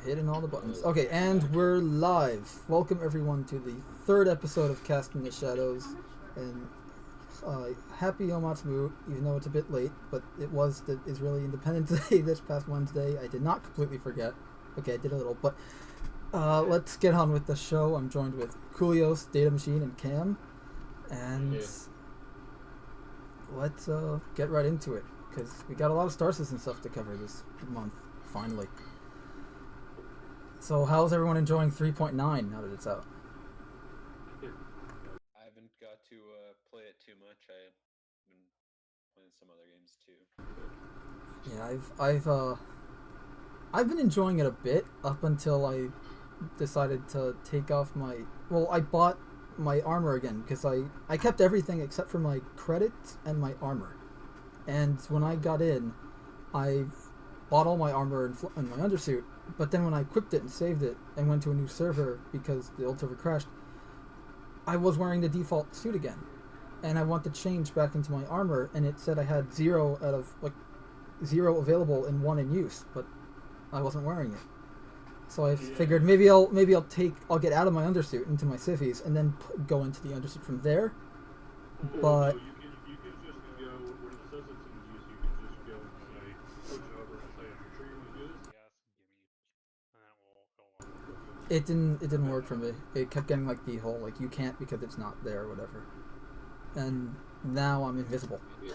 Hitting all the buttons. Okay, and we're live. Welcome everyone to the third episode of Casting the Shadows. And happy Omatsu, even though it's a bit late, but it was the Israeli Independence Day this past Wednesday. I did not completely forget. Okay, I did a little, but let's get on with the show. I'm joined with Kulios, Data Machine, and Cam. And let's get right into it, because we got a lot of Star System stuff to cover this month, finally. So how's everyone enjoying 3.9 now that it's out? I haven't got to play it too much. I've been playing some other games too. Yeah, I've been enjoying it a bit up until I decided to take off my. Well, I bought my armor again because I kept everything except for my credits and my armor. And when I got in, I bought all my armor and my undersuit. But then when I equipped it and saved it and went to a new server because the old server crashed, I was wearing the default suit again. And I want to change back into my armor, and it said I had zero available and one in use, but I wasn't wearing it. So I figured I'll get out of my undersuit into my civvies and then go into the undersuit from there. But no, you can just go when it says it's in use. You can just go and say switch over and say, "Are you sure you want to do this?" Yes, gimme, and that will. it didn't work for me. It kept getting like the whole like you can't because it's not there or whatever. And now I'm invisible. Maybe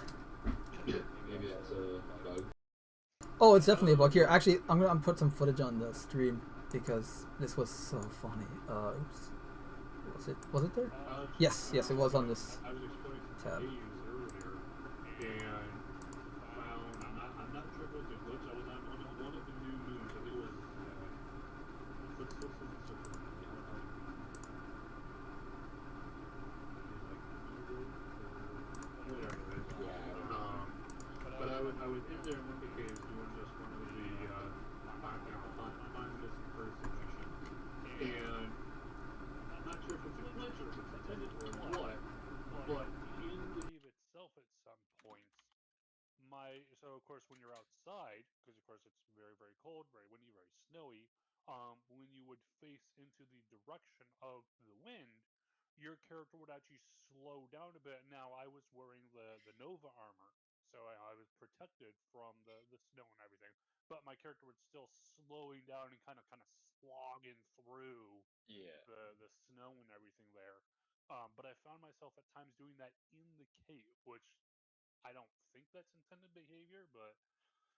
it's a bug. Oh, it's definitely a bug. Here, actually, I'm gonna put some footage on the stream because this was so funny. Oops. Was it there? Yes, it was on this I was explaining some tab. games earlier, and found I'm not sure if it was a glitch. I was on one of the new moons. I think it was whatever it is. But I was in there in one of the caves doing just one of the find the missing person missions, and I'm not sure if it's a glitch or if it's intended or what, but in the cave itself at some points, so of course when you're outside, because of course it's very very cold, very windy, very snowy, when you would face into the direction of the wind, your character would actually slow down a bit. Now I was wearing the Nova armor, so I was protected from the snow and everything, but my character was still slowing down and kind of slogging through Yeah. the snow and everything there. But I found myself at times doing that in the cave, which I don't think that's intended behavior, but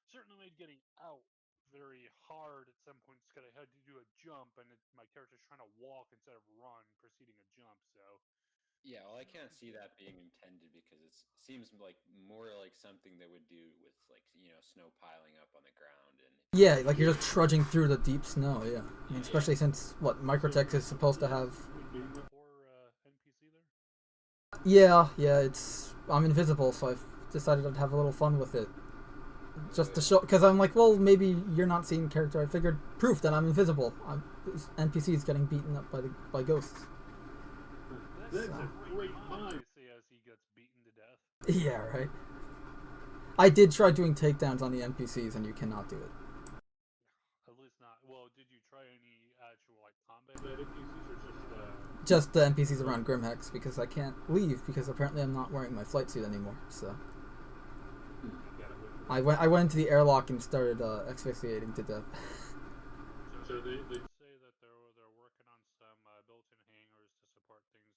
certainly made getting out very hard at some points because I had to do a jump, and my character's trying to walk instead of run, preceding a jump. So Yeah, well, I can't see that being intended because it seems like more like something they would do with snow piling up on the ground, and if you Yeah, just like you're just trudging through the deep snow. Yeah, I mean, especially since what Microtech is supposed to have. poor NPC there. Yeah, I'm invisible, so I've decided I'd have a little fun with it. Just to show, because I'm like, well, maybe you're not seeing character. I figured proof that I'm invisible. NPC is getting beaten up by ghosts. That's a great mind. As he gets beaten to death. Yeah, right. I did try doing takedowns on the NPCs, and you cannot do it. At least not. Well, did you try any actual like combat NPCs or just Just the NPCs around Grimhex, because I can't leave because apparently I'm not wearing my flight suit anymore. So I went into the airlock and started asphyxiating to death. So they say that they're working on some built-in hangars to support things,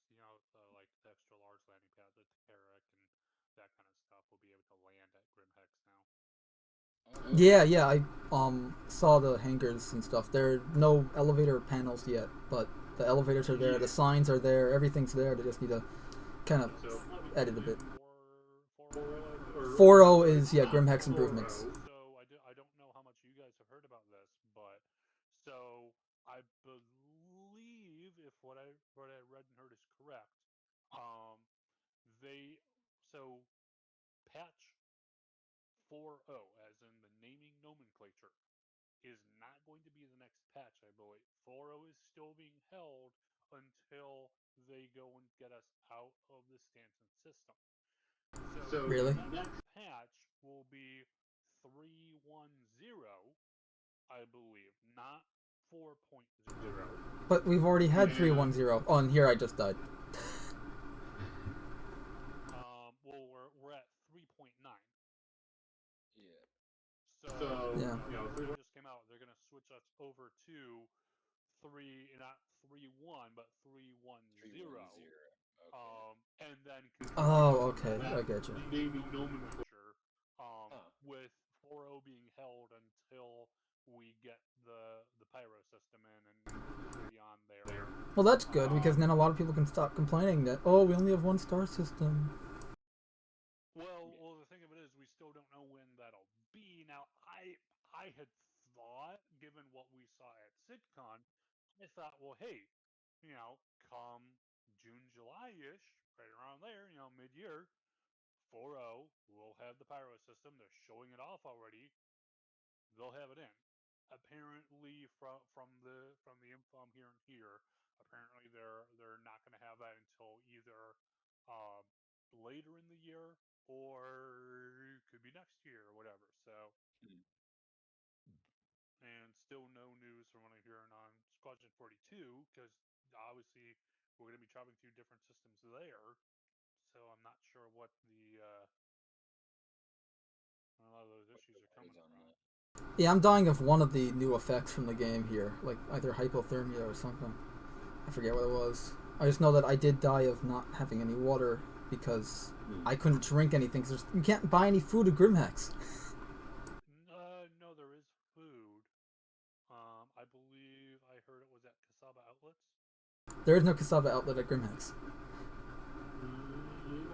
like the extra large landing pad, the Carrack, and that kind of stuff will be able to land at Grimhex now. Yeah, I saw the hangars and stuff. There are no elevator panels yet, but the elevators are there, the signs are there, everything's there. They just need to kind of edit a bit. 4.0 is Grimhex improvements. So I don't know how much you guys have heard about this, but so I believe if what I read and heard is correct, um, they so patch 4.0, as in the naming nomenclature, is not going to be the next patch, I believe. 4.0 is still being held until they go and get us out of the Stanton system. So Really? the next patch will be 3.10, I believe, not 4.0. But we've already had 310. Oh, and here I just died. Well, we're at 3.9. Yeah. So Yeah. you know, They just came out. They're gonna switch us over to not 3.1, but 3.10. 310. Okay. And then Oh, okay. I get you. naming nomenclature. With 4.0 being held until we get the pyro system in and beyond there. Well, that's good because then a lot of people can stop complaining that, oh, we only have one star system. Well, the thing of it is, we still don't know when that'll be. Now, I had thought, given what we saw at SidCon, I thought, well, hey, come June, July-ish, right around there, mid-year, 4.0, we'll have the pyro system. They're showing it off already. They'll have it in. Apparently, from the info I'm hearing here, apparently they're not going to have that until either later in the year or could be next year or whatever. So, and still no news from what I'm hearing on Squadron 42 because obviously we're going to be traveling through different systems there. So I'm not sure what a lot of those issues are coming from. Yeah, I'm dying of one of the new effects from the game here, like either hypothermia or something. I forget what it was. I just know that I did die of not having any water because I couldn't drink anything. Cause you can't buy any food at Grimhex. No, there is food. I believe I heard it was at Kasaba Outlets. There is no cassava outlet at Grimhex.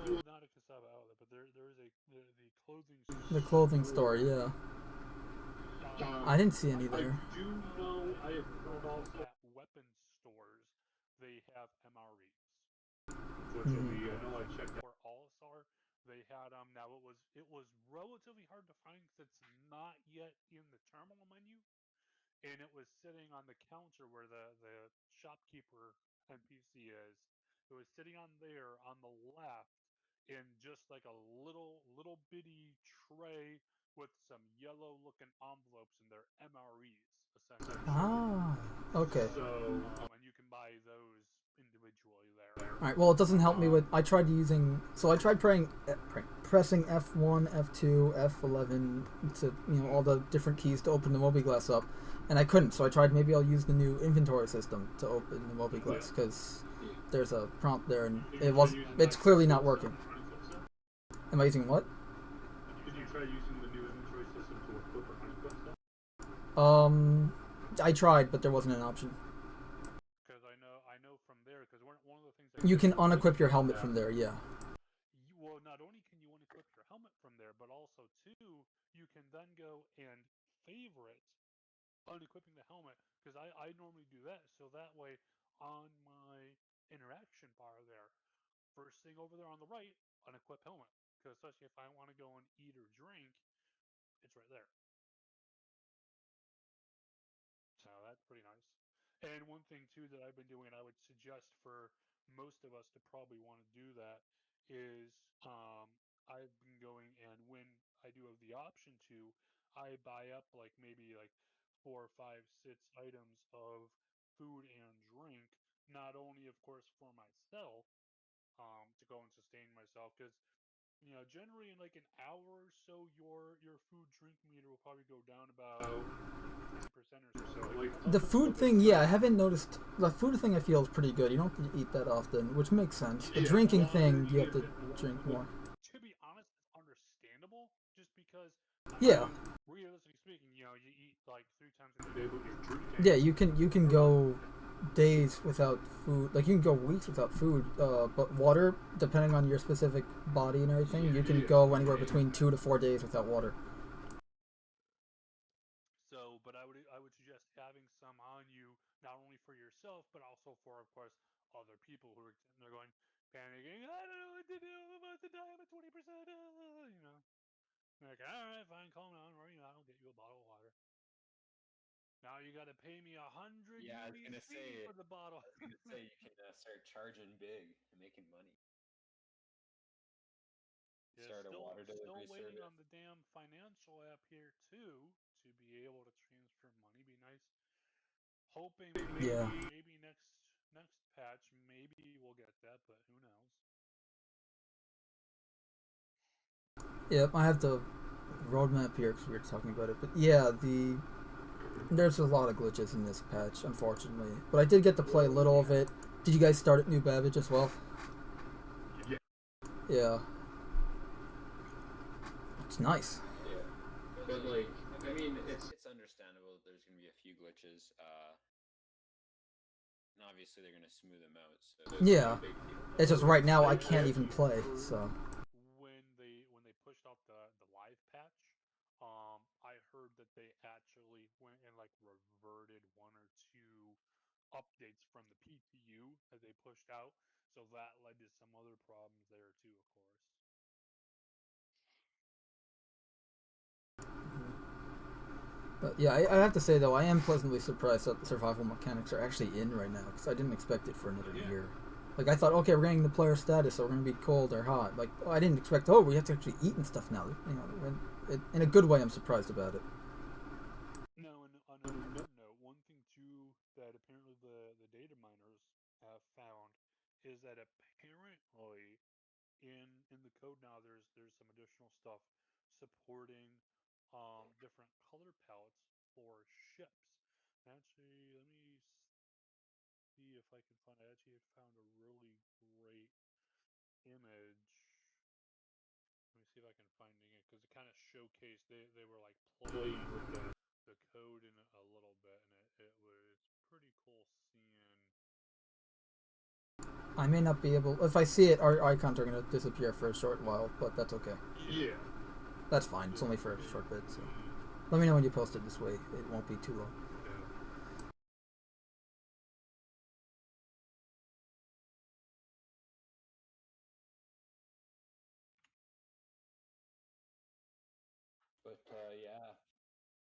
Well, not a Kasaba Outlet, but there is the clothing store. The clothing store, yeah. I didn't see any there. I do know I have heard also at weapons stores they have MREs. unfortunately, I know I checked out. For All-Star, they had now it was relatively hard to find because it's not yet in the terminal menu, and it was sitting on the counter where the shopkeeper NPC is. It was sitting on there on the left in just like a little bitty tray with some yellow looking envelopes, and they're MREs essentially. Ah, okay. So And you can buy those individually there. Alright, well, it doesn't help me with... I tried using... So I tried pressing F1, F2, F11 to, all the different keys to open the Mobiglass up, and I couldn't, so I tried maybe I'll use the new inventory system to open the Mobiglass, because there's a prompt there, and it's clearly not working. Am I using what? Did you try using the new inventory system to equip or unequip stuff? I tried, but there wasn't an option. Because I know from there, because one of the things you can unequip your helmet from there, yeah. Well, not only can you unequip your helmet from there, but also too, you can then go and favorite unequipping the helmet. Because I normally do that, so that way on my interaction bar there, first thing over there on the right, unequip helmet. Because especially if I want to go and eat or drink, it's right there. So that's pretty nice. And one thing too that I've been doing, and I would suggest for most of us to probably want to do that, is I've been going, and when I do have the option to, I buy up like maybe like 4, 5, 6 items of food and drink, not only of course for myself, to go and sustain myself, because generally in like an hour or so, your food drink meter will probably go down about 10% or so. The food thing, yeah, I haven't noticed. The food thing I feel is pretty good. You don't have to eat that often, which makes sense. The drinking thing, you have to drink more. To be honest, it's understandable, just because. Yeah. Realistically speaking, you eat like 3 times a day, but you're drinking. Yeah, you can go days without food. Like, you can go weeks without food. But water, depending on your specific body and everything, you can go anywhere between 2 to 4 days without water. So, but I would suggest having some on you, not only for yourself, but also for, of course, other people who are sitting there going, panicking. I don't know what to do. I'm about to die. I'm at 20%. Like, all right, fine, calm down. Or I'll get you a bottle of water. Now you got to pay me 100 UEC for the bottle. I was gonna say you can start charging big and making money. Yeah, Start a water delivery still waiting service. on the damn financial app here too to be able to transfer money. Be nice. hoping Yeah. maybe next patch maybe we'll get that, but who knows? Yep, I have the roadmap here because we were talking about it. But yeah, there's a lot of glitches in this patch, unfortunately. But I did get to play a little of it. Did you guys start at New Babbage as well? Yeah. Yeah. It's nice. Yeah, but like, I mean, it's understandable that there's gonna be a few glitches. And obviously they're gonna smooth them out. So it's Yeah. not a big deal. It's just right now I can't even play, so. When they pushed out the live patch, I heard that they actually went and like reverted one or two updates from the PTU that they pushed out, so that led to some other problems there too, of course. But yeah, I have to say though, I am pleasantly surprised that the survival mechanics are actually in right now because I didn't expect it for another year. Like I thought, okay, we're getting the player status, so we're gonna be cold or hot. Like I didn't expect, we have to actually eat and stuff now. You know, in a good way, I'm surprised about it. No, and on another note, one thing too that apparently the data miners have found is that apparently in the code now there's some additional stuff supporting different color palettes for ships. Actually, let me see if I can find. I actually found a really great image. Let me see if I can find it because it kind of showcased they were like playing with the code in a little bit, and it was pretty cool seeing. I may not be able. If I see it, our icons are gonna disappear for a short while, but that's okay. Yeah. That's fine. It's only for a short bit, so let me know when you post it. This way, it won't be too long. But yeah,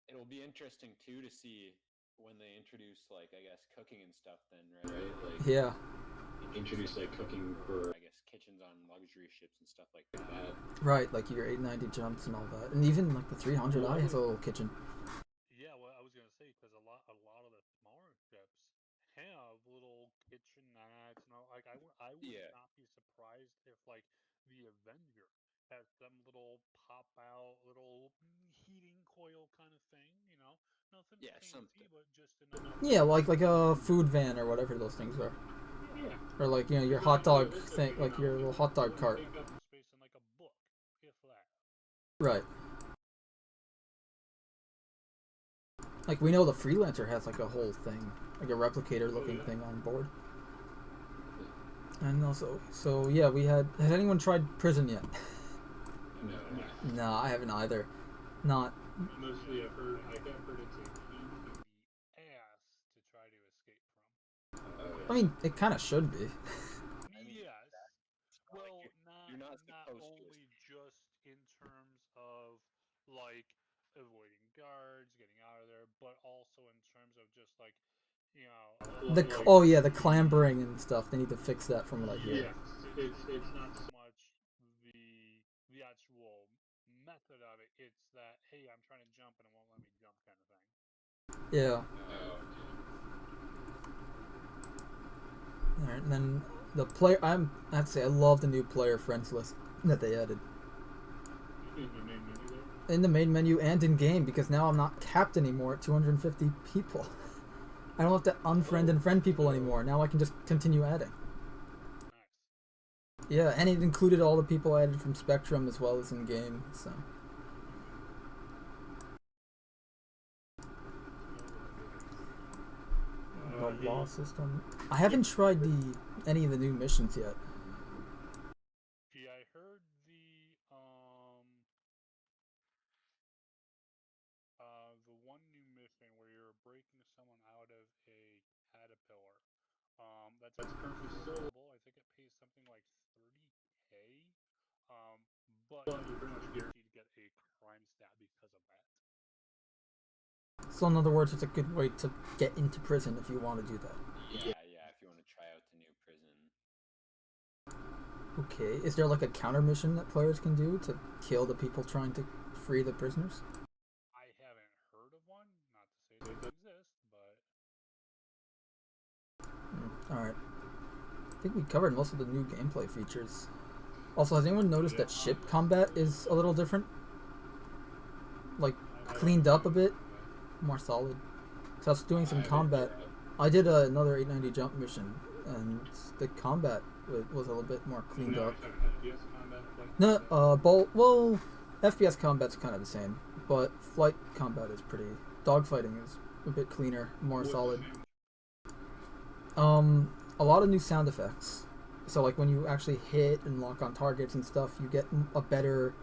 it'll be interesting too to see when they introduce like I guess cooking and stuff. Then right, like Yeah. introduce like cooking for I guess kitchens on luxury ships and stuff like that. Right, like your 890 jumps and all that, and even like the 300i has a little kitchen. Yeah, well, I was gonna say because a lot of the smaller ships have little kitchenettes, and all. Like I would Yeah. not be surprised if like the Avenger has some little pop out little heating coil kind of thing. Nothing Yeah, fancy, something. but just enough. Yeah, like a food van or whatever those things are, Yeah. or like your hot dog thing, like your little hot dog cart. Take up space in like a book, if that. Right. Like we know the freelancer has like a whole thing, like a replicator looking thing on board. And also, so yeah, has anyone tried prison yet? No. No, I haven't either. Not. Mostly I've heard it's a The ass to try to escape from. Oh, I mean, it kind of should be. I mean, Yes. Well, you're not not supposed only just in terms of like avoiding guards, getting out of there, but also in terms of just like The clambering and stuff. They need to fix that from what I hear. Yes. It's not so much the actual method of it. It's that hey, I'm trying to jump and it won't let me jump kind of thing. Yeah. Oh. Alright, and then the player. I have to say, I love the new player friends list that they added in the main menu there. in the main menu and in game because now I'm not capped anymore at 250 people. I don't have to unfriend and friend people anymore. Now I can just continue adding. Nice. Yeah, and it included all the people I added from Spectrum as well as in game. So. The law system. I haven't tried any of the new missions yet. Yeah, I heard the one new mission where you're breaking someone out of a caterpillar. That's currently still available. I think it pays something like 30K. But you're pretty much guaranteed to get a crime stat because of that. So in other words, it's a good way to get into prison if you want to do that. Yeah, if you want to try out the new prison. Okay, is there like a counter mission that players can do to kill the people trying to free the prisoners? I haven't heard of one. Not to say it doesn't exist, but Alright. I think we covered most of the new gameplay features. Also, has anyone noticed that ship combat is a little different? Like, cleaned up a bit? More solid. So I was doing some combat. I did another 890 jump mission, and the combat was a little bit more cleaned up. No, well, FPS combat's kind of the same, but flight combat is pretty. Dogfighting is a bit cleaner, more solid. A lot of new sound effects. So like when you actually hit and lock on targets and stuff, you get a better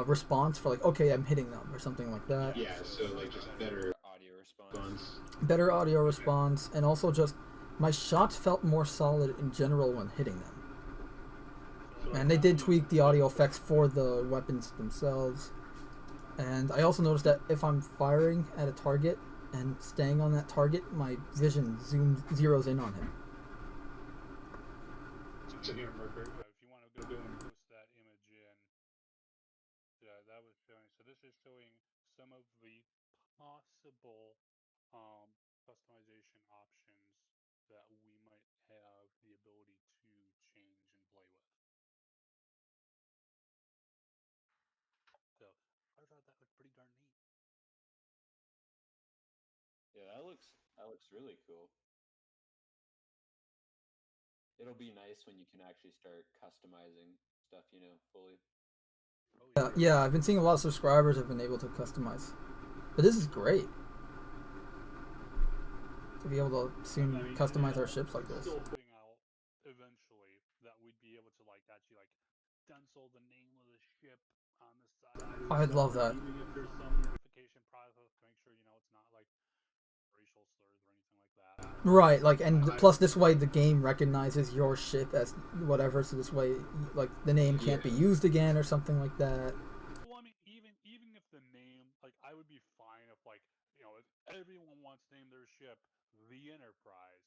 response for like, okay, I'm hitting them or something like that. Yeah, so like just better audio response. Better audio response, and also just my shots felt more solid in general when hitting them. And they did tweak the audio effects for the weapons themselves. And I also noticed that if I'm firing at a target and staying on that target, my vision zeroes in on him. If you want to go and post that image in, yeah, that was showing. So this is showing some of the possible customization options that we might have the ability to change and play with. So I thought that looked pretty darn neat. Yeah, that looks really cool. It'll be nice when you can actually start customizing stuff, you know, fully. Oh, yeah, I've been seeing a lot of subscribers have been able to customize. But this is great. To be able to soon customize our ships like this. Out eventually that we'd be able to like actually like stencil the name of the ship on the side. I'd love that. Some verification process to make sure it's not like racial slurs or anything like that. Right, like, and plus this way the game recognizes your ship as whatever, so this way, like, the name can't be used again or something like that. Well, I mean, even if the name, like, I would be fine if, like, if everyone wants to name their ship the Enterprise.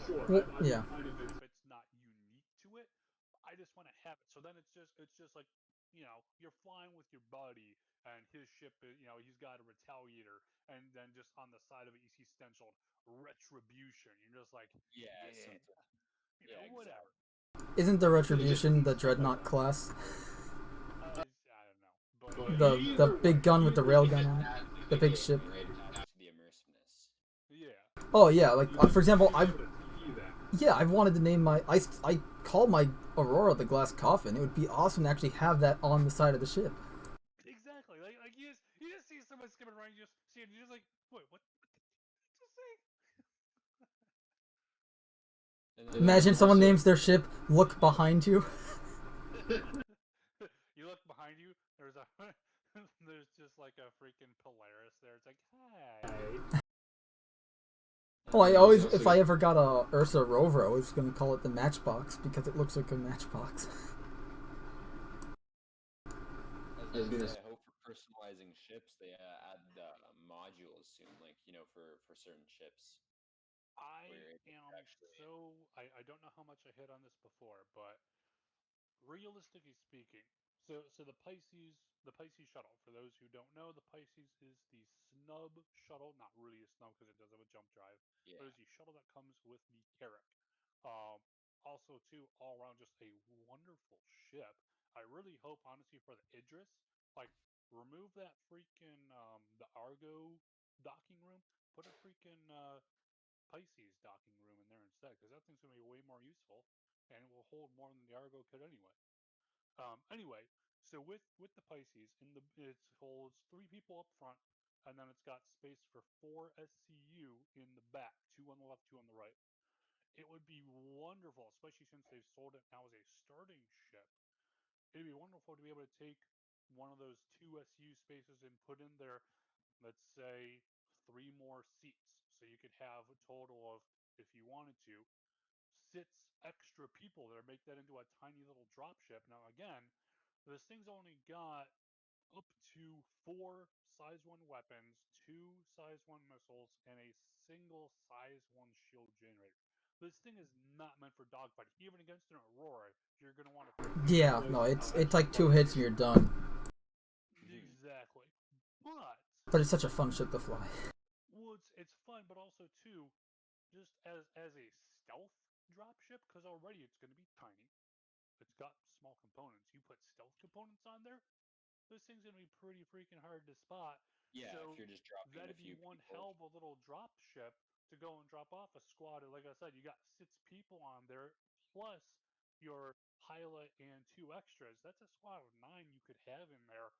Sure. Well, yeah. If it's not unique to it, I just want to have it. So then it's just like, you're flying with your buddy, and his ship is, he's got a Retaliator, and then just on the side of it, you see stenciled Retribution. You're just like, whatever. Isn't the Retribution the Dreadnought class? I don't know. The big gun with the railgun on it, the big ship. The immersiveness. Yeah. Oh yeah, like for example, I've wanted to name my I call my Aurora the Glass Coffin. It would be awesome to actually have that on the side of the ship. Exactly. Like you just see someone skipping around, you just see it, you're just like, wait, what did you say? Imagine someone names their ship "Look Behind You." You look behind you. There's just like a freaking Polaris there. It's like, hi. Oh, I always, if I ever got a Ursa rover, I was gonna call it the Matchbox because it looks like a matchbox. I hope for personalizing ships, they add modules soon, like for certain ships. I don't know how much I hit on this before, but realistically speaking, so the Pisces shuttle. For those who don't know, the Pisces is the snub shuttle. Not really a snub because it does have a jump drive. Yeah. But it's the shuttle that comes with the Carrack. Also, too, all around just a wonderful ship. I really hope, honestly, for the Idris, like remove that freaking the Argo docking room. Put a freaking Pisces docking room in there instead, because that thing's gonna be way more useful, and it will hold more than the Argo could anyway. Anyway, so with the Pisces, it holds 3 people up front, and then it's got space for 4 SCU in the back, 2 on the left, 2 on the right. It would be wonderful, especially since they've sold it now as a starting ship. It'd be wonderful to be able to take one of those 2 SCU spaces and put in there, let's say, 3 more seats. So you could have a total of, if you wanted to, 6 extra people there, make that into a tiny little dropship. Now, again, this thing's only got up to 4 size 1 weapons, 2 size 1 missiles, and a single size 1 shield generator. This thing is not meant for dogfighting. Even against an Aurora, you're going to want to... Yeah, no, it's like 2 hits and you're done. Exactly. But it's such a fun ship to fly. Well, it's fun, but also, too, just as a stealth dropship, because already it's going to be tiny. It's got small components. You put stealth components on there, this thing's going to be pretty freaking hard to spot. Yeah, if So you're just dropping in a that'd be few one people. hell of a little drop ship to go and drop off a squad. And like I said, you got 6 people on there, plus your pilot and 2 extras. That's a squad of 9 you could have in there,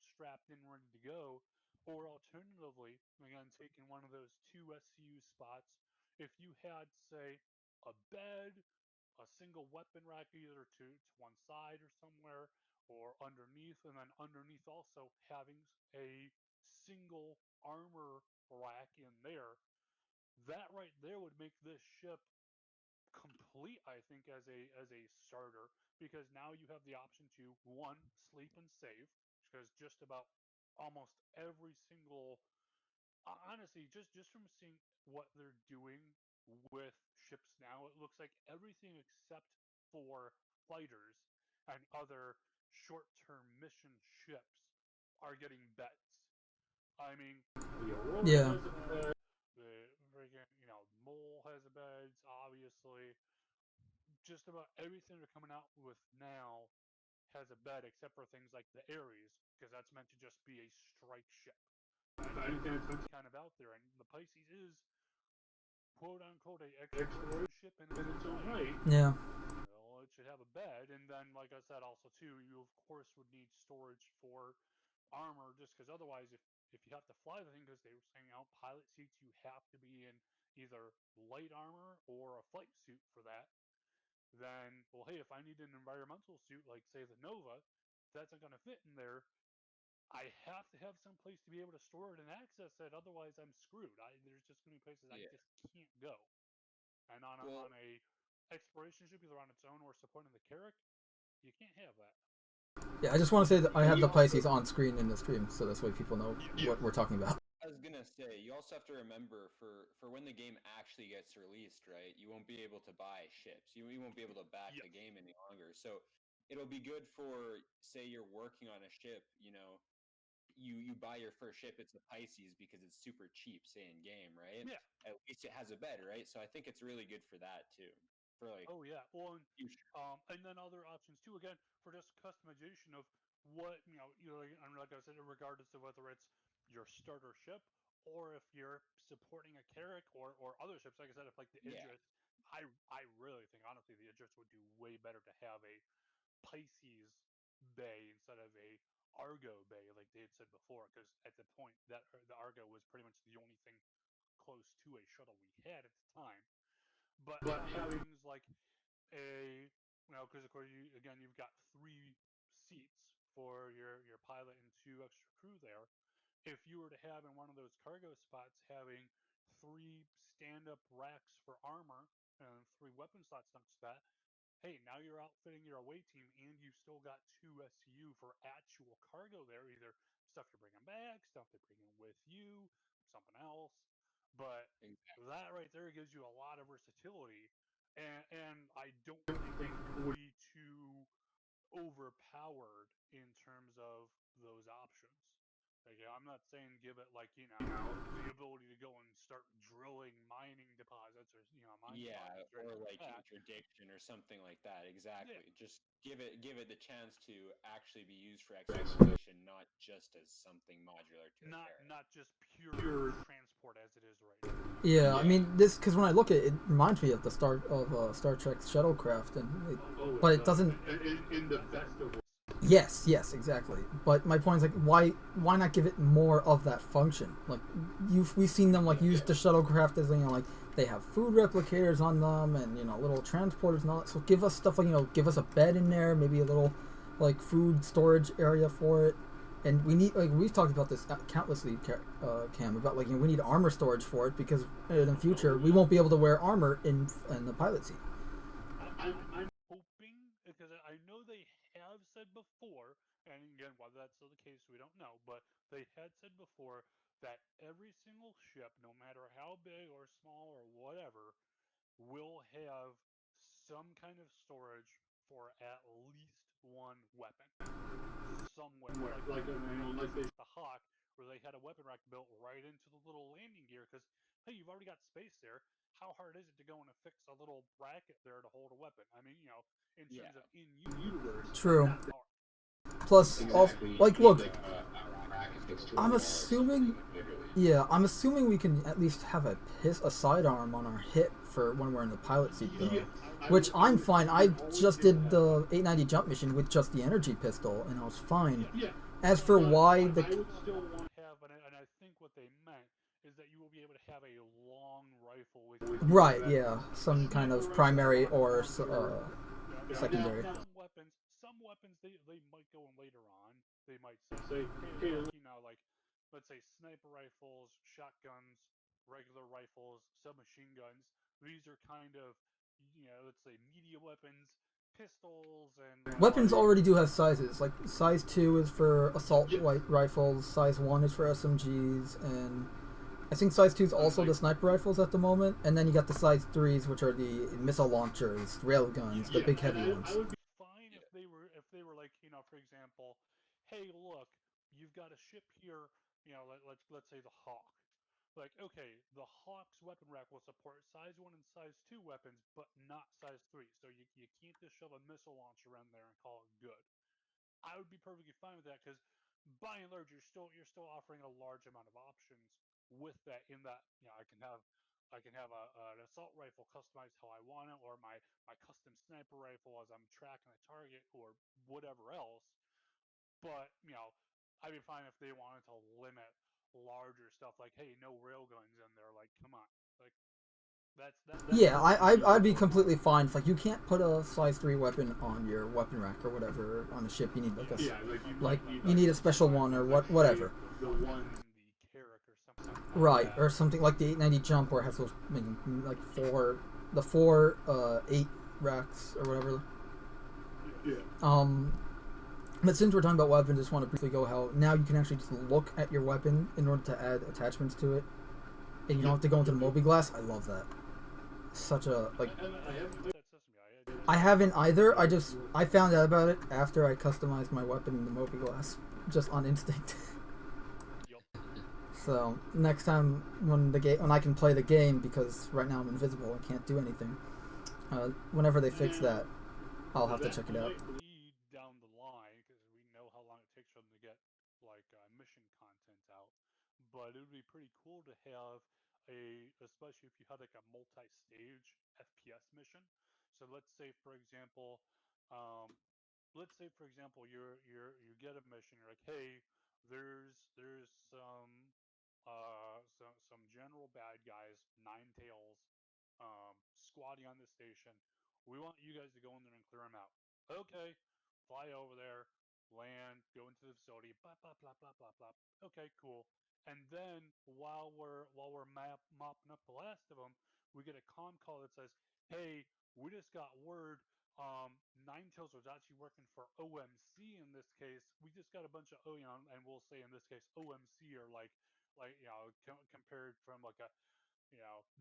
strapped in, ready to go. Or alternatively, again, taking one of those 2 SCU spots, if you had, say, a bed, a single weapon rack either to one side or somewhere, or underneath, and then underneath also having a single armor rack in there, that right there would make this ship complete, I think, as a starter, because now you have the option to, one, sleep and save, because just about almost every single, honestly, just from seeing what they're doing with ships now, it looks like everything except for fighters and other short-term mission ships are getting beds. I mean, Yeah. the freaking, Mole has beds, obviously. Just about everything they're coming out with now has a bed, except for things like the Ares, because that's meant to just be a strike ship. And that's kind of out there. And the Pisces is, quote unquote, a exploration ship in its own right. Yeah. Well, it should have a bed, and then, like I said, also too, you of course would need storage for armor, just because otherwise, if you have to fly the thing, because they were saying out pilot seats, you have to be in either light armor or a flight suit for that. Then, well, hey, if I need an environmental suit, like say the Nova, that's not going to fit in there. I have to have some place to be able to store it and access it. Otherwise, I'm screwed. There's just going to be places I Yeah. just can't go. And on Well, a exploration ship, either on its own or supporting the Carrack, you can't have that. Yeah, I just want to say that I have the Pisces on screen in the stream, so this way people know what we're talking about. I was gonna say, you also have to remember for when the game actually gets released, right? You won't be able to buy ships. You won't be able to back the game any longer. So it'll be good for, say, you're working on a ship. You buy your first ship. It's the Pisces because it's super cheap, say in game, right? Yeah. At least it has a bed, right? So I think it's really good for that too. For like, Oh yeah. Well, future. and then other options too. Again, for just customization of what and like I said, regardless of whether it's your starter ship or if you're supporting a Carrack or other ships. Like I said, if like the Yeah. Idris, I really think honestly the Idris would do way better to have a Pisces bay instead of a Argo bay, like they had said before. Because at the point that the Argo was pretty much the only thing close to a shuttle we had at the time. But having things like because of course you've got 3 seats for your pilot and 2 extra crew there. If you were to have in one of those cargo spots having 3 stand-up racks for armor and 3 weapon slots next to that, hey, now you're outfitting your away team and you've still got 2 SCU for actual cargo there, either stuff you're bringing back, stuff they're bringing with you, something else. But Exactly. that right there gives you a lot of versatility, and I don't think it would be too overpowered in terms of those options. Like, I'm not saying give it the ability to go and start drilling mining deposits or mine deposits or Or anything like like that. interdiction or something like that. Yeah, Exactly. Just give it the chance to actually be used for exploration, not just as something modular to a Carrack. not just pure transport as it is right now. Yeah, I mean this because when I look at it, it reminds me of the start of Star Trek shuttlecraft, but it doesn't. In the best of ways. Yes, exactly. But my point is like, why not give it more of that function? Like, we've seen them like use the shuttlecraft as like they have food replicators on them and little transporters and all that. So give us stuff like give us a bed in there, maybe a little like food storage area for it. And we need we've talked about this countlessly, Cam, about we need armor storage for it because in the future we won't be able to wear armor in the pilot seat. I'm hoping, because I know they have said before, and again, whether that's still the case, we don't know, but they had said before that every single ship, no matter how big or small or whatever, will have some kind of storage for at least one weapon somewhere. Like the Hawk, where they had a weapon rack built right into the little landing gear. Because hey, you've already got space there. How hard is it to go and affix a little bracket there to hold a weapon? I mean, in terms of in universe, True. that's hard. Plus, Exactly. like, look, rack affixed to a I'm wall or assuming, something, maybe. yeah, I'm assuming we can at least have a sidearm on our hip for when we're in the pilot seat, though. Yes, Which I'm fine. I just did that. the 890 jump mission with just the energy pistol, and I was fine. Yeah. As for why the I would still want to have, and I think what they meant is that you will be able to have a long rifle with you. right, yeah, some kind of primary or secondary. Now, some weapons they might go in later on. They might say, hey, look, like let's say sniper rifles, shotguns, regular rifles, submachine guns. These are kind of, let's say media weapons, pistols, and Weapons already do have sizes. Like size 2 is for assault rifles, size 1 is for SMGs, and I think size 2 is also the sniper rifles at the moment. And then you got the size 3s, which are the missile launchers, rail guns, the big heavy ones. I would be fine if they were like, for example, hey, look, you've got a ship here, let's say the Hawk. Like, okay, the Hawk's weapon rack will support size 1 and size 2 weapons, but not size 3. So you can't just shove a missile launcher in there and call it good. I would be perfectly fine with that because by and large you're still offering a large amount of options with that. In that, I can have an assault rifle customized how I want it, or my custom sniper rifle as I'm tracking a target, or whatever else. But I'd be fine if they wanted to limit larger stuff, like hey, no railguns in there. Like, come on, like that's Yeah, I'd be completely fine. If, like, you can't put a size 3 weapon on your weapon rack or whatever on a ship. You need you need a special one or whatever. The one the Carrack or something. Right, or something like the 890 jump where it has those like four 8 racks or whatever. Yeah. But since we're talking about weapons, I just want to briefly go how now you can actually just look at your weapon in order to add attachments to it, and you don't have to go into the mobi-glass. I love that. Such a like. I haven't either. I found out about it after I customized my weapon in the mobi-glass, just on instinct. So next time when I can play the game, because right now I'm invisible, I can't do anything. Whenever they fix that, I'll have to check it out. Down the line, because we know how long it takes for them to get like mission content out. But it would be pretty cool to have especially if you had like a multi-stage FPS mission. So um, let's say for example you get a mission. You're like, hey, there's some general bad guys, nine tails, squatting on the station. We want you guys to go in there and clear them out. Okay, fly over there, land, go into the facility, blah blah blah blah blah blah. Okay, cool. And then while we're mopping up the last of them, we get a comm call that says, "Hey, we just got word. Nine Tails was actually working for OMC in this case. We just got a bunch of and we'll say in this case OMC are compared from like a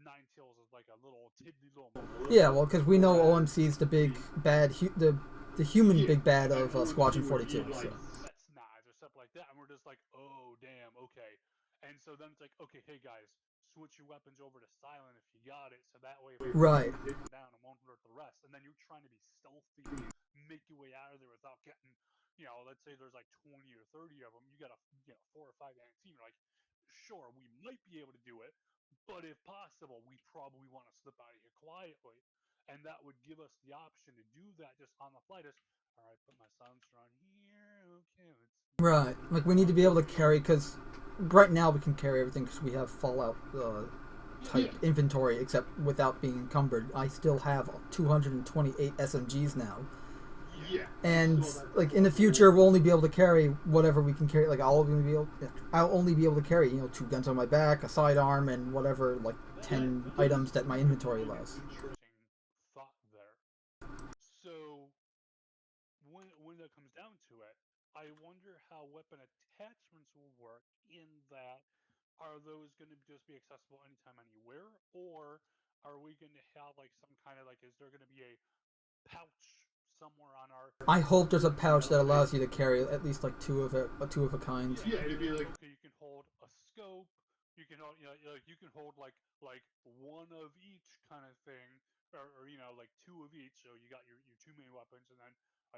Nine Tails is like a little tiddly little. Yeah, well, because we know OMC is the big bad, the human big bad of Squadron 42. So. That's knives or stuff like that, and we're just like, oh damn, okay. And so then it's like, okay, hey guys, switch your weapons over to silent if you got it, so that way if right. take them down and won't hurt the rest. And then you're trying to be stealthy, make your way out of there without getting, let's say there's like 20 or 30 of them, you got a 4 or 5 man team. You're like, sure, we might be able to do it, but if possible, we probably want to slip out of here quietly. And that would give us the option to do that just on the fly. Just, all right, put my silencer on here. Okay, let's. Right, like we need to be able to carry, because right now we can carry everything because we have Fallout type inventory, except without being encumbered. I still have 228 SMGs now. Yeah. And like in the future, we'll only be able to carry whatever we can carry. Like I'll only be able to carry 2 guns on my back, a sidearm, and whatever 10 items that my inventory allows. Thought there. So when it comes down to it, I wonder how weapon attachments will work. In that, are those going to just be accessible anytime, anywhere, or are we going to have like some kind of is there going to be a pouch somewhere on our. I hope there's a pouch that allows you to carry at least like two of a kind. Yeah, it'd be like okay, you can hold a scope. You can hold, you can hold like one of each kind of thing, or like two of each. So you got your two main weapons, and then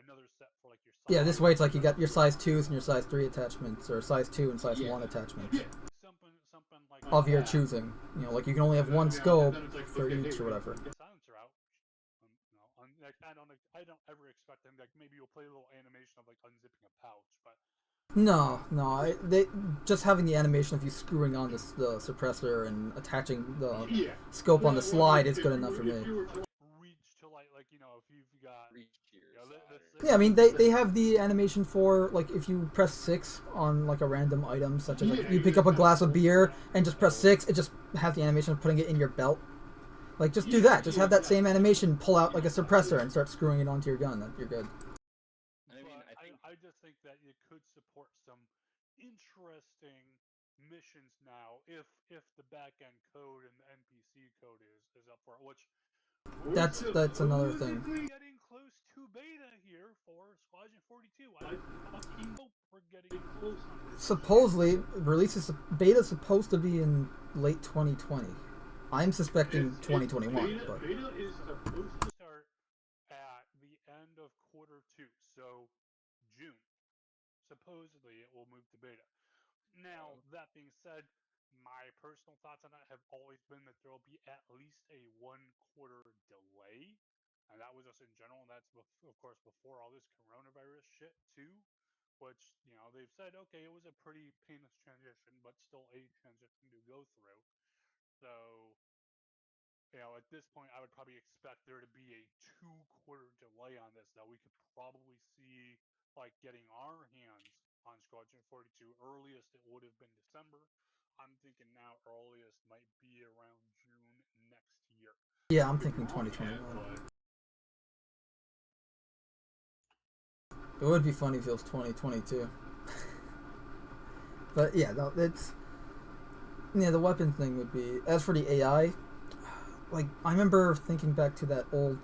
another set for like your. Yeah, this way it's like you got your size 2s and your size 3 attachments, or size 2 and size 1 attachments. Something like of your choosing. Like you can only have one scope for each or whatever. Silencer out. Like I don't ever expect them. Like maybe you'll play a little animation of like unzipping a pouch, but No, they just having the animation of you screwing on the suppressor and attaching the scope on the slide is good enough for me. Reach to like if you've got yeah, I mean they have the animation for like if you press 6 on like a random item, such as like you pick up a glass of beer and just press 6, it just has the animation of putting it in your belt. Like just do that. Just have that same animation. Pull out like a suppressor and start screwing it onto your gun. You're good. I just think that it could support some interesting missions now if the back end code and the NPC code is up for it. Which that's another thing. We're getting close to beta here for Squadron 42. I fucking hope we're getting close. Supposedly, beta supposed to be in late 2020. I'm suspecting 2021. But beta is supposed to start at the end of Q2, so June. Supposedly, it will move to beta. Now, that being said, my personal thoughts on that have always been that there will be at least a 1-quarter delay. And that was just in general, and that's, of course, before all this coronavirus shit, too. Which, they've said, okay, it was a pretty painless transition, but still a transition to go through. So, at this point, I would probably expect there to be a 2-quarter delay on this. That we could probably see, like, getting our hands on Squadron 42. Earliest, it would have been December. I'm thinking now earliest might be around June next year. Yeah, I'm thinking 2021. It would be funny if it was 2022. But yeah, no, the weapon thing would be. As for the AI, like I remember thinking back to that old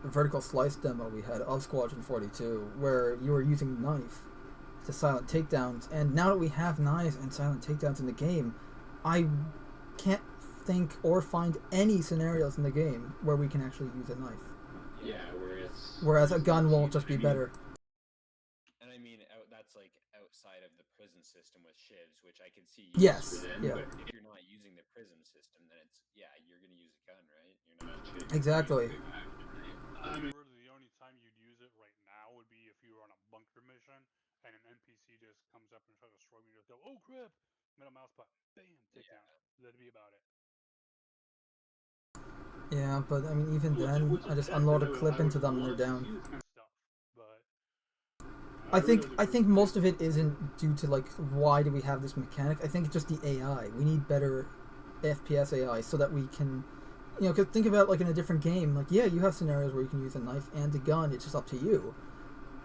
vertical slice demo we had of Squadron 42, where you were using knife to silent takedowns, and now that we have knives and silent takedowns in the game, I can't think or find any scenarios in the game where we can actually use a knife. Yeah, whereas a gun will just be better. And I mean, that's like outside of the prism system with shivs, which I can see. Yes. Yeah. But if you're not using the prism system, then you're going to use a gun, right? You're not. Exactly. The only time you'd use it right now would be if you were on a bunker mission and an NPC just comes up and tries to destroy me. You just go, oh crap! Middle mouse button, bam, takedown. That'd be about it. Yeah, but I mean, even then, I just unload a clip into them and they're down. I think most of it isn't due to like why do we have this mechanic. I think it's just the AI. We need better FPS AI so that we can, cause think about like in a different game. Like yeah, you have scenarios where you can use a knife and a gun. It's just up to you.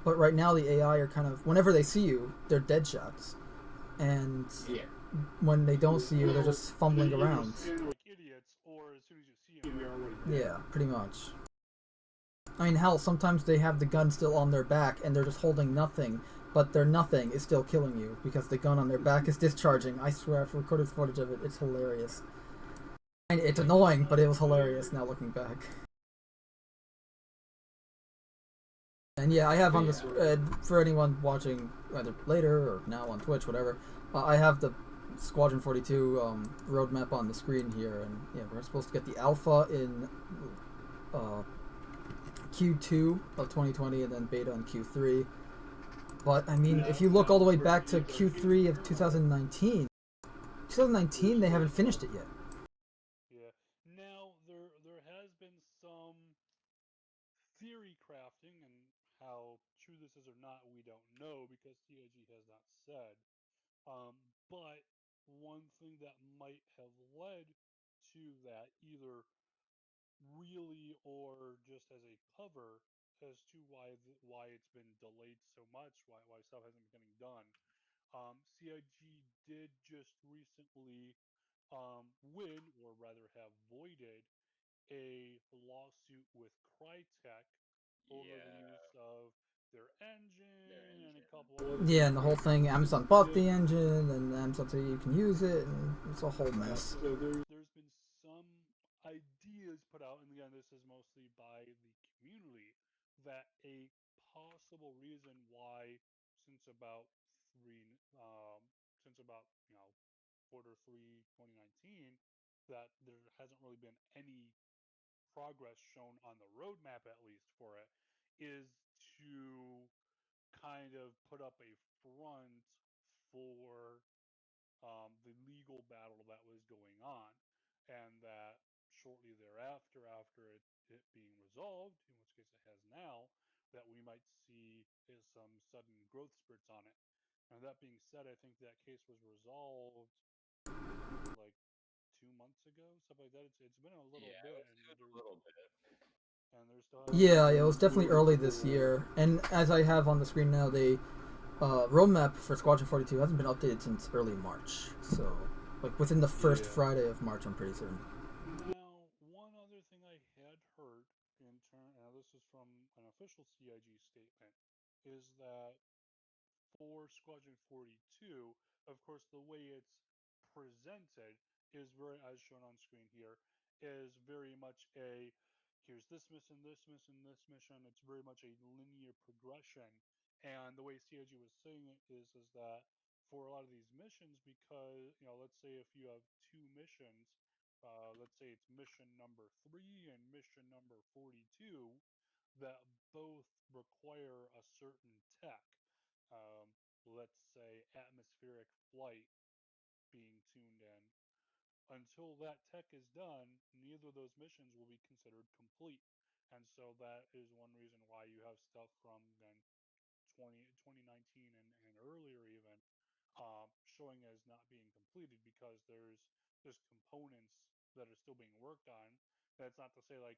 But right now the AI are kind of whenever they see you, they're dead shots, and when they don't see you, they're just fumbling around. Like idiots, or as soon as you see them. Yeah, pretty much. I mean, hell, sometimes they have the gun still on their back and they're just holding nothing, but their nothing is still killing you because the gun on their back is discharging. I swear, I've recorded footage of it. It's hilarious. And it's annoying, but it was hilarious now looking back. And yeah, I have on the for anyone watching either later or now on Twitch, whatever, I have the Squadron 42 roadmap on the screen here, and yeah, we're supposed to get the alpha in Q2 of 2020 and then beta in Q3. But I mean, if you look all the way back to Q3 of 2019 they haven't finished it yet. Yeah. Now there has been some theory crafting, and how true this is or not, we don't know because TOG has not said. But one thing that might have led to that, either really or just as a cover, as to why it's been delayed so much, why stuff hasn't been getting done. CIG did just recently win, or rather have voided, a lawsuit with Crytek over the Yeah, use of their their engine and a engine. couple other Yeah, and the whole thing, Amazon bought the Yeah. engine, and Amazon said you can use it, and it's a whole mess. So there's been some ideas put out, and again, this is mostly by the community, that a possible reason why since about three, since about quarter 3 2019, that there hasn't really been any progress shown on the roadmap, at least for it, is to kind of put up a front for the legal battle that was going on, and that shortly thereafter, after it being resolved, in which case it has now, that we might see some sudden growth spurts on it. And that being said, I think that case was resolved like 2 months ago, stuff like that. It's been a little Yeah, bit, it was a little bit. and there still Yeah, it was definitely early this year, and as I have on the screen now, the roadmap for Squadron 42 hasn't been updated since early March, so like within the first Yeah. Friday of March, I'm pretty certain. Now, one other thing I had heard in turn, and this is from an official CIG statement, is that for Squadron 42, of course, the way it's presented is very, as shown on screen here, is very much a here's this mission, this mission, this mission. It's very much a linear progression. And the way CIG was saying it is that for a lot of these missions, because let's say if you have two missions, let's say it's mission number 3 and mission number 42, that both require a certain tech, let's say atmospheric flight being tuned in. Until that tech is done, neither of those missions will be considered complete. And so that is one reason why you have stuff from then 2019 and earlier even, showing as not being completed, because there's components that are still being worked on. That's not to say, like,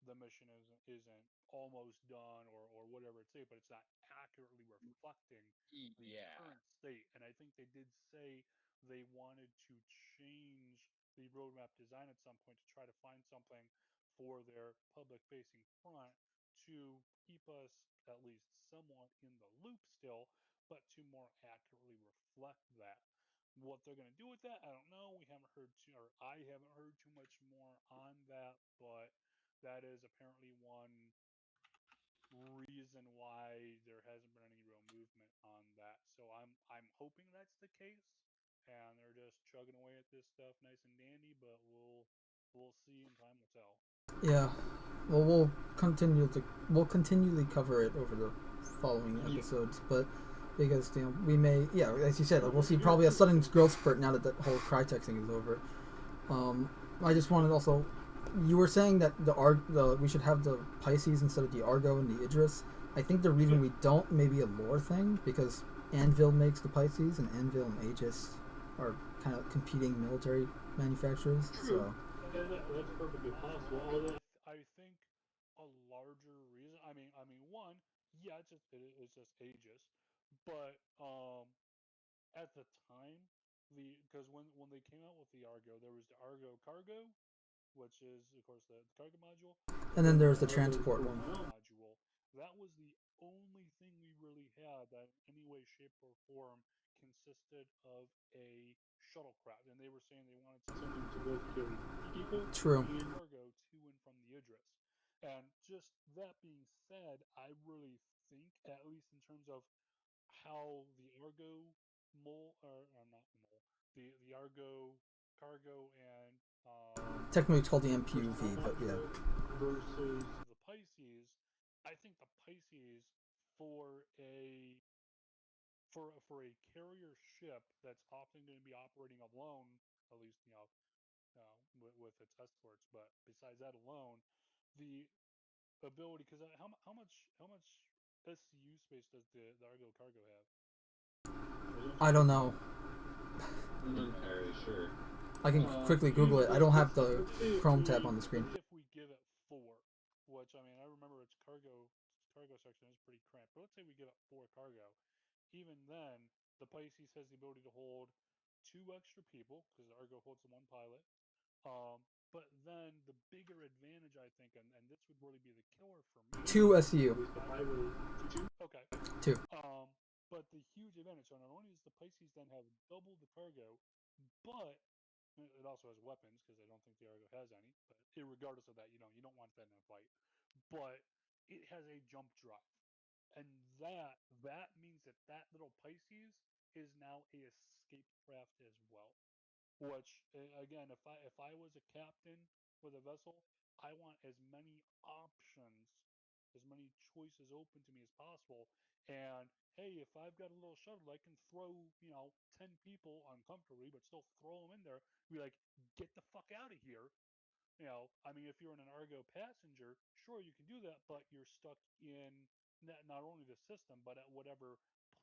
the mission isn't almost done, or whatever it's say, but it's not accurately reflecting the Yeah, current state. And I think they did say they wanted to change the roadmap design at some point to try to find something for their public facing front to keep us at least somewhat in the loop still, but to more accurately reflect that. What they're going to do with that, I don't know. We haven't heard or I haven't heard too much more on that, but that is apparently one reason why there hasn't been any real movement on that. So I'm hoping that's the case, and they're just chugging away at this stuff nice and dandy. But we'll see, and time will tell. Yeah, well, we'll continually cover it over the following episodes, but because we may, yeah, as you said, like, we'll see probably a sudden growth spurt now that the whole Crytek thing is over. I just wanted also, you were saying that we should have the Pisces instead of the Argo and the Idris. I think the reason we don't may be a lore thing, because Anvil makes the Pisces, and Anvil and Aegis are kind of competing military manufacturers. True. So That's perfectly possible. Although I think a larger reason. I mean, one, yeah, it's just Aegis, but at the time, because when they came out with the Argo, there was the Argo Cargo, which is of course the cargo module, and and then then there's the the Argo transport one. personnel module. That was the only thing we really had that in any way, shape, or form consisted of a shuttlecraft, and they were saying they wanted something to both carry people True. and cargo to and from the Idris. And just that being said, I really think, at least in terms of how the Argo or not mole, the Argo cargo and Technically, it's called the personnel MPUV, but yeah. module versus the Pisces, I think the Pisces for a for a carrier ship that's often going to be operating alone, at least with its escorts. But besides that alone, the ability, because how much SCU space does the Argo cargo have? I don't know. I'm not entirely sure. I can quickly Google it. I don't have the Chrome tab on the screen. If we give it 4, which I mean, I remember its cargo section is pretty cramped, but let's say we give it 4 cargo. Even then, the Pisces has the ability to hold 2 extra people because the Argo holds the 1 pilot. But then then the bigger advantage, I think, and this would really be the killer for me. 2 SU. Okay. 2. But the huge advantage, so not only does the Pisces then have double the cargo, but it also has weapons, because I don't think the Argo has any, but regardless of that, you don't want that in a fight. But it has a jump drive. And that means that little Pisces is now a escape craft as well. Which again, if I was a captain with a vessel, I want as many options, as many choices open to me as possible. And hey, if I've got a little shuttle, I can throw 10 people uncomfortably, but still throw them in there. Be like, get the fuck out of here. I mean, if you're in an Argo passenger, sure you can do that, but you're stuck in not only the system, but at whatever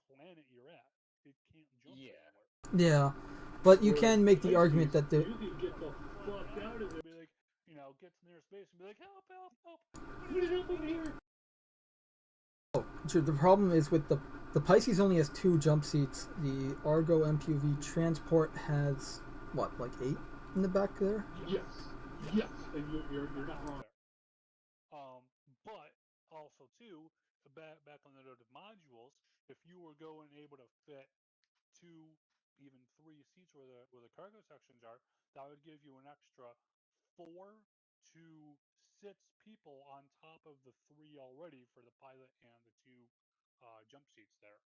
planet you're at. It can't jump anywhere. Yeah. But you can make the argument that the... You can get the fuck out of there. Be like, get to near space and be like, help, help, help. We need help over here. The problem is with the Pisces only has 2 jump seats. The Argo MPV transport has, what, like 8 in the back there? Yes. Yes. And you're not wrong. But also too, back on the note of modules, if you were going able to fit 2, even 3 seats where the cargo sections are, that would give you an extra 4 to 6 people on top of the 3 already for the pilot and the 2 jump seats there.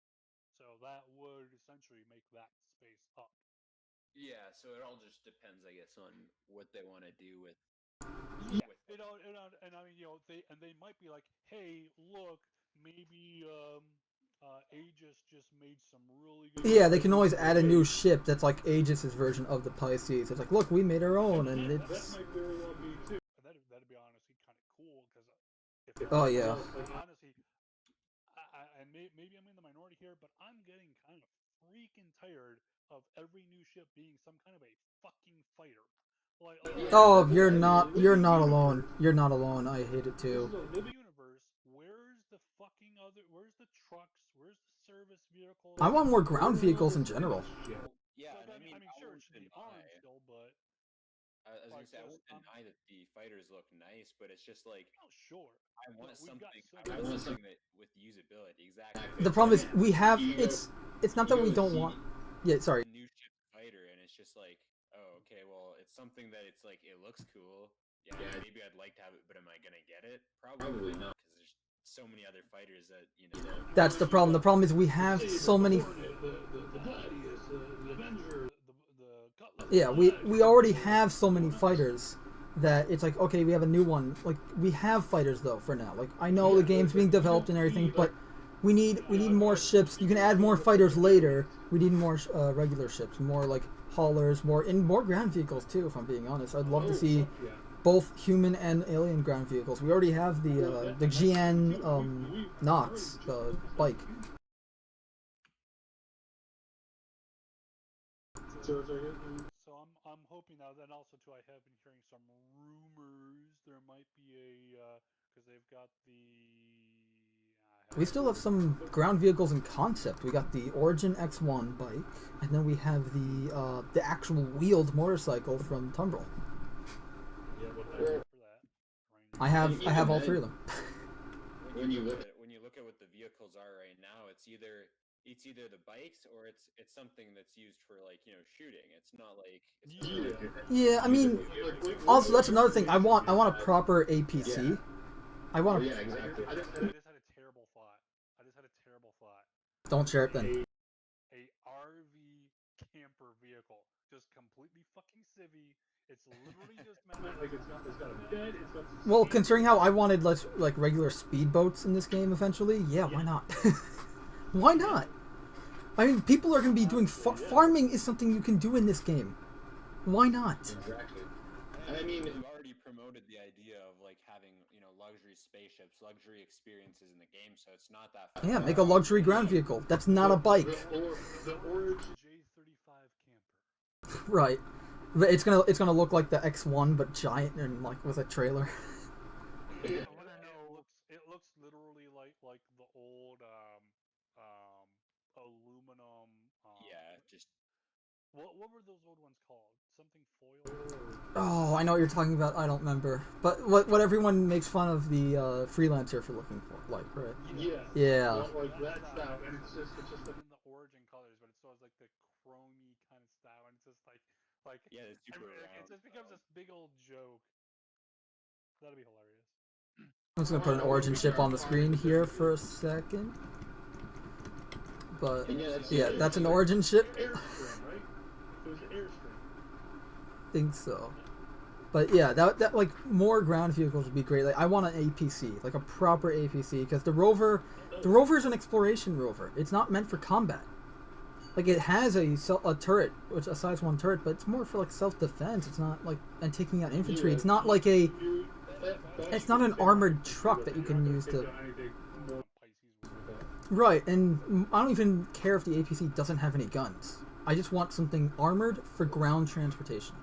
So that would essentially make that space up. Yeah, so it all just depends, I guess, on what they want to do with. Yeah, and I mean, they might be like, hey, look, maybe Aegis just made some really good. Yeah, they can always add a new ship that's like Aegis's version of the Pisces. It's like, look, we made our own, and it's. That might very well be too. That'd be honestly kind of cool, because Oh yeah. honestly, and maybe I'm in the minority here, but I'm getting kind of freaking tired of every new ship being some kind of a fucking fighter. Oh, you're not alone. You're not alone. I hate it too. The universe, where's the trucks? Where's the service vehicles? I want more ground vehicles in general. Yeah, So, I mean, sure, it should be armed still, but I was gonna say, I won't deny that the fighters look nice, but it's just like, oh sure, I want something. So I want something that with usability. Exactly. The problem is we have it's not that we don't want. Yeah, sorry. A new ship fighter, and it's just like, oh, okay, well, it's something that it's like, it looks cool. Yeah, maybe I'd like to have it, but am I gonna get it? Probably not, because there's so many other fighters that That's the problem. The problem is we have so many. Yeah, we already have so many fighters that it's like, okay, we have a new one. Like, we have fighters though for now. Like, I know the game's being developed and everything, but we need more ships. You can add more fighters later. We need more regular ships, more like haulers, more ground vehicles too. If I'm being honest, I'd love to see both human and alien ground vehicles. We already have the GN Nox, the bike. So I'm hoping now. Then also too, I have been hearing some rumors there might be because they've got We still have some ground vehicles in concept. We got the Origin X1 bike, and then we have the actual wheeled motorcycle from Tumbril. I have all 3 of them. When you look at what the vehicles are right now, it's either the bikes or it's something that's used for, like, shooting. It's not like yeah. I mean, also that's another thing. I want a proper APC. Yeah. I want. Yeah, exactly. I just had a terrible thought. Don't share it then. A RV camper vehicle, just completely fucking civvy. It's literally just like it's got a bed. It's got. Well, considering how I wanted like regular speedboats in this game eventually, yeah, why not? Why not? I mean, people are going to be doing farming is something you can do in this game. Why not? Exactly. I mean, we've already promoted the idea of like having luxury spaceships, luxury experiences in the game, so it's not that far. Yeah, make a luxury ground vehicle. That's not a bike. The Origin J35 camper. Right. It's gonna look like the X1 but giant and like with a trailer. It looks literally like the old aluminum. Yeah, just what were those old ones called? something foil? Oh, I know what you're talking about. I don't remember. But what everyone makes fun of the freelancer for looking for, like, right? Yeah. Yeah. Like that style, and it's just a, in the origin colors, but it still has like the chromey kind of style, and it's just like Yeah, it's super round. it just becomes this big old joke. That'd be hilarious. I'm just gonna put an origin ship on the screen here for a second. But yeah, that's an origin ship. Airstream, right? It was Airstream. Think so. But yeah, that like more ground vehicles would be great. Like I want an APC, like a proper APC, because the rover is an exploration rover. It's not meant for combat. Like it has a turret, which a size 1 turret, but it's more for like self-defense. It's not like and taking out infantry. It's not like a. It's not an armored truck that you can use to. Right, and I don't even care if the APC doesn't have any guns. I just want something armored for ground transportation.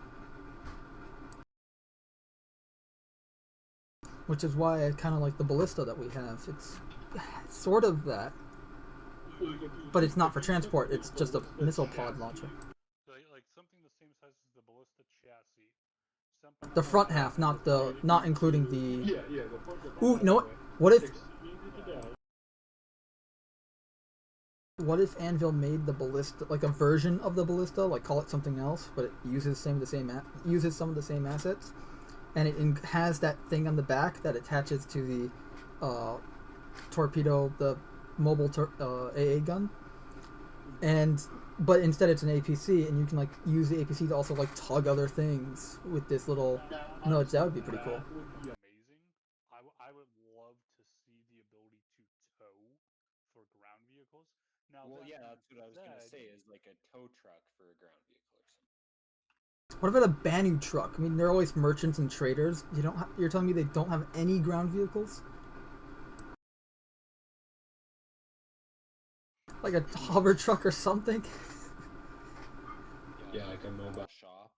Which is why I kind of like the ballista that we have. It's sort of that. But it's not for transport, it's just a missile pod launcher. Like something the same size as the ballista chassis. The front half, not including the... Yeah. Ooh, you know what? What if Anvil made the ballista, like a version of the ballista, like call it something else, but it uses some of the same assets, and it has that thing on the back that attaches to the torpedo, the mobile AA gun, but instead it's an APC, and you can like use the APC to also like tug other things with this little nudge. That would be pretty cool. That would be amazing. I would love to see the ability to tow for ground vehicles. Now, well, yeah, that's what I was gonna say. Is like a tow truck for a ground vehicle or something. What about a Banu truck? I mean, they're always merchants and traders. You're telling me they don't have any ground vehicles? Like a hover truck or something? Yeah, like a mobile shop.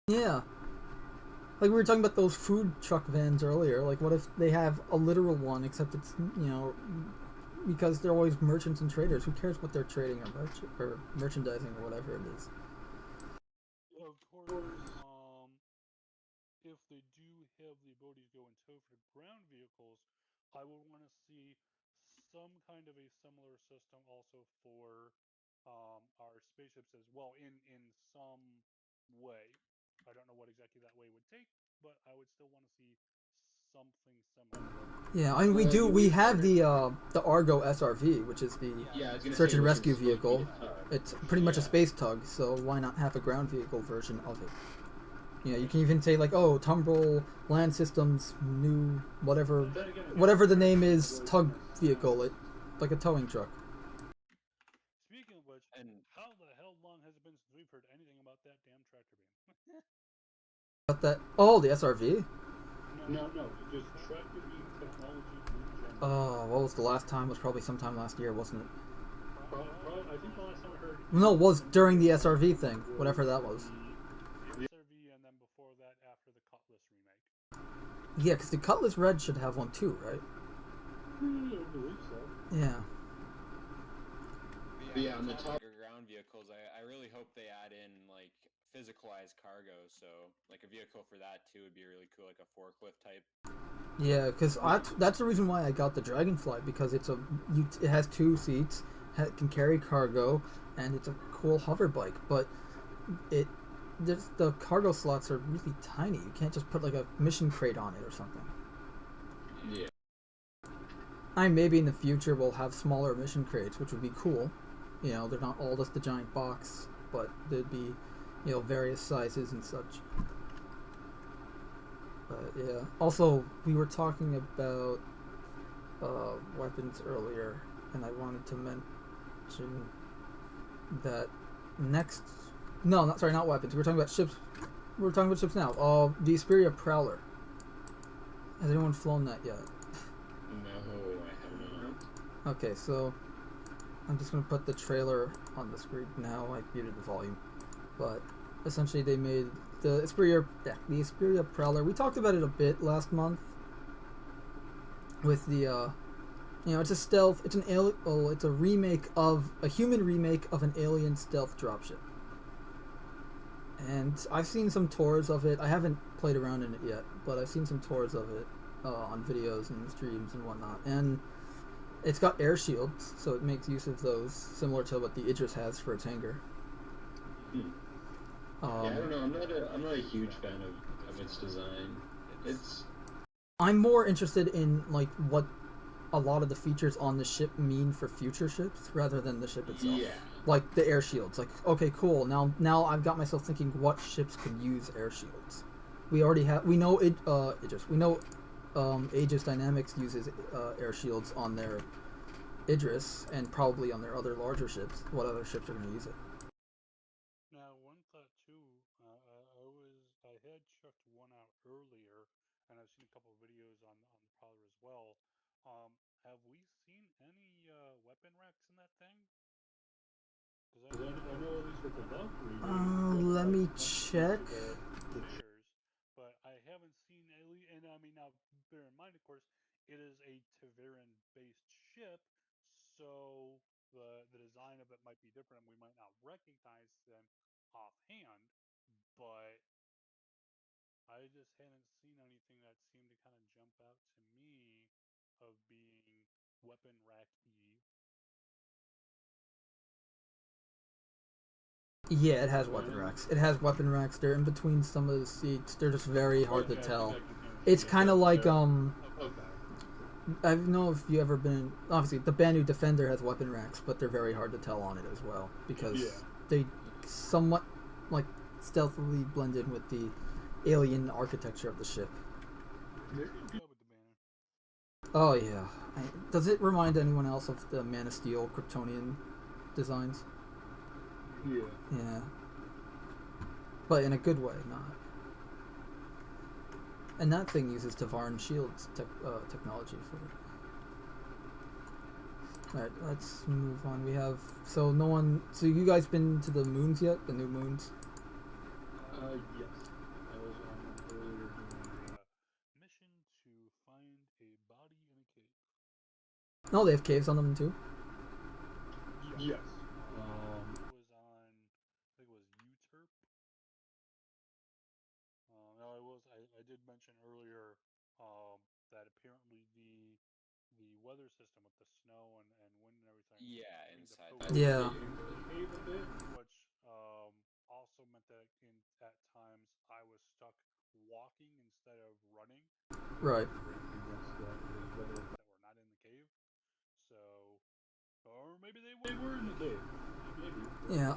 Yeah. Like we were talking about those food truck vans earlier. Like what if they have a literal one, except it's, because they're always merchants and traders. Who cares what they're trading or merchandising or whatever it is? Of course, if they do have the ability to go and tow for ground vehicles, I would want to see some kind of a similar system also for our spaceships as well, in some way. I don't know what exactly that way would take, but I would still want to see something similar. Yeah, I mean we have the Argo SRV, which is the search and rescue vehicle. It's pretty much a space tug, so why not have a ground vehicle version of it? You can even say like, oh, Tumbrel Land Systems new whatever the name is, tug vehicle, like a towing truck. Speaking of which, how the hell long has it been since we've heard anything about that damn tractor beam? About that? Oh, the SRV? No, just tractor beam technology in general. Oh, what was the last time? It was probably sometime last year, wasn't it? I think the last time I heard. No, it was during the SRV thing, whatever that was. The SRV, and then before that, after the Cutlass remake. Yeah, because the Cutlass Red should have one too, right? I believe so. Yeah. Yeah, on the top ground vehicles, I really hope they add in like physicalized cargo. So like a vehicle for that too would be really cool, like a forklift type. Yeah, because that's the reason why I got the Dragonfly, because it has 2 seats, can carry cargo, and it's a cool hover bike. But the cargo slots are really tiny. You can't just put like a mission crate on it or something. Yeah. Maybe in the future we'll have smaller mission crates, which would be cool. They're not all just the giant box, but there'd be, various sizes and such. But yeah. Also, we were talking about weapons earlier, and I wanted to mention that not weapons. We were talking about ships. We're talking about ships now. The Xperia Prowler. Has anyone flown that yet? No, I have not. Okay, so I'm just going to put the trailer on the screen now. I muted the volume. But essentially they made the Xperia Prowler. We talked about it a bit last month with the it's a stealth, it's a remake of a human remake of an alien stealth dropship. and I've seen some tours of it. I haven't played around in it yet, but I've seen some tours of it on videos and streams and whatnot. And it's got air shields, so it makes use of those, similar to what the Idris has for its hangar. Yeah, I don't know. I'm not a huge fan of its design. I'm more interested in like what a lot of the features on the ship mean for future ships rather than the ship itself. Yeah. Like the air shields. Like, okay, cool. Now I've got myself thinking what ships can use air shields. We know Aegis. We know Aegis Dynamics uses air shields on their Idris and probably on their other larger ships. What other ships are going to use it? Now, one thought too, I had checked one out earlier, and I've seen a couple of videos on the Prowler as well. Have we seen any weapon racks in that thing? Because I know at least with the Valkyrie. Let me check. But I haven't seen any, and I mean, now bear in mind, of course, it is a Taviran-based ship, so the design of it might be different. We might not recognize them offhand, but I just hadn't seen anything that seemed to kind of jump out to me of being weapon rack-y. Yeah, it has weapon racks. It has weapon racks. They're in between some of the seats. They're just very hard to tell. It's kind of like I don't know if you ever been. Obviously, the Banu Defender has weapon racks, but they're very hard to tell on it as well because they somewhat like stealthily blend in with the alien architecture of the ship. Oh yeah. Does it remind anyone else of the Man of Steel Kryptonian designs? Yeah. Yeah. But in a good way, not. And that thing uses Tavaran Shield's technology for it. Alright, let's move on. We have... So you guys been to the moons yet? The new moons? Yes. I was on one earlier doing a mission to find a body in a cave. No, they have caves on them too? Yes. Was on, I think it was UTERP. I did mention earlier that apparently the weather system with the snow and wind and everything. Yeah, inside. Yeah. Which also meant that at times I was stuck walking instead of running. Right. That were not in the cave. So, or maybe they were in the cave. Maybe. Yeah,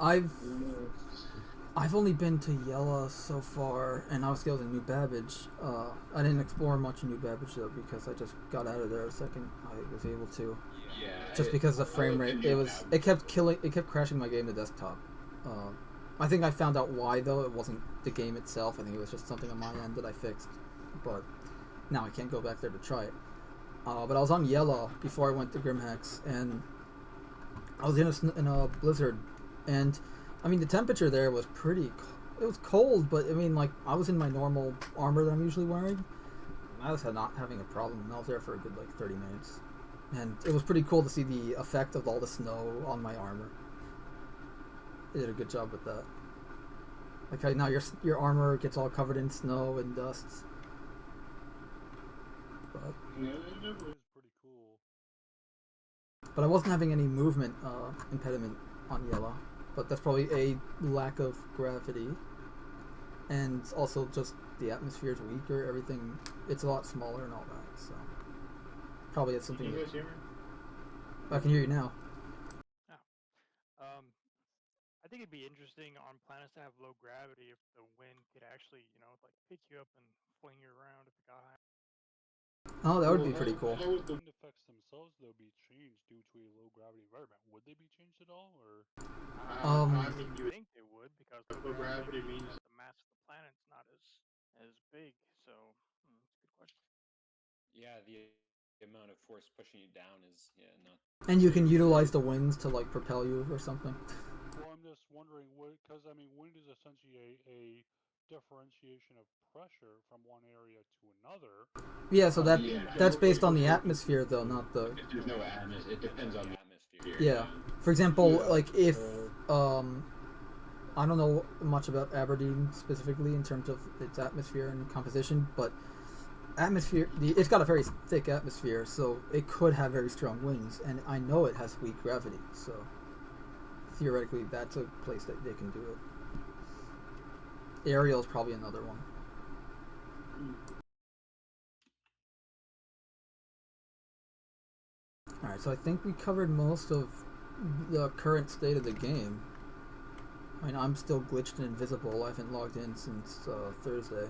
I've only been to Yella so far, and obviously I was in New Babbage. I didn't explore much in New Babbage though because I just got out of there the second I was able to. Yeah. Just because of the frame rate, it kept crashing my game to desktop. I think I found out why though. It wasn't the game itself. I think it was just something on my end that I fixed. But now I can't go back there to try it. But I was on Yella before I went to Grimhex, and I was in a blizzard, and I mean the temperature there was pretty. It was cold, but I mean like I was in my normal armor that I'm usually wearing. I was not having a problem, and I was there for a good like 30 minutes, and it was pretty cool to see the effect of all the snow on my armor. They did a good job with that. Like how now your armor gets all covered in snow and dust. But yeah, it is pretty cool. But I wasn't having any movement impediment on Yellow. But that's probably a lack of gravity. And also just the atmosphere is weaker. Everything, it's a lot smaller and all that. So probably it's something. Can you guys hear me? I can hear you now. I think it'd be interesting on planets that have low gravity if the wind could actually, like pick you up and fling you around if it got high. Oh, that would be pretty cool. How would the wind effects themselves, though, be changed due to a low gravity environment? Would they be changed at all, or? I mean, you think they would because low gravity means the mass of the planet's not as big. So, it's a good question. Yeah, the amount of force pushing you down is not. And you can utilize the winds to like propel you or something. Well, I'm just wondering, because I mean, wind is essentially a differentiation of pressure from one area to another. Yeah, so that's based on the atmosphere, though, not the. If there's no atmosphere, it depends on the atmosphere. Yeah. For example, like if I don't know much about Aberdeen specifically in terms of its atmosphere and composition, but it's got a very thick atmosphere, so it could have very strong winds, and I know it has weak gravity, so theoretically that's a place that they can do it. Ariel is probably another one. Alright, so I think we covered most of the current state of the game. I mean, I'm still glitched and invisible. I haven't logged in since Thursday.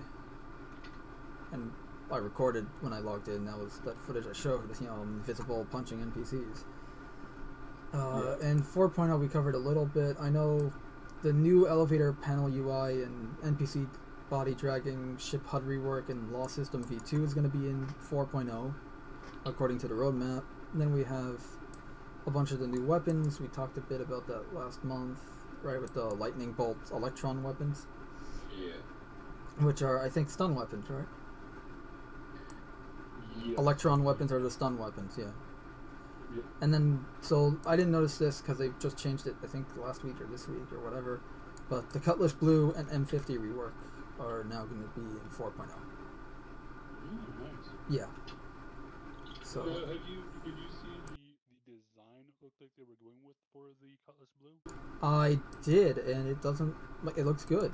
And I recorded when I logged in. That was that footage I showed, invisible punching NPCs. And 4.0 we covered a little bit. I know the new elevator panel UI and NPC body dragging, ship HUD rework, and law system V2 is going to be in 4.0, according to the roadmap. And then we have a bunch of the new weapons. We talked a bit about that last month, right, with the lightning bolt electron weapons. Yeah. Which are, I think, stun weapons, right? Yeah. Electron weapons are the stun weapons, yeah. Yeah. And then, so I didn't notice this because they just changed it, I think, last week or this week or whatever. But the Cutlass Blue and M50 rework are now going to be in 4.0. Nice. Yeah. So. Did you see the design it looked like they were going with for the Cutlass Blue? I did, and it doesn't, like, it looks good.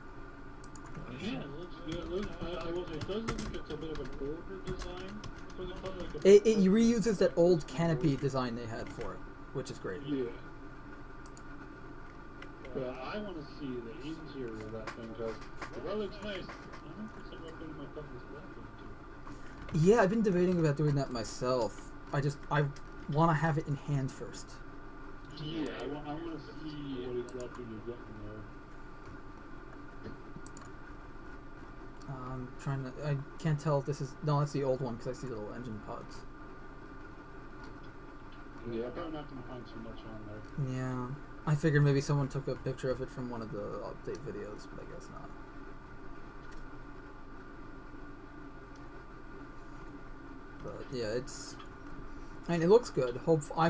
Yeah, it looks good. It does look like it's a bit of a bolder design for the color. Like It reuses that old canopy design they had for it, which is great. Yeah. But I want to see the interior of that thing because that looks nice. I don't think I'm putting my Cutlass Black into. Yeah, I've been debating about doing that myself. I want to have it in hand first. Yeah, I want to see what exactly you're getting there. I'm trying to. I can't tell if this is. No, that's the old one because I see the little engine pods. Yeah, I'm probably not going to find too much on there. Yeah. I figured maybe someone took a picture of it from one of the update videos, but I guess not. But yeah, it's. I mean, it looks good. I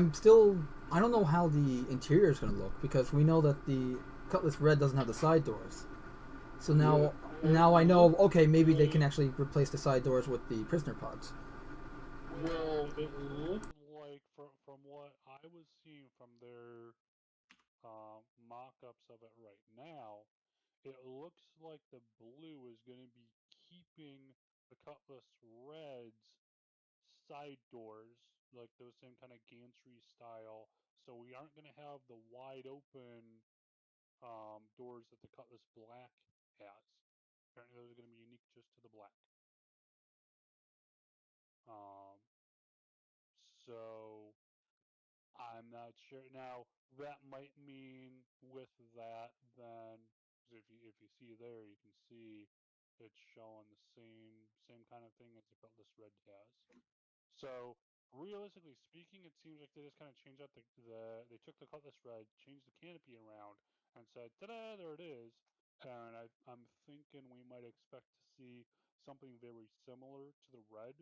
don't know how the interior is going to look because we know that the Cutlass Red doesn't have the side doors. So now I know. Okay, maybe they can actually replace the side doors with the prisoner pods. Well, it looked Like from what I was seeing from their mock-ups of it right now, it looks like the blue is going to be keeping the Cutlass Red's side doors, like those same kind of gantry style. So we aren't going to have the wide open doors that the Cutlass Black has. Apparently, those are going to be unique just to the black. So I'm not sure. Now that might mean with that, then because if you see there, you can see it's showing the same kind of thing as the Cutlass Red has. So realistically speaking, it seems like they just kind of changed out they took the Cutlass Red, changed the canopy around, and said, "Ta-da! There it is." And I'm thinking we might expect to see something very similar to the red.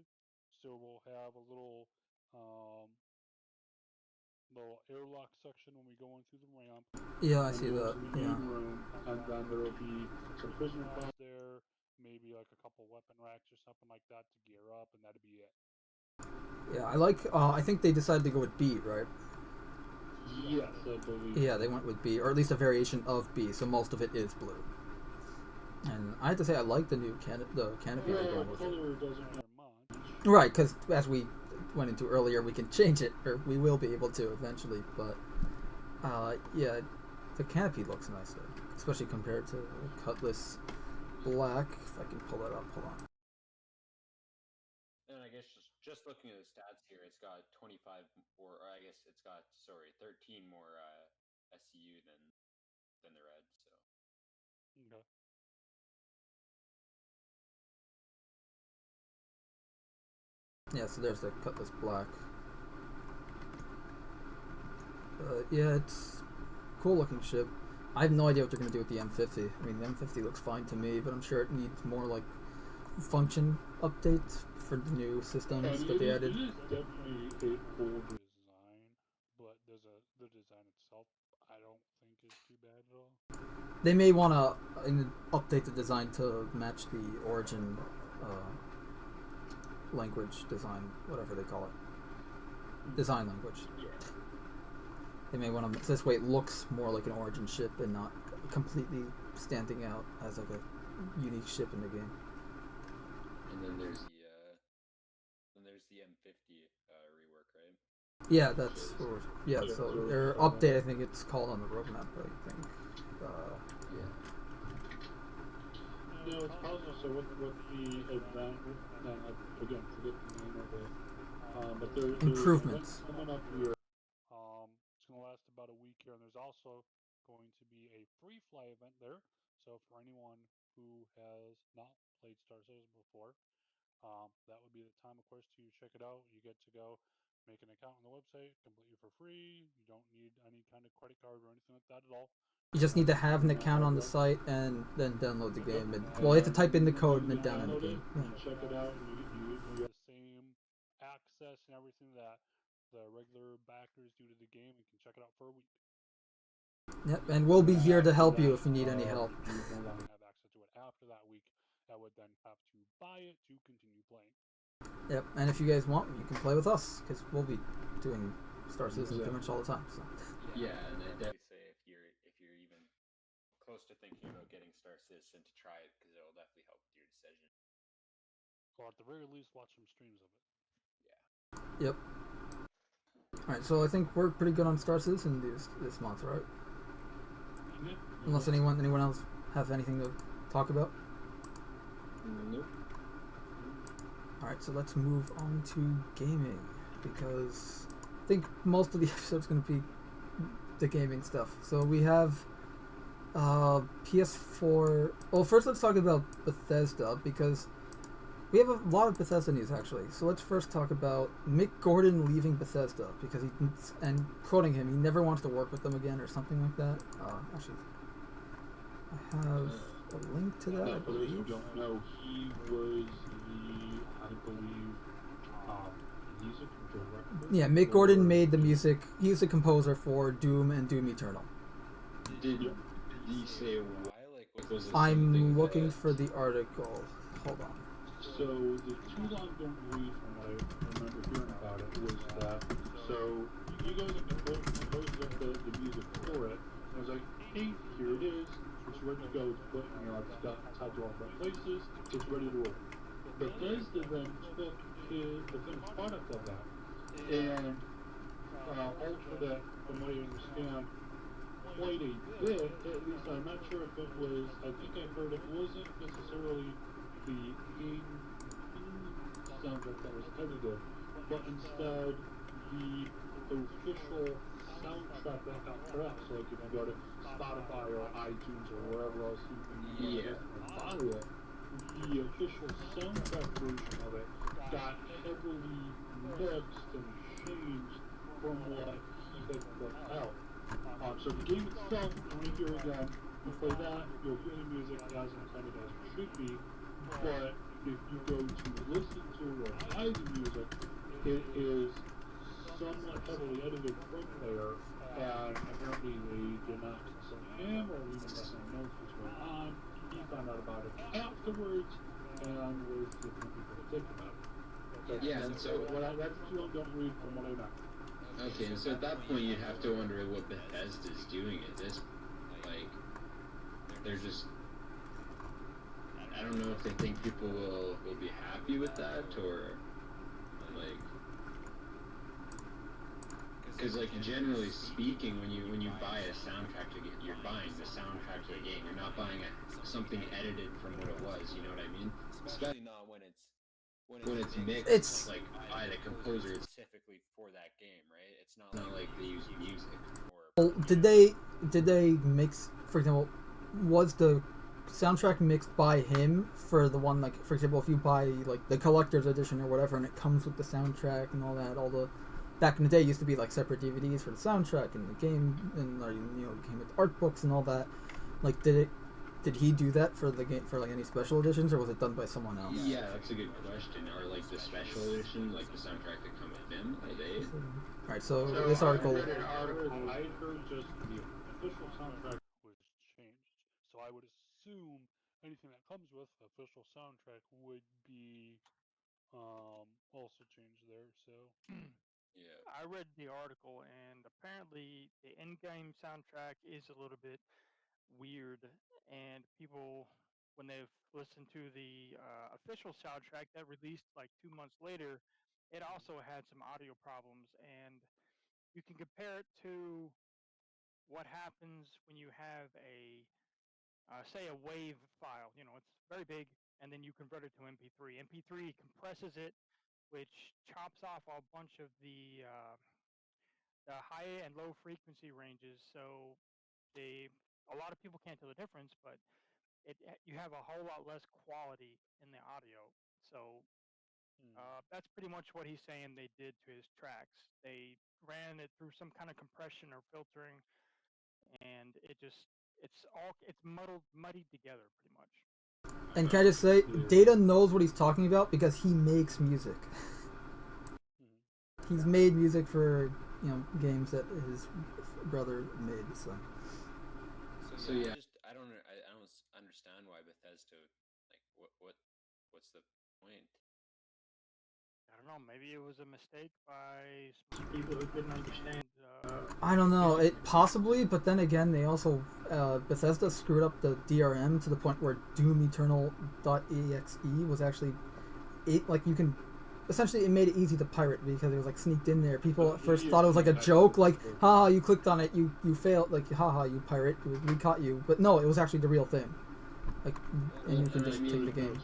So we'll have a um, little airlock section when we go in through the ramp. Yeah, I see that. the Yeah. main room, and then there will be some prisoner pods. There, maybe like a couple weapon racks or something like that to gear up, and that'd be it. Yeah, I like. I think they decided to go with B, right? Yes, I believe. Yeah, they went with B, or at least a variation of B. So most of it is blue. And I have to say, I like the new canopy they're going with it. Color doesn't matter much. Right, because as we went into earlier, we can change it, or we will be able to eventually. But yeah, the canopy looks nice though, especially compared to Cutlass Black. If I can pull that up, hold on. And I guess just looking at the stats here, it's got 25 or I guess it's got 13 more SCU than the red. So Okay. Yeah, so there's the Cutlass Black. Yeah, it's cool looking ship. I have no idea what they're going to do with the M50. I mean, the M50 looks fine to me, but I'm sure it needs more like function updates for the new systems that they added. It is definitely a cool Design, but the design itself, I don't think is too bad at all. they may want to update the design to match the origin language design, whatever they call it, design language. Yeah. They may want to, this way it looks more like an origin ship and not completely standing out as like a unique ship in the game. And then there's the M50 rework, right? Yeah, that's so their update, I think it's called on the roadmap, I think. Yeah. No, it's possible. So what the event? Again, forget the name of it. But there's Improvements. Coming up here. It's going to last about a week here, and there's also going to be a free fly event there. So for anyone who has not played Star Citizen before, that would be the time, of course, to check it out. You get to go make an account on the website, completely for free. You don't need any kind of credit card or anything like that at all. You just need to have an account on the site and then download the game. And well, you have to type in the code and then download the game. Yeah. Check it out, and you get the same access and everything that the regular backers do to the game, and can check it out for a week. Yep, and we'll be here to help you if you need any help. If you don't have access to it after that week, I would then have to buy it to continue playing. Yep, and if you guys want, you can play with us, because we'll be doing Star Citizen pretty much all the time. So. Yeah, and I definitely say if you're even close to thinking about getting Star Citizen, to try it, because it'll definitely help with your decision. Or at the very least, watch some streams of it. Yeah. Yep. Alright, so I think we're pretty good on Star Citizen this month, right? Yeah. Unless anyone else have anything to talk about? Nope. Alright, so let's move on to gaming, because I think most of the episode's going to be the gaming stuff. So we have PS4... Well, first let's talk about Bethesda, because we have a lot of Bethesda news, actually. So let's first talk about Mick Gordon leaving Bethesda, because and quoting him, he never wants to work with them again, or something like that. Actually, I have a link to that, I For those who believe. don't know, he was music director. Yeah, Mick Gordon made the music. He's the composer for Doom and Doom Eternal. Did he say why? Like, was it I'm looking for the article. Hold on. So the too long don't read, from what I remember hearing about it, was that so you guys composed up the music for it, and I was like, hey, here it is. It's ready to go. It's put, it's got tied to all the right places. It's ready to roll. Bethesda then took the finished product of that and altered it, from what I understand, quite a bit. At least I'm not sure if it was. I think I heard it wasn't necessarily the game soundtrack that was edited, but instead the official soundtrack that got put out. So like if you go to Spotify or iTunes or wherever else you can buy it, the official soundtrack version of it got heavily mixed and changed from what he had put out. So the game itself, when you hear again, you play that, you'll hear the music as intended as it should be, but if you go to listen to or buy the music, it is somewhat heavily edited from there, and apparently they did not consult him or even let him know what's going on. He found out about it afterwards and was giving people to think about it. And so That's too long, don't read from what I know. Okay, and so at that point you'd have to wonder what Bethesda's doing at this point. Like, they're just... I don't know if they think people will be happy with that, or... Like... Because, like, generally speaking, when you buy a soundtrack to get... You're buying the soundtrack to the game. You're not buying something edited from what it was, you know what I mean? Especially not when it's mixed, like, by the composer. Specifically for that game, right? It's not like they use music. Well, did they mix, for example, was the soundtrack mixed by him for the one, like, for example, if you buy like the collector's edition or whatever, and it comes with the soundtrack and all that, back in the day it used to be like separate DVDs for the soundtrack and the game, and came with art books and all that. Like, did he do that for the game, for like any special editions, or was it done by someone else? Yeah, that's a good question. Or like the special edition, like the soundtrack that come with them, are they? Alright, so this article... I heard just the official soundtrack was changed. I would assume anything that comes with official soundtrack would be also changed there. So Yeah. I read the article, and apparently the in-game soundtrack is a little bit weird, and people, when they've listened to the official soundtrack that released like 2 months later, it also had some audio problems, and you can compare it to what happens when you have a say a wave file. You know, it's very big, and then you convert it to MP3. MP3 compresses it, which chops off a bunch of the high and low frequency ranges. So a lot of people can't tell the difference, but you have a whole lot less quality in the audio. So that's pretty much what he's saying they did to his tracks. They ran it through some kind of compression or filtering, and it's muddied together pretty much. And can I just say, Data knows what he's talking about because he makes music. He's made music for games that his brother made. So yeah, I don't understand why Bethesda what's the point? I don't know. Maybe it was a mistake by some people who couldn't understand. I don't know. It possibly, but then again, they also Bethesda screwed up the DRM to the point where Doom Eternal.exe was actually you can essentially it made it easy to pirate because it was like sneaked in there. People at first thought it was like a joke, like haha, you clicked on it, you failed, like haha, you pirate, we caught you. But no, it was actually the real thing. Like, and you can just take the game.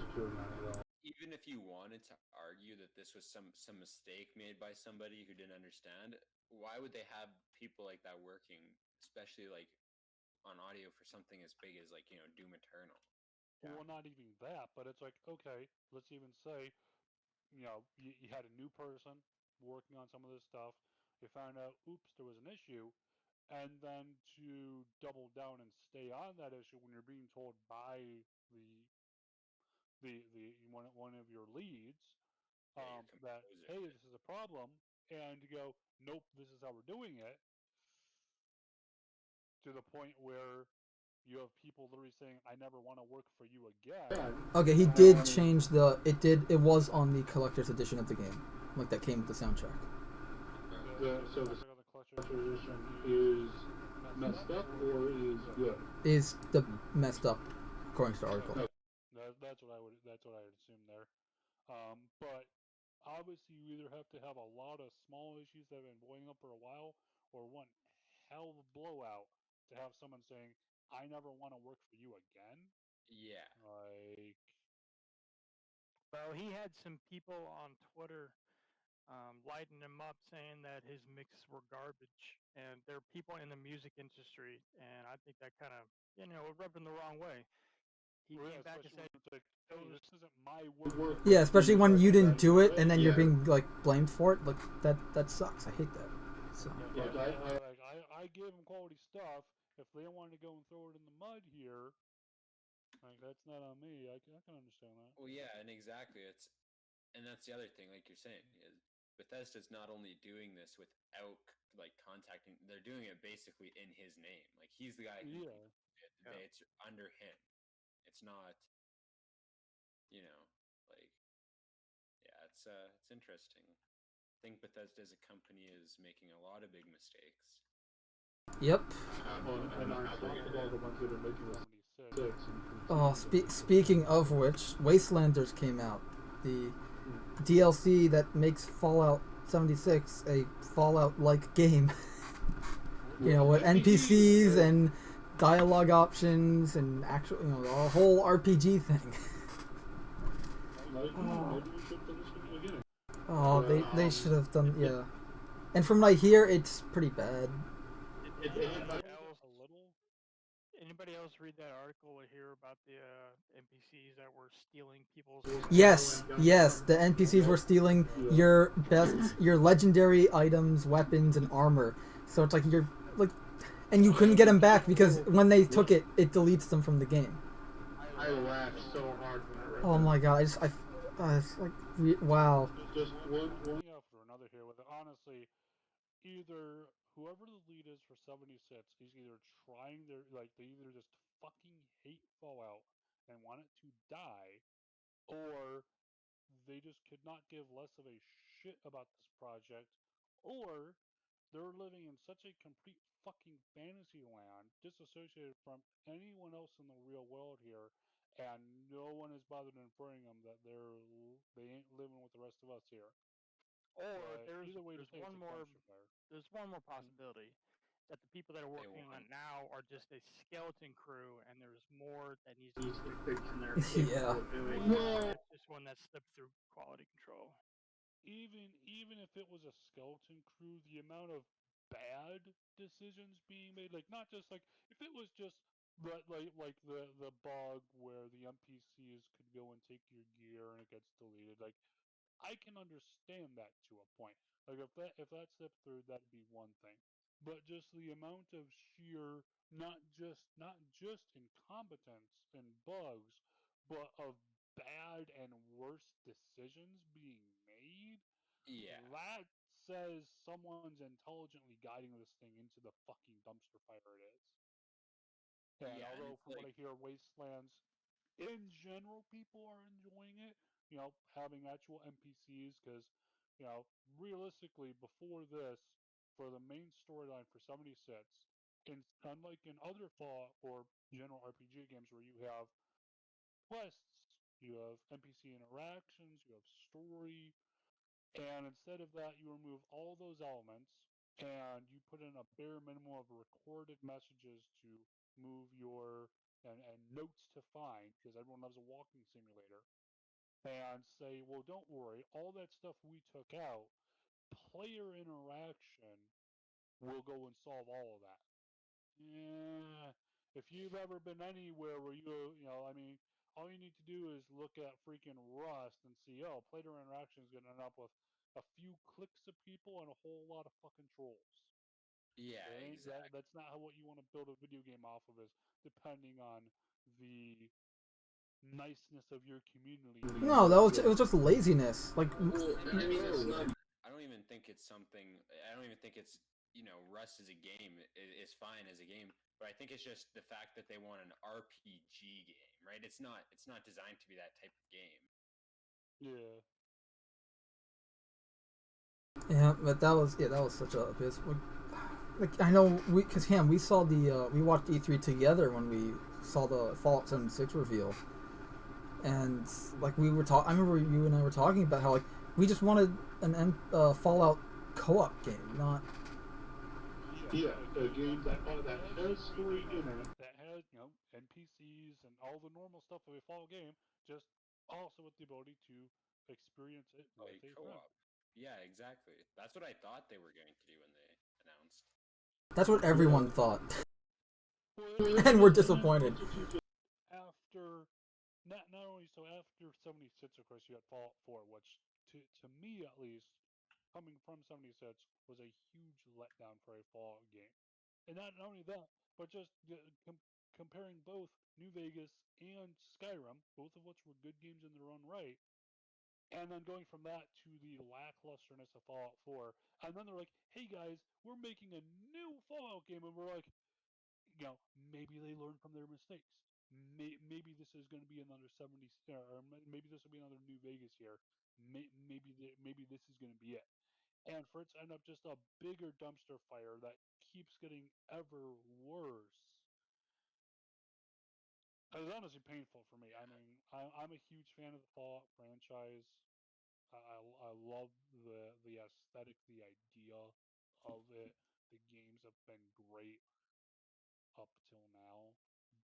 Even if you wanted to argue that this was some mistake made by somebody who didn't understand, why would they have people like that working, especially like on audio for something as big as Doom Eternal? Yeah. Well, not even that, but it's like, okay, let's even say, you had a new person working on some of this stuff. You found out, oops, there was an issue, and then to double down and stay on that issue when you're being told by the one of your leads that, hey, this is a problem, and you go, nope, this is how we're doing it, to the point where you have people literally saying, I never want to work for you again. Okay, he did change it was on the collector's edition of the game, like that came with the soundtrack. So the collector's edition is messed up or is good? Is the messed up, according to the article. That's what I would assume there. But obviously you either have to have a lot of small issues that have been boiling up for a while, or one hell of a blowout to have someone saying, I never want to work for you again. Yeah. Well, he had some people on Twitter lighting him up, saying that his mixes were garbage, and there are people in the music industry, and I think that kind of rubbed him the wrong way. He came back and said, like, hey, this isn't my work. Yeah, especially when you didn't do it and then you're being blamed for it. Like that sucks. I hate that. So. I gave them quality stuff. If they wanted to go and throw it in the mud here, that's not on me. I can understand that. Well, yeah, and exactly. And that's the other thing, like you're saying, is Bethesda's not only doing this without contacting. They're doing it basically in his name. Like he's the guy who it's under him. It's not, it's interesting. I think Bethesda as a company is making a lot of big mistakes. Yep. Oh, speaking of which, Wastelanders came out. The DLC that makes Fallout 76 a Fallout-like game. With NPCs and dialogue options and actual, a whole RPG thing. Oh, they should have done, yeah. And from what I hear, it's pretty bad. Anybody else read that article or hear about the NPCs that were stealing people's... Yes, the NPCs were stealing your legendary items, weapons, and armor. So it's and you couldn't get them back because when they took it, it deletes them from the game. I laughed so hard when I read Oh my god, it's wow. Just one after another here with it. Honestly, either whoever the lead is for 76 is either trying their they either just fucking hate Fallout and want it to die, or they just could not give less of a shit about this project, or they're living in such a complete fucking fantasy land, disassociated from anyone else in the real world here, and no one is bothered informing them that they ain't living with the rest of us here. Or But either way to say, it's a dumpster fire. there's one more possibility that the people that are working on it now are just a skeleton crew, and there's more that needs to be fixed in their Yeah. doing. Well, It's just one that slipped through quality control. Even if it was a skeleton crew, the amount of bad decisions being made, like not just like if it was just like the bug where the NPCs could go and take your gear and it gets deleted, like I can understand that to a point. Like if that slipped through, that'd be one thing. But just the amount of sheer not just incompetence and bugs, but of bad and worse decisions being made, Yeah. that says someone's intelligently guiding this thing into the fucking dumpster fire it is. And Yeah, and although it's from what like I hear, Wastelands in general, people are enjoying it. Having actual NPCs, because realistically, before this, for the main storyline for 76, unlike in other Fallout or general RPG games where you have quests, you have NPC interactions, you have story, and instead of that, you remove all those elements and you put in a bare minimum of recorded messages to move and notes to find, because everyone loves a walking simulator, and say, well, don't worry, all that stuff we took out, player interaction will go and solve all of that. Yeah, if you've ever been anywhere where all you need to do is look at freaking Rust and see, oh, player interaction is going to end up with a few clicks of people and a whole lot of fucking trolls. yeah, exactly. That's not what you want to build a video game off of, is depending on the niceness of your community. No, it was just laziness. Like, I don't even think it's something. I don't even think it's Rust as a game is fine as a game, but I think it's just the fact that they want an RPG game, right? It's not designed to be that type of game. Yeah. yeah, but that was such a abyss. Like I know we saw we watched E3 together when we saw the Fallout 76 reveal, and like we were I remember you and I were talking about how like we just wanted an Fallout co-op game, not. Yeah, a game that has story in it. That has, NPCs and all the normal stuff of a Fallout game, just also with the ability to experience it with Like a co-op. friend. Yeah, exactly. That's what I thought they were going to do when they announced. That's what everyone thought, and we're disappointed. After not only so after 76, of course, you had Fallout 4, which to me at least, coming from 76, was a huge letdown for a Fallout game. And not only that, but just comparing both New Vegas and Skyrim, both of which were good games in their own right, and then going from that to the lacklusterness of Fallout 4, and then they're like, "Hey guys, we're making a new Fallout game," and we're like, maybe they learned from their mistakes. Maybe this is going to be another 70, or maybe this will be another New Vegas here. Maybe this is going to be it. And for it to end up just a bigger dumpster fire that keeps getting ever worse, it was honestly painful for me. I mean, I'm a huge fan of the Fallout franchise. I love the aesthetic, the idea of it. The games have been great up till now.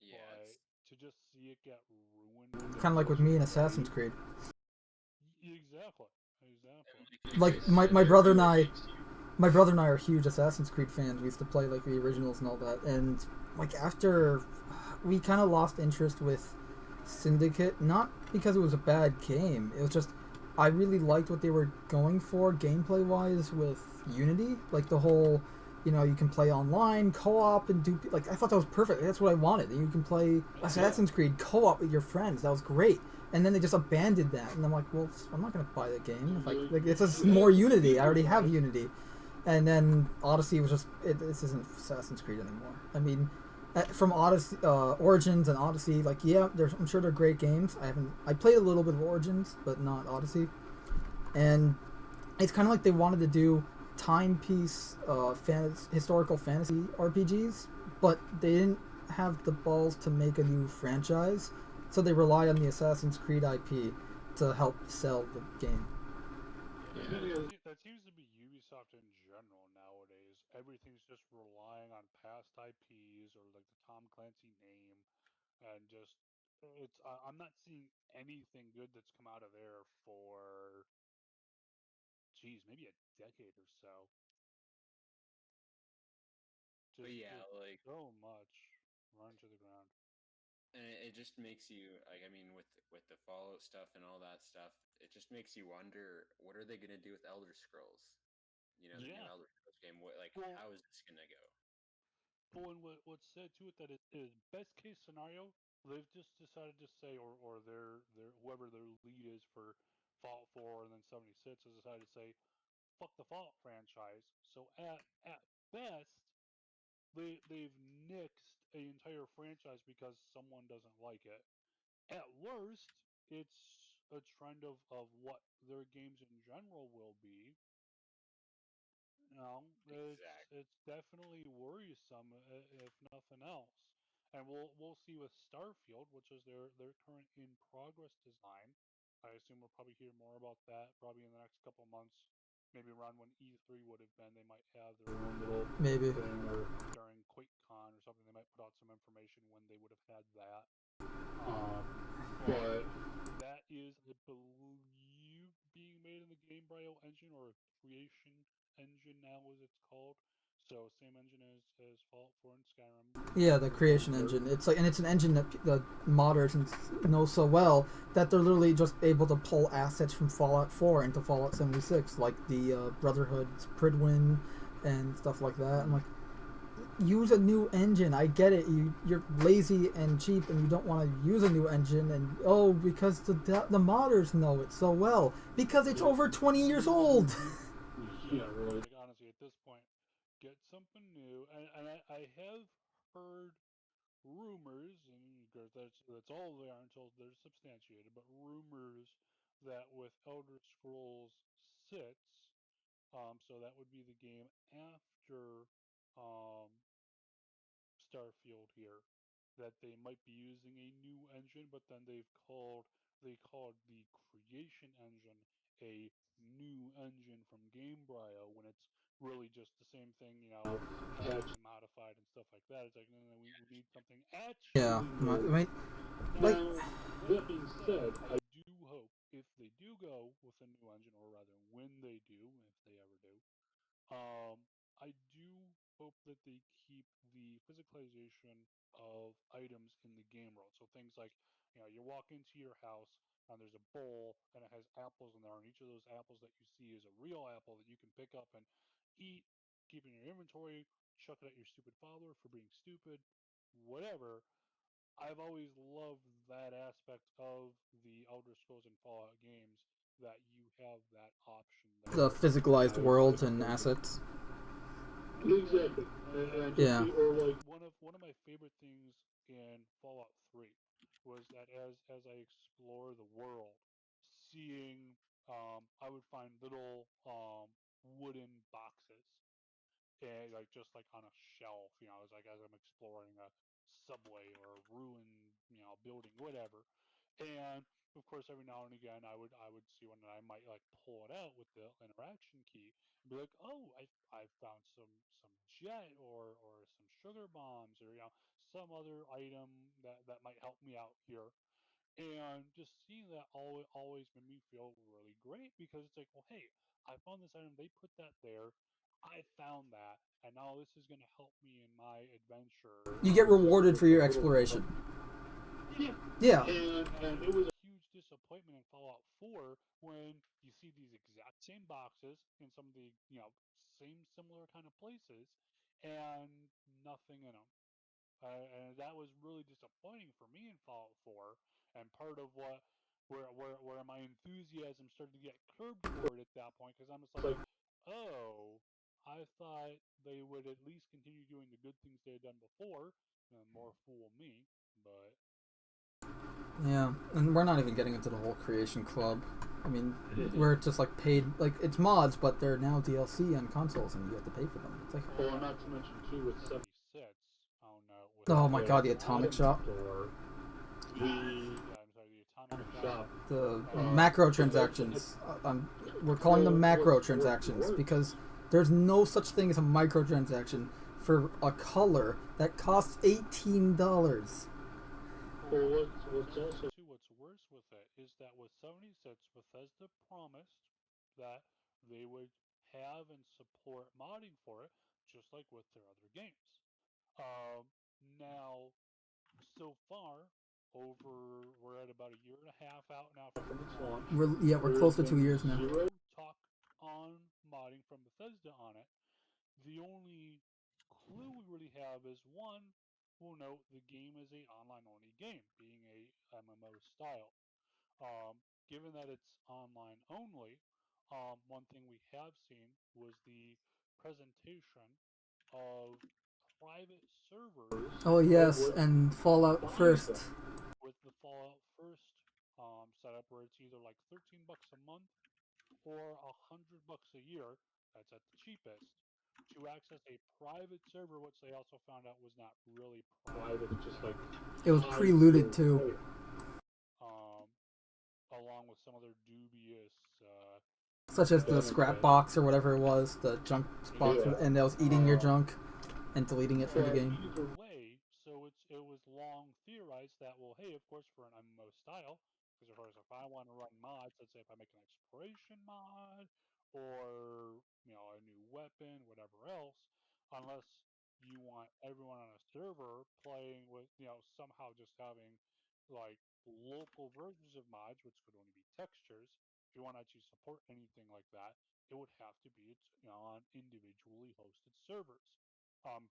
Yeah, But to just see it get ruined, Kind of like with me in Assassin's Creed. Exactly. Like my brother and I. My brother and I are huge Assassin's Creed fans. We used to play like the originals and all that. And like after we kind of lost interest with Syndicate, not because it was a bad game. It was just I really liked what they were going for gameplay wise with Unity, like the whole, you can play online co-op and do like I thought that was perfect. That's what I wanted. You can play Assassin's Creed co-op with your friends. That was great. And then they just abandoned that, and I'm like, well, I'm not gonna buy the game. If it's just more Unity. I already have Unity. and then Odyssey was just this isn't Assassin's Creed anymore. I mean, from Odyssey, Origins and Odyssey, like yeah, I'm sure they're great games. I played a little bit of Origins, but not Odyssey, and it's kind of like they wanted to do timepiece historical fantasy RPGs, but they didn't have the balls to make a new franchise, so they rely on the Assassin's Creed IP to help sell the game. That seems to be Ubisoft in general nowadays. Everything's just relying on past IPs or like the Tom Clancy name, and just it's. I'm not seeing anything good that's come out of there for, geez, maybe a decade or so. But yeah, Just like, so much run to the ground. and it just makes you like, I mean, with the Fallout stuff and all that stuff, it just makes you wonder what are they gonna do with Elder Scrolls? You know, the new Yeah. Elder Scrolls game. What, like, Well, how is this gonna go? and what's said to it that it is best case scenario. They've just decided to say, or their whoever their lead is for Fallout 4 and then 76 has decided to say, fuck the Fallout franchise. So at best, they've nixed an entire franchise because someone doesn't like it. At worst, it's a trend of what their games in general will be. No, Exactly. it's definitely worrisome if nothing else. And we'll see with Starfield, which is their current in progress design. I assume we'll probably hear more about that probably in the next couple months. Maybe around when E3 would have been, they might have their own little Maybe. thing, or during QuakeCon or something, they might put out some information when they would have had that. But that is, I believe, being made in the Gamebryo engine, or Creation engine now, as it's called. So same engine as Fallout 4 and Skyrim. Yeah, the Creation engine. It's like, and it's an engine that the modders know so well that they're literally just able to pull assets from Fallout 4 into Fallout 76, like the Brotherhood's Pridwin and stuff like that. I'm like, use a new engine. I get it. You're lazy and cheap, and you don't want to use a new engine. And because the modders know it so well, because it's over 20 years old. Yeah, really. Like, honestly, at this point, get something new. And I have heard rumors, and that's all they are until they're substantiated, but rumors that with Elder Scrolls 6, so that would be the game after um, Starfield here, that they might be using a new engine, but then they called the Creation engine a new engine from Gamebryo, when it's really just the same thing, patched and modified and stuff like that. It's like, no, we need something Yeah, actually I new. mean, like, Now, that being said, I do hope if they do go with a new engine, or rather when they do, if they ever do, I do hope that they keep the physicalization of items in the game world. So things like, you walk into your house and there's a bowl and it has apples in there, and each of those apples that you see is a real apple that you can pick up and eat, keep in your inventory, chuck it at your stupid father for being stupid, whatever. I've always loved that aspect of the Elder Scrolls and Fallout games, that you have that option the there. physicalized worlds and assets. Exactly. Yeah. Or like, One of my favorite things in Fallout 3 was that as I explore the world, seeing, I would find little wooden boxes, and like just like on a shelf, as I'm exploring a subway or a ruined, building, whatever. And of course, every now and again, I would see one, and I might like pull it out with the interaction key and be like, oh, I found some jet, or some sugar bombs, or some other item that might help me out here. And just seeing that always made me feel really great, because it's like, well, hey, I found this item, they put that there, I found that, and now this is going to help me in my adventure. You get rewarded for your exploration. Yeah. Yeah. And it was a huge disappointment in Fallout 4 when you see these exact same boxes in some of the, same similar kind of places, and nothing in them. And that was really disappointing for me in Fallout 4, and part of where my enthusiasm started to get curbed for it at that point, because I'm just like, oh, I thought they would at least continue doing the good things they had done before. More fool me, but Yeah, and we're not even getting into the whole creation club. I mean, we're just like paid, like it's mods, but they're now DLC on consoles, and you have to pay for them. It's like, Well, not to mention too with 76. Oh no! oh my god, the atomic shop, store, Yeah, I'm sorry, the atomic shop. the macro transactions. We're calling them macro transactions because there's no such thing as a microtransaction for a color that costs $18. Well, what's also What's worse with it is that with 76, Bethesda promised that they would have and support modding for it, just like with their other games. Um, Now, so far, we're at about a year and a half out now from its launch. We're close to 2 years now. Zero talk on modding from Bethesda on it. The only clue we really have is one, we'll note the game is a online only game, being a MMO style. Given that it's online only, one thing we have seen was the presentation of private servers. Oh yes, and Fallout First. With the Fallout First setup, where it's either like $13 a month or $100 a year. That's at the cheapest to access a private server, which they also found out was not really private. it's just like It was preluded too. Along with some other dubious, such as the scrap box or whatever it was, the junk box, and that was eating your junk and deleting it from the game. Either way, so it was long theorized that, well, hey, of course for an MMO style, because of course if I want to run mods, let's say if I make an exploration mod or a new weapon, whatever else, unless you want everyone on a server playing with somehow just having like local versions of mods, which could only be textures. If you want to actually support anything like that, it would have to be on individually hosted servers.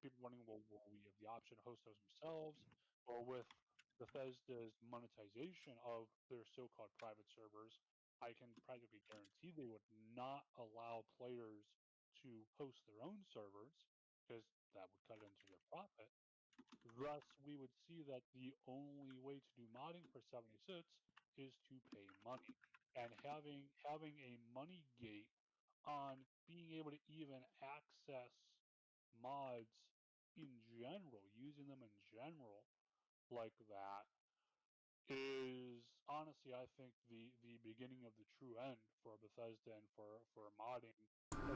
People wondering, well, will we have the option to host those themselves? Well, with Bethesda's monetization of their so-called private servers, I can practically guarantee they would not allow players to host their own servers because that would cut into their profit. Thus, we would see that the only way to do modding for 76 is to pay money. And having a money gate on being able to even access mods in general, using them in general like that, is honestly, I think, the beginning of the true end for Bethesda and for modding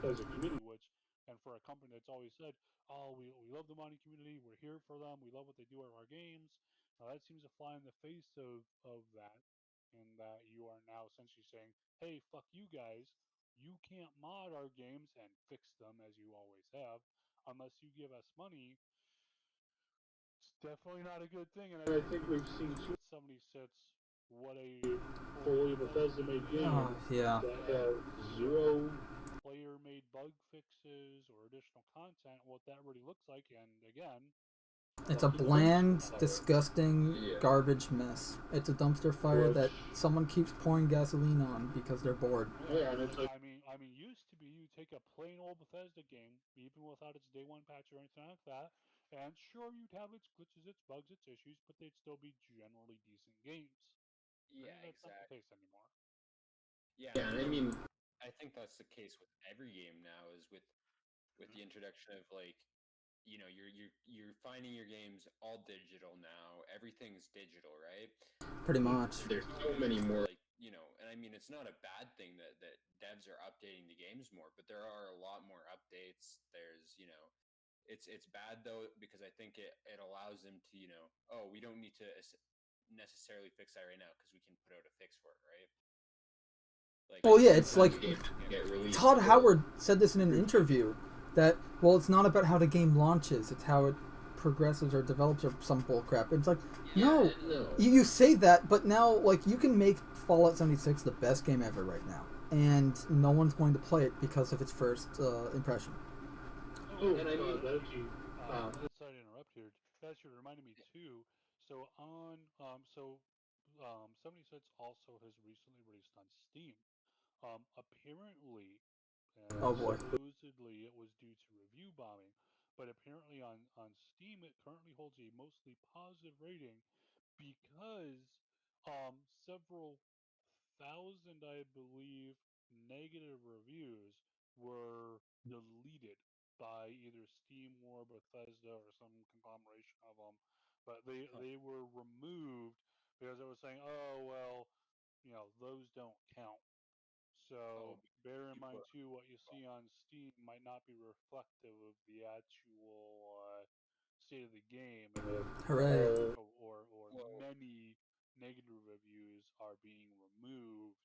as a community, which and for a company that's always said, oh, we love the modding community, we're here for them, we love what they do at our games. That seems to fly in the face of that, in that you are now essentially saying, hey, fuck you guys, you can't mod our games and fix them as you always have unless you give us money. It's definitely not a good thing, and I think we've seen 76 what a fully Bethesda made game yeah. that have zero player made bug fixes or additional content, what that really looks like. And again, It's a bland, disgusting garbage mess. It's a dumpster fire that someone keeps pouring gasoline on because they're bored. Yeah, and it's like, I mean, used to be you take a plain old Bethesda game, even without its day one patch or anything like that, and sure you'd have its glitches, its bugs, its issues, but they'd still be generally decent games. Yeah, That's not the exactly. case anymore. Yeah, Yeah, and I mean, I think that's the case with every game now. Is with the introduction of like, you're finding your games all digital now. Everything's digital, right? Pretty much. there's so many more. Like, and I mean, it's not a bad thing that devs are updating the games more, but there are a lot more updates. There's, it's bad though, because I think it allows them to, oh, we don't need to necessarily fix that right now because we can put out a fix for it, right? Like, well, yeah, it's like Get released Todd Howard said this in an interview that, well, it's not about how the game launches, it's how it progresses or develops or some bullcrap. It's like, no. You say that, but now, like, you can make Fallout 76 the best game ever right now, and no one's going to play it because of its first impression. oh, and I mean, Sorry to interrupt here. That actually reminded me too. So 76 also has recently released on Steam. Apparently, and Oh boy. supposedly it was due to review bombing. But apparently on Steam, it currently holds a mostly positive rating because several thousand, I believe, negative reviews were deleted by either Steam or Bethesda or some conglomeration of them. But they were removed because it was saying, oh well, those don't count. So bear in mind people too, what you see on Steam might not be reflective of the actual state of the game, and if Hooray. or Well, many negative reviews are being removed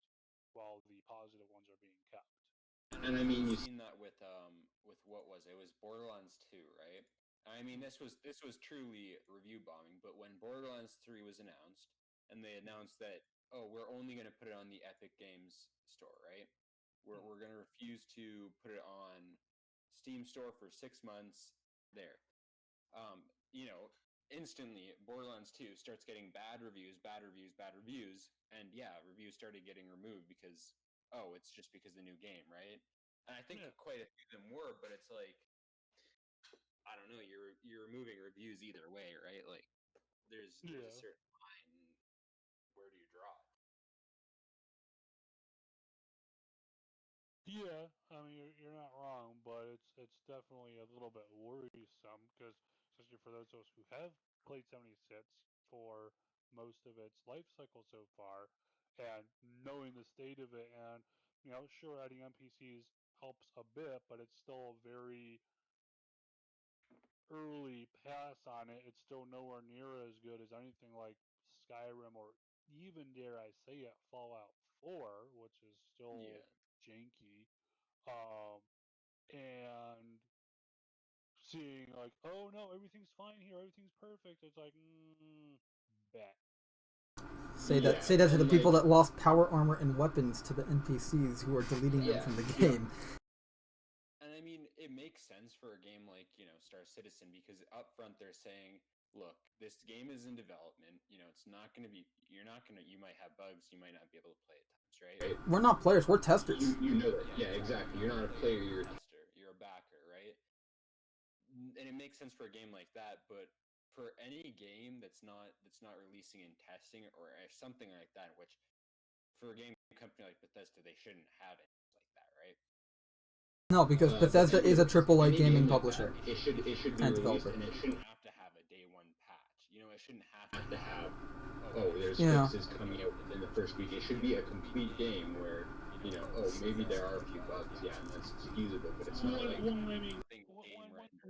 while the positive ones are being kept. And I mean, you've seen that with what was it? It was Borderlands 2, right? I mean, this was truly review bombing, but when Borderlands 3 was announced, and they announced that, oh, we're only going to put it on the Epic Games store, right? We're going to refuse to put it on Steam store for 6 months. There, you know, instantly Borderlands 2 starts getting bad reviews, and yeah, reviews started getting removed because, oh, it's just because the new game, right? And I think quite a few of them were, but it's like, I don't know, you're removing reviews either way, right? Like there's a certain line. Where do you draw it? Yeah, I mean you're not wrong, but it's definitely a little bit worrisome because especially for those of us who have played 76 for most of its life cycle so far, and knowing the state of it, and sure, adding NPCs helps a bit, but it's still a very early pass on it. It's still nowhere near as good as anything like Skyrim or even dare I say it, Fallout 4, which is still janky. Um, and seeing like, oh no, everything's fine here, everything's perfect. It's like, bet. Say that to the people that lost power armor and weapons to the NPCs who are deleting them from the game. And I mean, it makes sense for a game like, Star Citizen, because up front they're saying, look, this game is in development. It's not going to be, you might have bugs, you might not be able to play at times, right? We're not players, we're testers. You know that. Yeah, exactly. You're not a player, you're a tester. You're a backer, right? And it makes sense for a game like that, but for any game that's not releasing and testing or something like that, which for a game company like Bethesda, they shouldn't have it like that, right? No, because Bethesda is a AAA gaming publisher. It should be and released, developer. and it shouldn't have to have a day one patch. It shouldn't have to have. Oh, there's fixes coming out within the first week. It should be a complete game where maybe there are a few bugs, yeah, and that's excusable, but it's not like.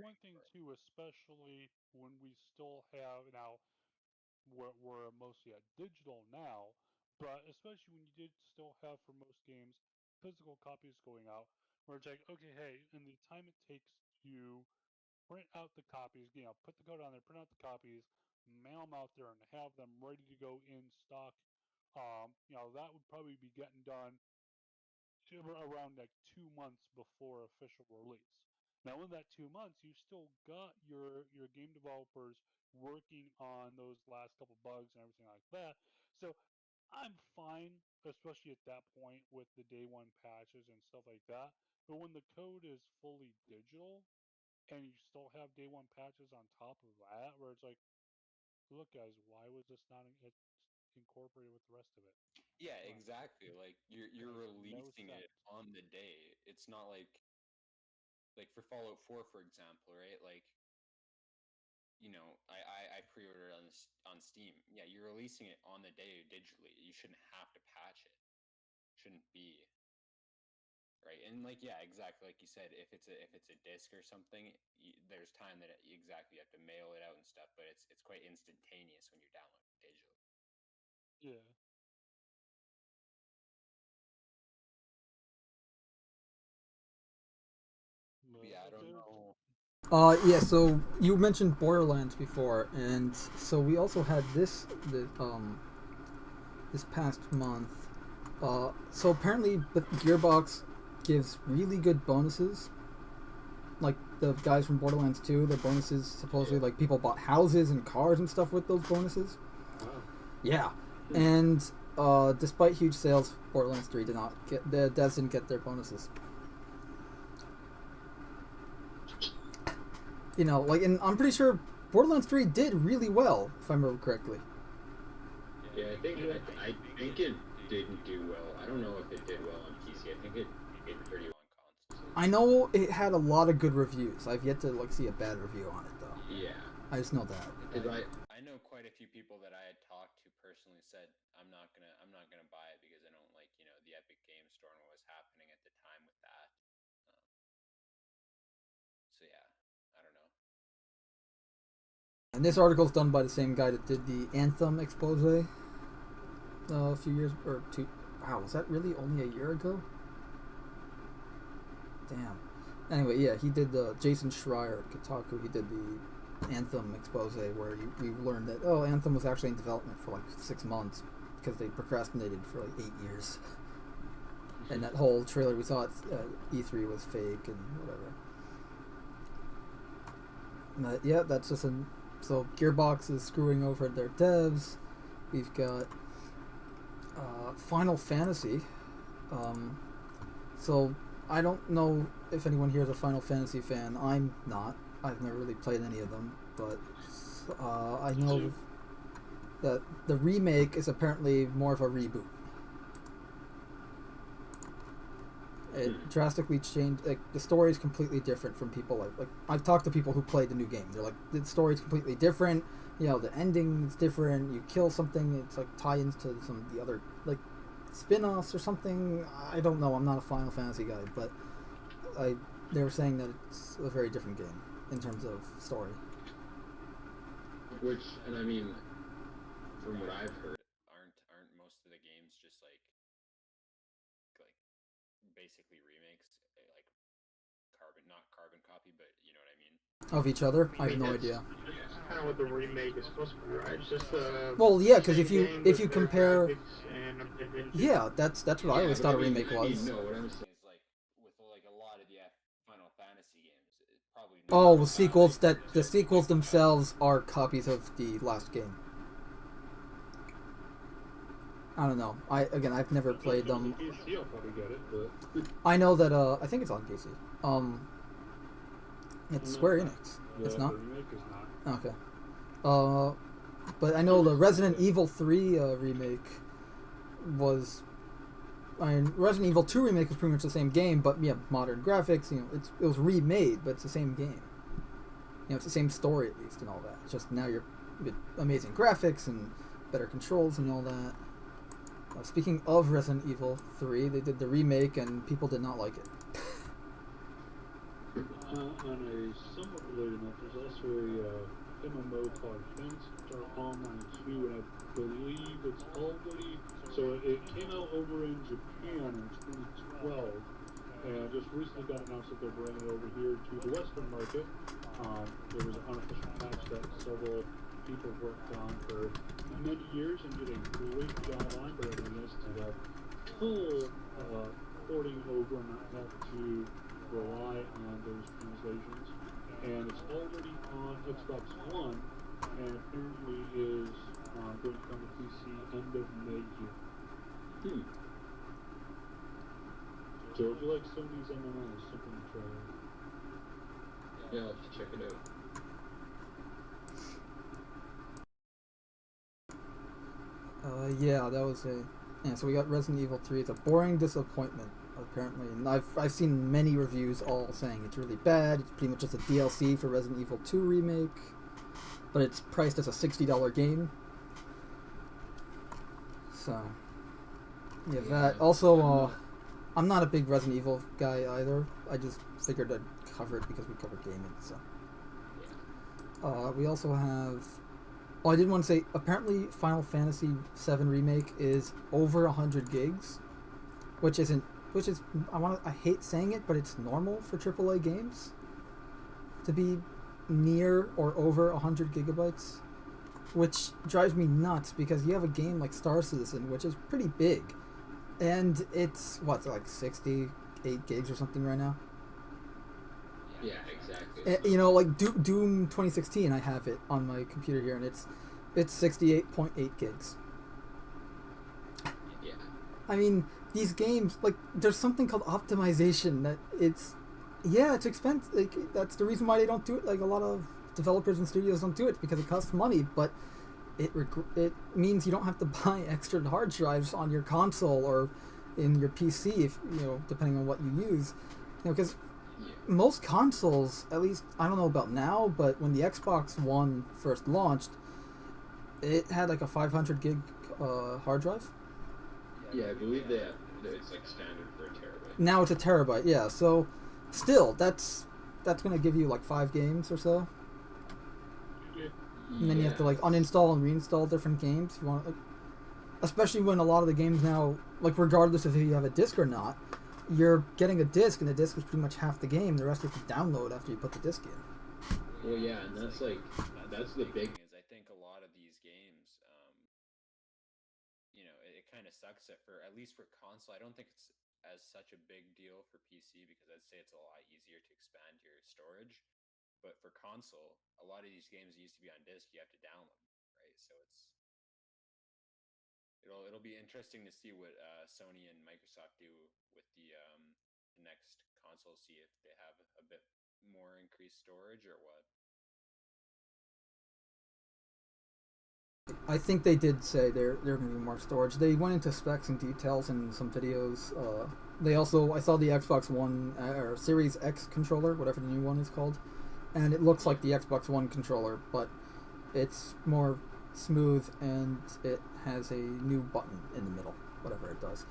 One thing too, especially when we still have now, we're mostly at digital now, but especially when you did still have for most games physical copies going out, where it's like, okay, hey, in the time it takes to print out the copies, put the code on there, print out the copies, mail them out there, and have them ready to go in stock. That would probably be getting done around like 2 months before official release. Now, in that 2 months, you still got your game developers working on those last couple bugs and everything like that. So I'm fine, especially at that point with the day one patches and stuff like that. But when the code is fully digital and you still have day one patches on top of that, where it's like, look, guys, why was this not incorporated with the rest of it? Yeah, exactly. Like you're releasing it on the day. It's not like for Fallout 4, for example, right? Like, I pre-ordered on Steam. Yeah, you're releasing it on the day digitally. You shouldn't have to patch it. Shouldn't be. Right. And yeah, exactly like you said, if it's a disc or something, there's time that you have to mail it out and stuff, but it's quite instantaneous when you're downloading digitally. Yeah. Yeah, I don't know. Yeah, so you mentioned Borderlands before, and so we also had this past month. So apparently Gearbox gives really good bonuses. Like the guys from Borderlands 2, their bonuses supposedly like people bought houses and cars and stuff with those bonuses. Wow. Yeah. And despite huge sales, Borderlands 3 did not get the devs didn't get their bonuses. You know, like, and I'm pretty sure Borderlands 3 did really well, if I remember correctly. Yeah, I think it didn't do well. I don't know if it did well on PC. I think it did pretty well on consoles. I know it had a lot of good reviews. I've yet to like see a bad review on it though. Yeah. I just know that. I know quite a few people that I had talked to personally said I'm not gonna buy it because I don't like the Epic Game Store and what was happening at the time with that. So yeah, I don't know. And this article's done by the same guy that did the Anthem expose a few years or two. Wow, was that really only a year ago? Damn. Anyway, yeah, he did Jason Schreier at Kotaku. He did the Anthem expose where we learned that Anthem was actually in development for like 6 months because they procrastinated for like 8 years. And that whole trailer we saw at E3 was fake and whatever. But yeah, that's just so Gearbox is screwing over their devs. We've got Final Fantasy. So I don't know if anyone here is a Final Fantasy fan. I'm not. I've never really played any of them, but I know that the remake is apparently more of a reboot. It drastically changed. Like, the story is completely different from people like I've talked to people who played the new game. They're like, the story is completely different. You know, the ending is different. You kill something, it's like tie-ins to some of the other like spin-offs or something. I don't know. I'm not a Final Fantasy guy, but they were saying that it's a very different game in terms of story. Which, and I mean, from what I've heard, aren't most of the games just like basically remakes, like not carbon copy, but you know what I mean? Of each other? I have no idea. That's kind of what the remake is supposed to be, right? It's just well, yeah, because if you compare, yeah, that's what I always thought a remake was. No, what I'm saying is like with like a lot of the Final Fantasy games, it's probably the sequels themselves are copies of the last game. I don't know. I've never played them. PC, I'll probably get it, but I know that I think it's on PC. It's Square Enix. It's not? The remake is not. Okay. But I know the Resident Evil 3 remake was. I mean, Resident Evil 2 remake was pretty much the same game, but yeah, modern graphics. You know, it was remade, but it's the same game. You know, it's the same story at least and all that. It's just now you're with amazing graphics and better controls and all that. Speaking of Resident Evil 3, they did the remake and people did not like it. On a somewhat related note, there's also a MMO called Star Online 2, and I believe it's already... So it came out over in Japan in 2012, and just recently got announced that they're bringing it over here to the Western market. There was an unofficial patch that several people worked on for many years and did a great job on, but everything is to have full porting over and not have to rely on those translations. And it's already on Xbox One and apparently is going to come to PC end of May here. So if you like some of these MMOs, something to try out. Yeah, I'll have to check it out. Yeah, that was so we got Resident Evil 3. It's a boring disappointment, apparently. And I've seen many reviews all saying it's really bad. It's pretty much just a DLC for Resident Evil 2 remake. But it's priced as a $60 game. So, yeah, that. Also, I'm not a big Resident Evil guy either. I just figured I'd cover it because we cover gaming, so. We also have... Oh, I did want to say, apparently Final Fantasy VII Remake is over 100 gigs, which is, I hate saying it, but it's normal for AAA games to be near or over 100 gigabytes, which drives me nuts because you have a game like Star Citizen, which is pretty big, and it's, like 68 gigs or something right now? Yeah, exactly. You know, like Doom 2016, I have it on my computer here, and it's 68.8 gigs. Yeah. I mean, these games, like, there's something called optimization that Yeah, it's expensive. Like, that's the reason why they don't do it. Like a lot of developers and studios don't do it because it costs money, but it means you don't have to buy extra hard drives on your console or in your PC, if depending on what you use. Because most consoles, at least I don't know about now, but when the Xbox One first launched, it had like a 500 gig hard drive. Yeah, I believe that it's like standard for a terabyte. Now it's a terabyte. Yeah, so still that's going to give you like 5 games or so. And then you have to like uninstall and reinstall different games. You want, like, especially when a lot of the games now, like regardless of if you have a disc or not, you're getting a disc, and the disc is pretty much half the game. The rest you have to download after you put the disc in. Well, yeah, and that's the big. Is I think a lot of these games, it kind of sucks at least for console. I don't think it's as such a big deal for PC because I'd say it's a lot easier to expand your storage. But for console, a lot of these games used to be on disc. You have to download them, right? So it'll be interesting to see what Sony and Microsoft do with the next console. See if they have a bit more increased storage or what. I think they did say they're going to be more storage. They went into specs and details in some videos. I saw the Xbox One or Series X controller, whatever the new one is called. And it looks like the Xbox One controller, but it's more smooth and it has a new button in the middle, whatever it does.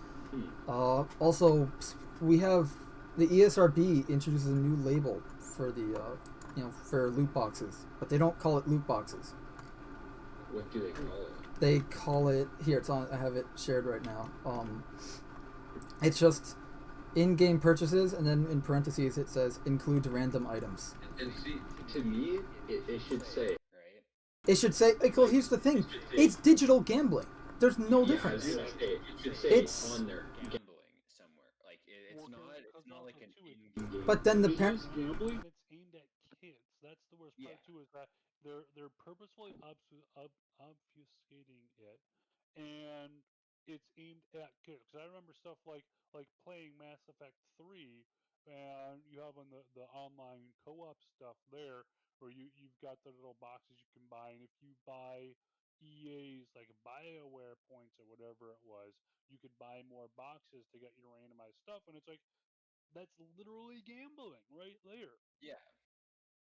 Also, we have the ESRB introduces a new label for the for loot boxes, but they don't call it loot boxes. What do they call it? They call it here. It's on. I have it shared right now. It's just in-game purchases, and then in parentheses it says includes random items. And see, to me, it should say. Right. It should say. Because here's the thing: it's digital gambling. There's no difference. It should say It's on there. Gambling somewhere. Like it's not like an in-game. But then the parent. Gambling? It's aimed at kids. That's the worst part too. Is that they're purposefully obfuscating it, and it's aimed at kids. Because I remember stuff like playing Mass Effect 3, and you have on the online co-op stuff there, where you've got the little boxes you can buy, and if you buy EA's like BioWare points or whatever it was, you could buy more boxes to get your randomized stuff, and it's like that's literally gambling right there. Yeah.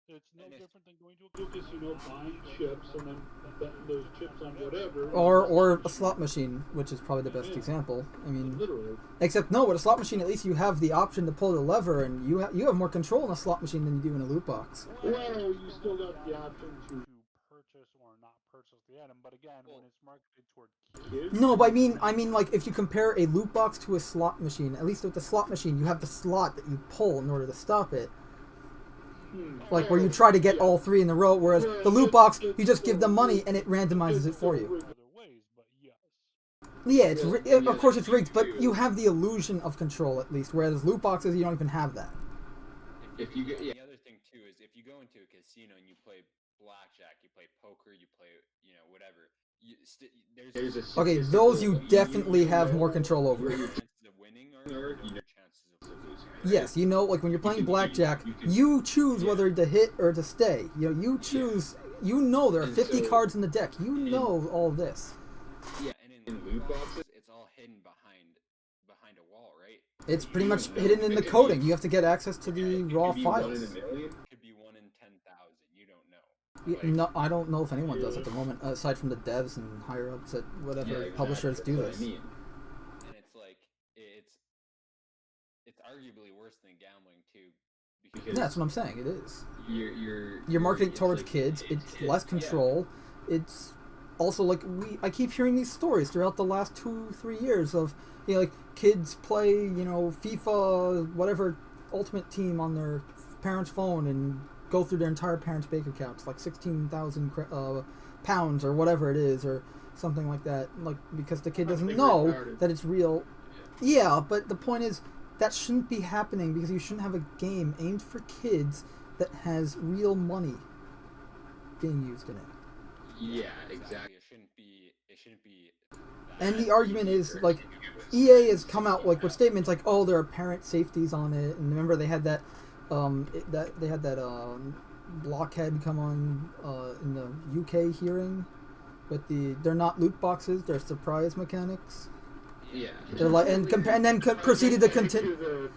It's no different than going to a Lucas, buying chips and then betting those chips on whatever. Or a slot machine, which is probably the best example. I mean, literally. Except no, with a slot machine, at least you have the option to pull the lever, and you have more control in a slot machine than you do in a loot box. Well, you still got the option to purchase or not purchase the item, but again, when it's marketed toward kids. No, but I mean, like if you compare a loot box to a slot machine, at least with the slot machine, you have the slot that you pull in order to stop it. Like where you try to get all 3 in a row, whereas the loot box, you just give them money and it randomizes it for you. Yeah, of course it's rigged, but you have the illusion of control at least, whereas loot boxes, you don't even have that. If you get, the other thing too is if you go into a casino and you play blackjack, you play poker, you play whatever. There's a okay, those you definitely have more control over. Your chances of winning are your chances of losing. Yes, like when you're playing blackjack, you choose whether to hit or to stay. You choose. There are 50 cards in the deck. You know all this. Yeah, and in loot boxes, it's all hidden behind a wall, right? It's pretty much hidden in the coding. You have to get access to the raw files. Could be 1 in 10,000. You don't know. Yeah, no, I don't know if anyone does at the moment, aside from the devs and higher ups at whatever publishers do this. And it's like it's arguably worse than gambling too. Because that's what I'm saying. It is. You're marketing towards kids. It's less control. Yeah. It's also like I keep hearing these stories throughout the last 2-3 years of like kids play FIFA whatever Ultimate Team on their parents' phone and go through their entire parents' bank accounts, like 16,000 pounds or whatever it is, or something like that, like because the kid doesn't know that it's real. Yeah, but the point is that shouldn't be happening because you shouldn't have a game aimed for kids that has real money being used in it. Yeah, exactly. It shouldn't be. And the argument is like EA has come out like with statements like, "Oh, there are parent safeties on it," and remember they had that That they had that blockhead come on in the UK hearing, but they're not loot boxes; they're surprise mechanics. Yeah. They're like proceeded to continue.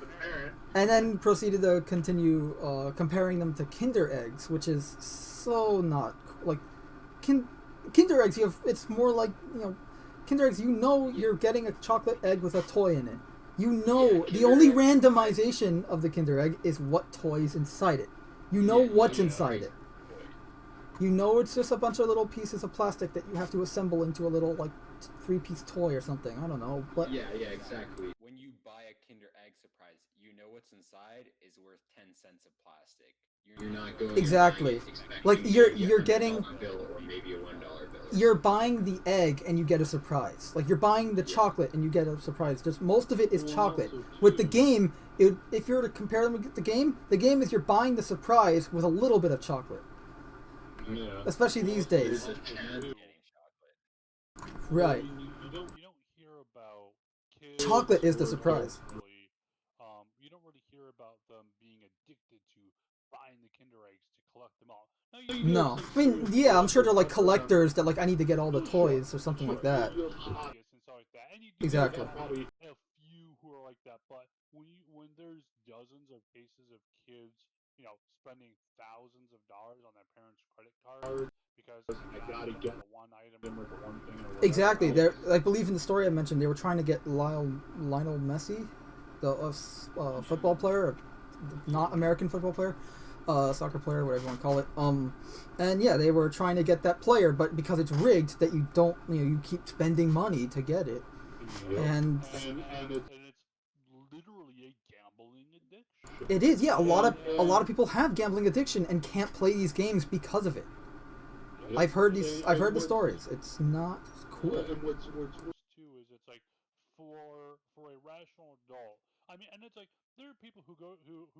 And then proceeded to continue comparing them to Kinder eggs, which is so not like Kinder eggs. It's more like Kinder eggs. You're getting a chocolate egg with a toy in it. The only randomization of the Kinder egg is what toy's inside it. What's inside it. It's just a bunch of little pieces of plastic that you have to assemble into a little like 3-piece toy or something. I don't know, but yeah, exactly. When you buy a Kinder Egg surprise, what's inside is worth 10 cents of plastic. You're not going exactly like you're getting bill or maybe a $1 bill. You're buying the egg and you get a surprise. Like you're buying the chocolate and you get a surprise. Just most of it is chocolate. With the game, if you were to compare them with the game is you're buying the surprise with a little bit of chocolate. Yeah. Especially these days. Right. You don't hear about kids. Chocolate is the surprise. You don't really hear about them being addicted to buying the Kinder eggs to collect them all. No, I mean, yeah, I'm sure they're like collectors that like I need to get all the toys or something like that. Exactly. A few who are like that, but when there's dozens of cases of kids, spending thousands of dollars on their parents' credit card because I gotta get the one item or the one thing. Exactly. I believe in the story I mentioned, they were trying to get Lionel Messi, the football player, not American football player. Soccer player, whatever you want to call it. And yeah, they were trying to get that player, but because it's rigged, that you keep spending money to get it, and it's literally a gambling addiction. It is, yeah. A lot of people have gambling addiction and can't play these games because of it. I've heard the stories. It's not cool. And what's too is it's like for a rational adult. I mean, and it's like there are people who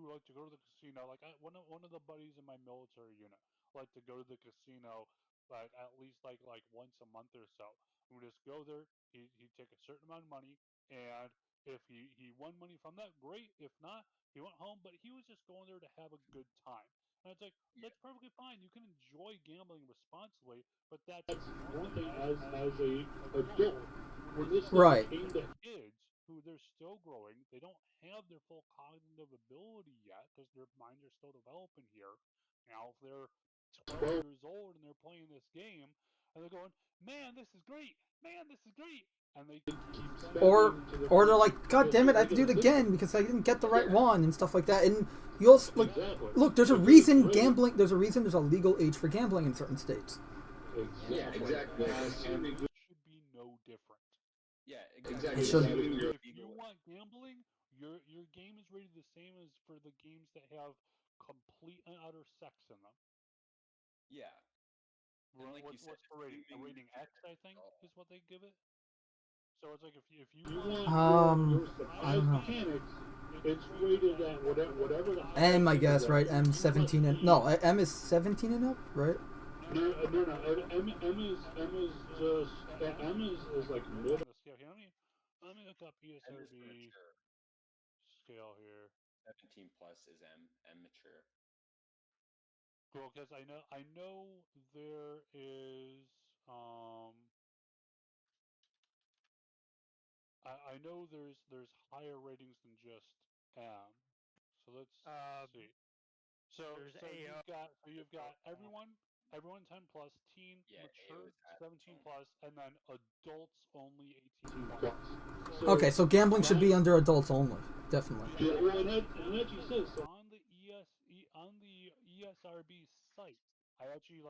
like to go to the casino. Like one of the buddies in my military unit like to go to the casino like at least like once a month or so. We just go there. He'd take a certain amount of money, and if he won money from that, great. If not, he went home. But he was just going there to have a good time. And it's like that's perfectly fine. You can enjoy gambling responsibly, but that's one thing as a adult. When this right. Kids who they're still growing, they don't have their full cognitive ability yet because their minds are still developing here. Now, if they're 12 years old and they're playing this game and they're going, "Man, this is great! Man, this is great!" and they keep or they're like, "God damn it, I have to do it again because I didn't get the right one," and stuff like that. And you also like, look, there's a reason gambling. There's a reason there's a legal age for gambling in certain states. Yeah, exactly. It should be no different. Yeah, exactly. It should. If you want gambling, your game is rated the same as for the games that have complete and utter sex in them. Yeah. What's the rating? A rating X, I think, is what they give it. So it's like if you want I don't know. Mechanics, it's rated at whatever the M, I guess, right? M 17 and no, M is 17 and up, right? No. M is just M is like mid. Let me look up ESRB scale here. 17 plus is M mature. Cool, because I know there is I know there's higher ratings than just M. So let's see. So you've got everyone 10 plus, teen, mature 17 plus, and then adults only 18 plus. Okay, so gambling should be under adults only, definitely. Yeah, well, and that you said so. On the ESRB site, it actually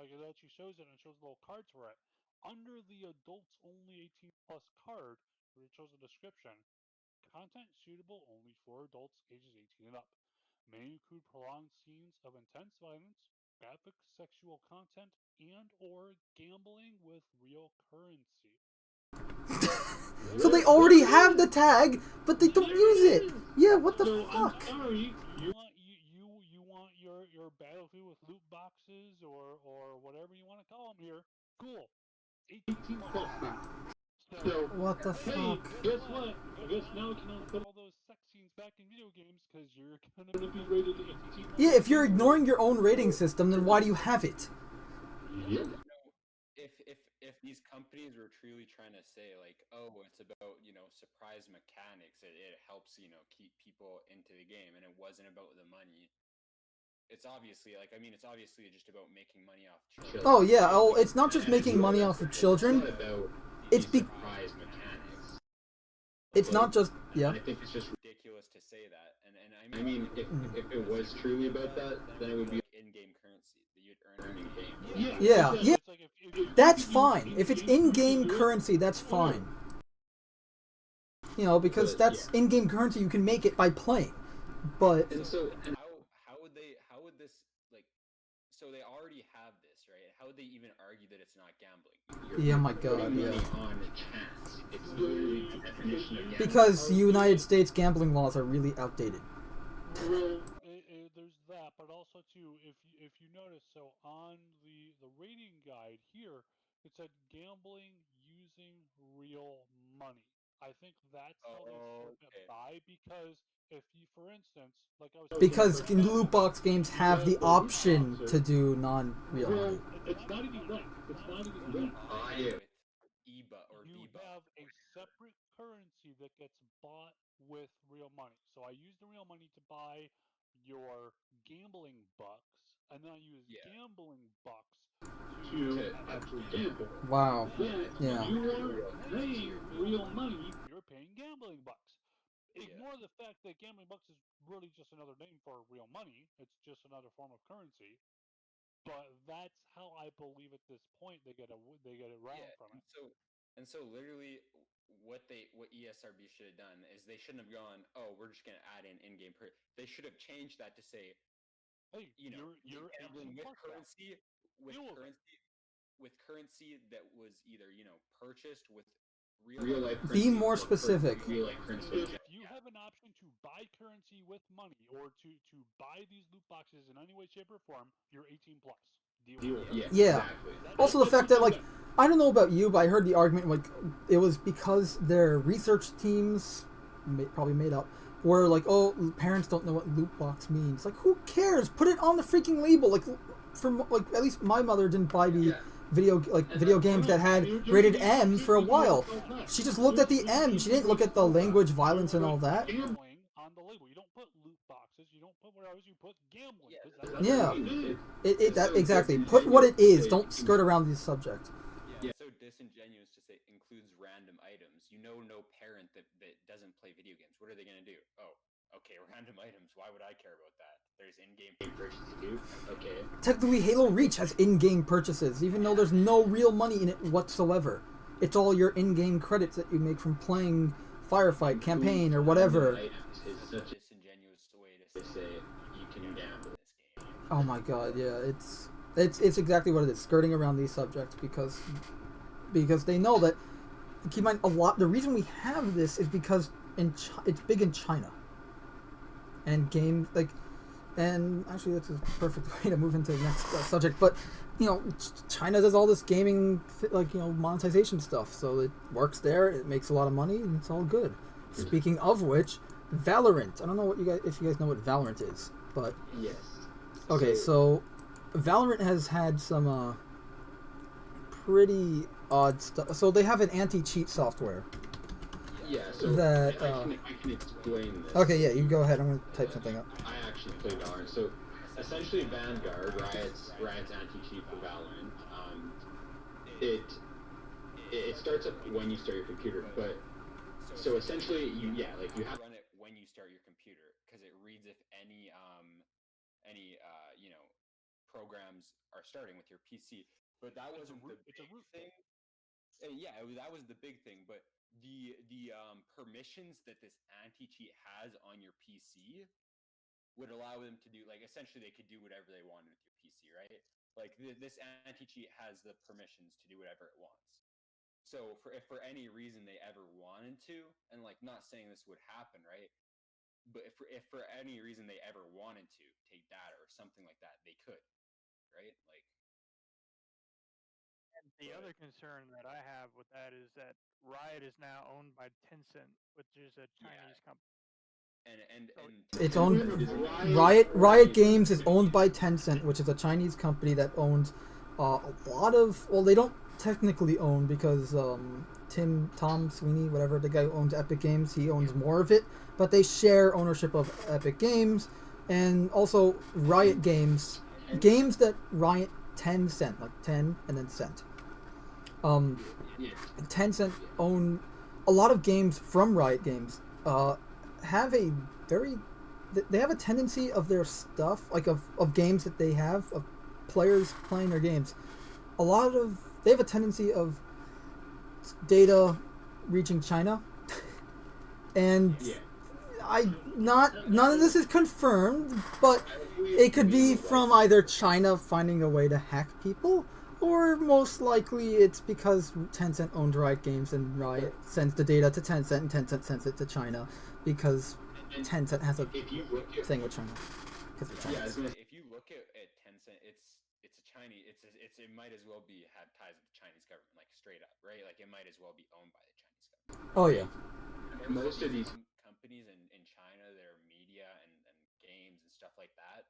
shows it and it shows little cards for it. Under the adults only 18 plus card, where it shows a description, content suitable only for adults ages 18 and up. May include prolonged scenes of intense violence, graphic sexual content, and or gambling with real currency. So they already have the tag, but they don't use it. Yeah, what the fuck? You want your Battlefield with loot boxes or whatever you want to call them here. Cool. 18 plus now. So, what the fuck? Guess what? I guess now we can put all those sex scenes back in video games because you're gonna gonna be be rated rated 18. 18. Yeah, if you're ignoring your own rating system, then why do you have it? Yep. If these companies were truly trying to say like, oh, it's about surprise mechanics, it helps keep people into the game, and it wasn't about the money. It's obviously it's obviously just about making money off children. Oh yeah, it's not just making money off of children. It's not about It's the surprise mechanics. It's not just yeah. I think it's just ridiculous to say that, and I mean, if it was truly about that, then it would be in-game currency that you'd earn in game. Yeah. It's like if That's fine. If it's in-game currency, that's fine. Because that's in-game currency, you can make it by playing. But and so and how would this so they already have this, right? How would they even argue that it's not gambling? yeah, my God, money yeah. on chance. It's literally the definition of gambling. Because United States gambling laws are really outdated. there's that, but also too, if you notice, so on the rating guide here, it said gambling using real money. I think that's how they sort it by, because if you, for instance, like I was saying, Because loot box games have the option to do non-real Well, money. it's not even that. It's not even that. With EBA or you DBA. have a separate currency that gets bought with real money. So I use the real money to buy your gambling bucks, and then I use gambling bucks To actually gamble. Wow. Then Yeah. you are paying real money. You're paying gambling bucks. Ignore the fact that gambling bucks is really just another name for real money. It's just another form of currency. But that's how I believe at this point they get around from it. And so literally what ESRB should have done is they shouldn't have gone, oh, we're just gonna add in-game they should have changed that to say, hey, you're gambling with currency that was either purchased with real life currency. Be more specific. Real life currency. If you have an option to buy currency with money, or to buy these loot boxes in any way, shape, or form, you're 18 plus. Deal. Yeah. Exactly. Also, the fact that I don't know about you, but I heard the argument it was because their research teams, probably made up, were like, oh, parents don't know what loot box means. Like, who cares? Put it on the freaking label. At least my mother didn't buy me video games that had rated M for a while. She just looked at the M. She didn't look at the language, violence, and all that. Gambling on the label. You don't put loot boxes. You don't put whatever. You put gambling. Yeah. Exactly. Put what it is. Don't skirt around the subject. Yeah, it's so disingenuous to say includes random items. No parent that doesn't play video games. What are they gonna do? Oh, okay, random items. Why would I care about that? There's in-game purchases too. Okay. Technically, Halo Reach has in-game purchases, even though there's no real money in it whatsoever. It's all your in-game credits that you make from playing Firefight, campaign, or whatever. It's such a disingenuous way to say you can gamble in this game. Oh my God, yeah, it's exactly what it is, skirting around these subjects because they know that. Keep in mind, the reason we have this is because it's big in China, and and actually that's a perfect way to move into the next subject. But China does all this gaming monetization stuff, so it works there. It makes a lot of money, and it's all good. Speaking of which, Valorant. I don't know if you guys know what Valorant is, but yes. Okay, so Valorant has had some pretty odd stuff. So they have an anti-cheat software. Yeah, so that I can explain this. Okay, yeah, you go ahead. I'm gonna type something up. I actually play Valorant. So essentially, Vanguard, Riot's anti-cheat for Valorant. It starts up when you start your computer, but so essentially you have to run it when you start your computer, because it reads if any programs are starting with your PC. But that wasn't the big thing. Yeah, that was the big thing. But the permissions that this anti-cheat has on your PC would allow them to do, essentially they could do whatever they wanted with your PC, right? This anti-cheat has the permissions to do whatever it wants. So if for any reason they ever wanted to, and not saying this would happen, right? But if for any reason they ever wanted to take data or something like that, they could, right? And the other concern that I have with that is that Riot is now owned by Tencent, which is a Chinese company. It's owned. Riot Games is owned by Tencent, which is a Chinese company that owns a lot of. Well, they don't technically own because Tom Sweeney, whatever the guy who owns Epic Games, he owns more of it. But they share ownership of Epic Games, and also Riot Games, games that Riot Tencent, like 10 and then cent. Tencent own a lot of games from Riot Games. Have a very they have a tendency of their stuff, like of games that they have, of players playing their games. They have a tendency of data reaching China, and none of this is confirmed, but it could be from either China finding a way to hack people, or most likely it's because Tencent owns Riot Games and Riot sends the data to Tencent and Tencent sends it to China because Tencent has a thing with China. Because of China. If you look at Tencent, it's a Chinese. It might as well have ties with the Chinese government, like straight up, right? Like it might as well be owned by the Chinese government. Oh yeah. Most of these companies in China, their media and games and stuff like that,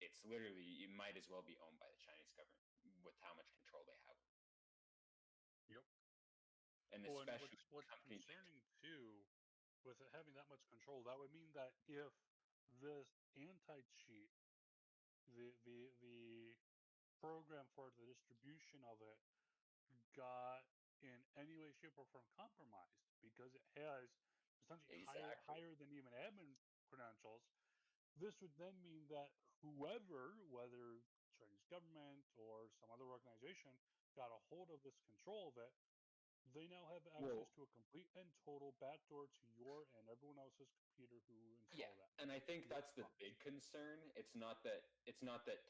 it's literally, it might as well be owned by the Chinese government with how much control they have. Yep. And especially what's concerning too, with it having that much control, that would mean that if this anti-cheat, the program for the distribution of it, got in any way, shape, or form compromised, because it has essentially higher than even admin credentials, this would then mean that whoever, whether Chinese government or some other organization, got a hold of this control of it, they now have access to a complete and total backdoor to your and everyone else's computer who installed that. And I think that's the big concern. It's not that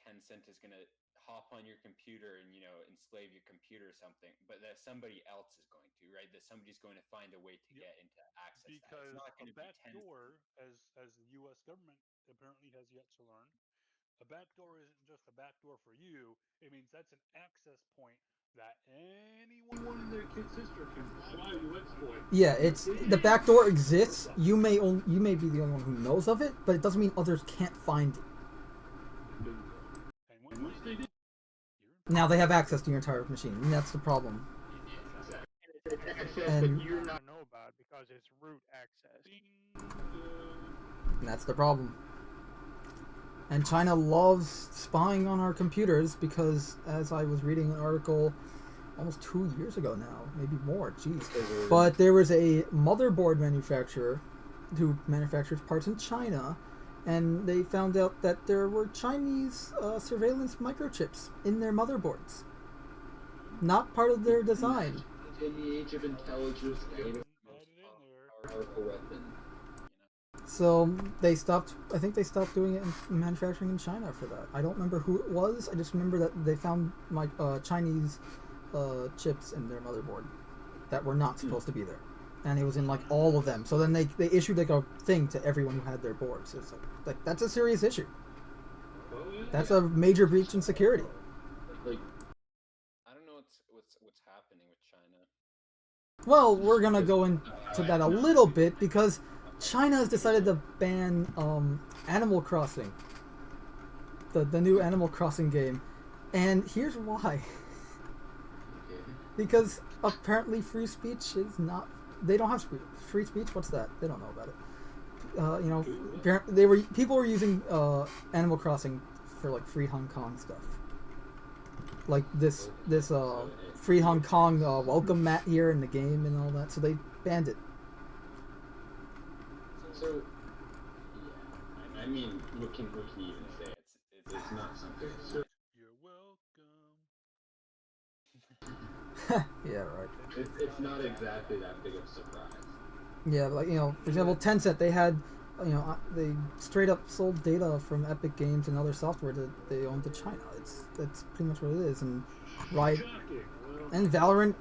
Tencent is going to hop on your computer and enslave your computer or something, but that somebody else is going to, right? That somebody's going to find a way to get into access. Because that. It's not going a to be backdoor, as the U.S. government apparently has yet to learn, a backdoor isn't just a backdoor for you. It means that's an access point that anyone in their kid sister can fly you exploit. Yeah, it's the backdoor exists. You may be the only one who knows of it, but it doesn't mean others can't find it. And once they did, now they have access to your entire machine, and that's the problem. And you're not know about it because it's root access. And that's the problem. And China loves spying on our computers because, as I was reading an article almost 2 years ago now, maybe more, jeez. But there was a motherboard manufacturer who manufactures parts in China, and they found out that there were Chinese surveillance microchips in their motherboards. Not part of their design. In the age of intelligence, powerful weapon. So I think they stopped doing it in manufacturing in China for that. I don't remember who it was. I just remember that they found Chinese chips in their motherboard that were not supposed to be there. And it was in like all of them. So then they issued like a thing to everyone who had their boards. It's like that's a serious issue. That's a major breach in security. I don't know what's happening with China. Well, we're gonna go into that a little bit because China has decided to ban Animal Crossing, the new Animal Crossing game, and here's why. Because apparently free speech is not. They don't have free speech. What's that? They don't know about it. People were using Animal Crossing for like free Hong Kong stuff, like this free Hong Kong welcome mat here in the game and all that. So they banned it. So, yeah, I mean, what can you even say? It's not something. You're welcome. Yeah, right. It's not exactly that big of a surprise. Yeah, like for example, Tencent, they had, they straight up sold data from Epic Games and other software that they own to China. That's pretty much what it is, and Riot and Valorant,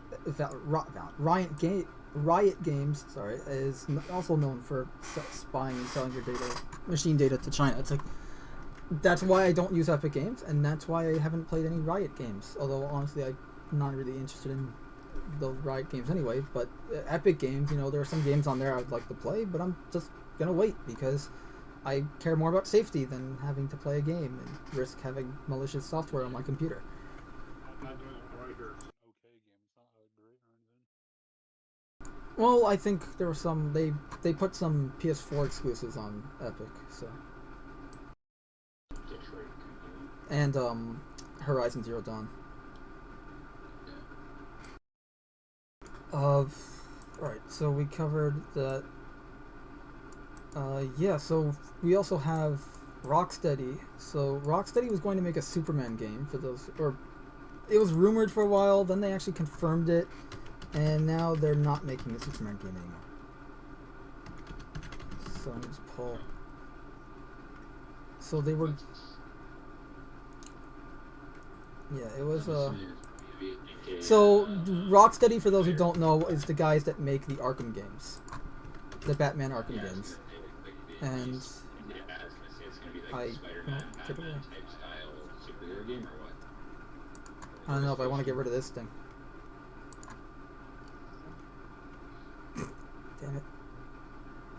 Riot Games, is also known for spying and selling your machine data to China. It's like, that's why I don't use Epic Games, and that's why I haven't played any Riot games. Although honestly, I'm not really interested in those Riot games anyway. But Epic Games, there are some games on there I'd like to play, but I'm just gonna wait because I care more about safety than having to play a game and risk having malicious software on my computer. Not doing it right here. It's an okay game. It's not great or anything. Well, I think there were some they put some PS4 exclusives on Epic, so Detroit. and Horizon Zero Dawn. Alright, so we covered that. Yeah, so we also have Rocksteady. So Rocksteady was going to make a Superman game for those, or it was rumored for a while, then they actually confirmed it, and now they're not making a Superman game anymore. So let me just pull. So they were. Yeah, it was So Rocksteady, for those who don't know, is the guys that make the Arkham games, the Batman Arkham games, and I get away. I don't know if I want to get rid of this thing. Damn it!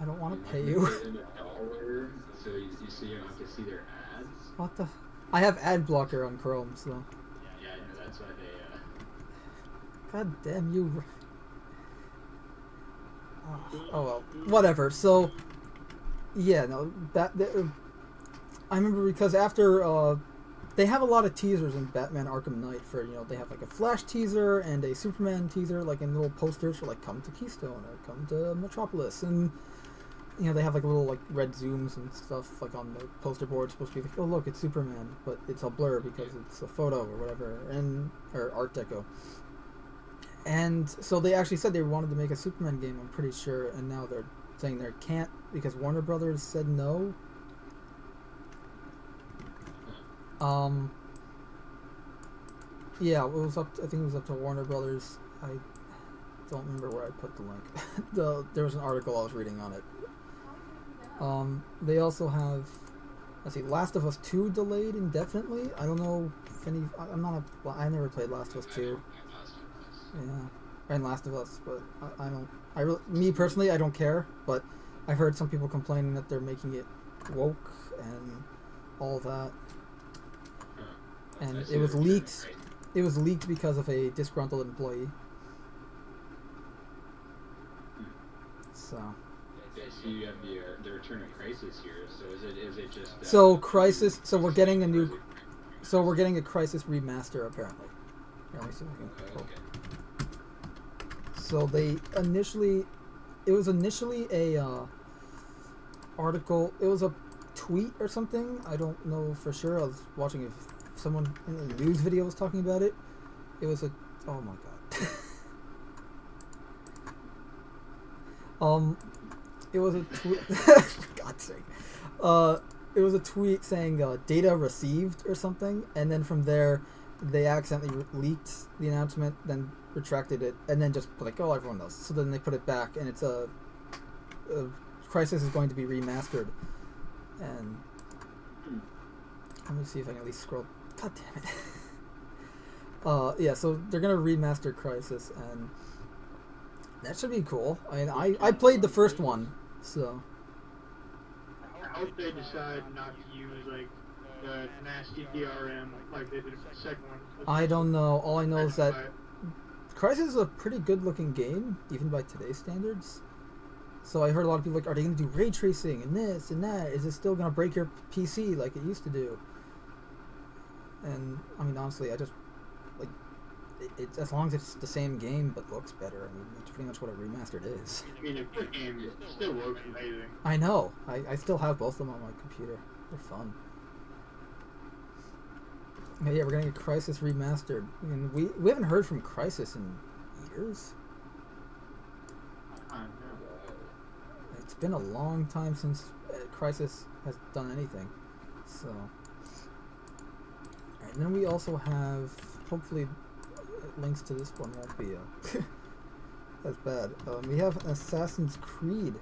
I don't want to pay you. So you don't have to see their ads. What the? I have ad blocker on Chrome, so. Yeah, I know, that's why they. God damn you. Oh well, whatever. So, yeah, no, I remember because after they have a lot of teasers in Batman Arkham Knight for, they have like a Flash teaser and a Superman teaser, like in little posters for like come to Keystone or come to Metropolis, and they have like little like red zooms and stuff like on the poster board, supposed to be like, oh look, it's Superman, but it's a blur because it's a photo or whatever, or Art Deco. And so they actually said they wanted to make a Superman game, I'm pretty sure, and now they're saying they can't because Warner Brothers said no. Yeah, I think it was up to Warner Brothers. I don't remember where I put the link. There was an article I was reading on it. They also have, let's see, Last of Us 2 delayed indefinitely. I don't know if any. I never played Last of Us 2. Yeah, and Last of Us, but I don't. Me personally, I don't care. But I've heard some people complaining that they're making it woke and all that. And it was leaked. It was leaked because of a disgruntled employee. So. So you have the Return of Crisis here. So is it just? So Crisis. So we're getting a new. So we're getting a Crisis remaster apparently. Let me see if I can. Okay. So it was initially a article. It was a tweet or something. I don't know for sure. I was watching if someone in a news video was talking about it. It was oh my god. It was a tweet. For God's sake. It was a tweet saying data received or something, and then from there they accidentally leaked the announcement, then retracted it, and then just put like, oh, everyone knows. So then they put it back, and it's a Crisis is going to be remastered. And let me see if I can at least scroll. God damn it. Yeah, so they're gonna remaster Crisis, and that should be cool. I mean, I played the first one, so. I hope they decide not to use like the nasty DRM like they did the second one. I don't know. All I know is that Crisis is a pretty good-looking game, even by today's standards. So I heard a lot of people like, are they going to do ray tracing and this and that? Is it still going to break your PC like it used to do? And I mean, honestly, I just like it as long as it's the same game but looks better. I mean, that's pretty much what a remastered is. I mean, the game still looks amazing. I know. I still have both of them on my computer. They're fun. Yeah, we're getting a Crisis remastered, and we haven't heard from Crisis in years. It's been a long time since Crisis has done anything. So, alright, and then we also have, hopefully, links to this one won't be as bad. We have Assassin's Creed.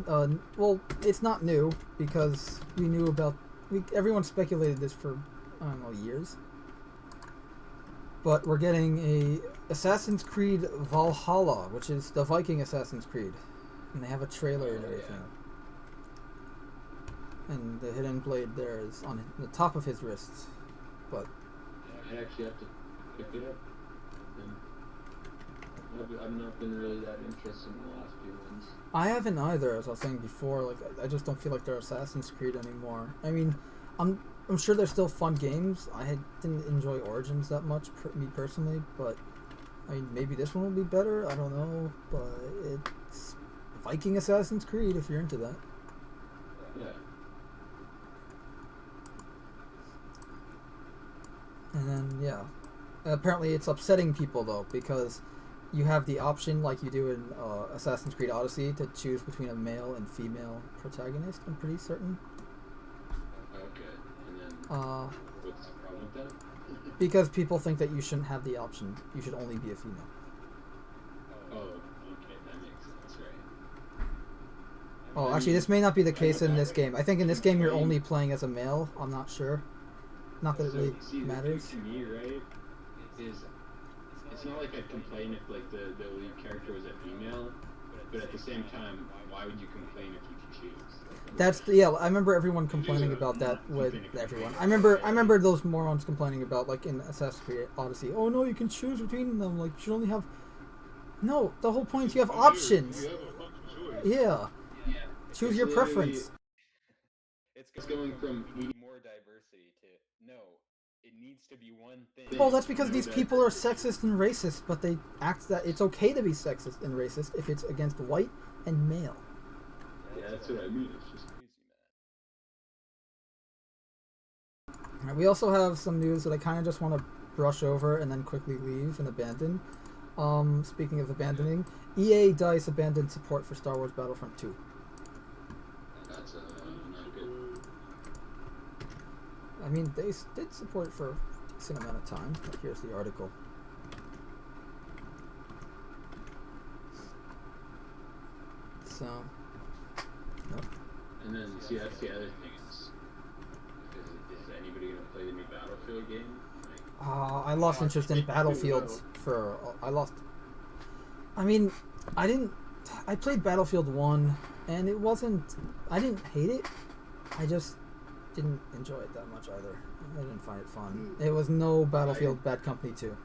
Well, it's not new because we knew about. Everyone speculated this for, I don't know, years. But we're getting a Assassin's Creed Valhalla, which is the Viking Assassin's Creed. And they have a trailer and everything. And the hidden blade there is on the top of his wrists. But I actually have to pick it up. I've not been really that interested in the last few ones. I haven't either, as I was saying before. Like, I just don't feel like they're Assassin's Creed anymore. I mean, I'm sure they're still fun games. Didn't enjoy Origins that much, me personally, but I mean, maybe this one will be better. I don't know, but it's Viking Assassin's Creed if you're into that. Yeah. And then, yeah. Apparently it's upsetting people, though, because you have the option, like you do in Assassin's Creed Odyssey, to choose between a male and female protagonist, I'm pretty certain. Okay. And then, what's the problem with that? Because people think that you shouldn't have the option. You should only be a female. Oh, okay. That makes sense, right? Oh, actually, this may not be the case in this game. I think in this game you're only playing as a male. I'm not sure. Not that it really matters. To me, right, is it's not like I'd complain if like the lead character was a female, but at the same time, why would you complain if you could choose? I remember everyone complaining about that with everyone. I remember those morons complaining about, like, in Assassin's Creed Odyssey. Oh no, you can choose between them. Like, you should only have. No, the whole point is you have options. Yeah. Choose your preference. It's going from more diversity to no. It needs to be one thing. Well, that's because these people are sexist and racist, but they act that it's okay to be sexist and racist if it's against white and male. Yeah, that's what I mean. It's just crazy, man. Right, we also have some news that I kind of just want to brush over and then quickly leave and abandon. Speaking of abandoning, EA DICE abandoned support for Star Wars Battlefront 2. That's not good. I mean, they did support it for a decent amount of time. Here's the article. So, nope. And then, see, that's the other thing is anybody going to play the new Battlefield game? Like, I lost interest in Battlefield I played Battlefield 1, and it wasn't... I didn't hate it. I just didn't enjoy it that much either. I didn't find it fun. It was no Battlefield Bad Company 2.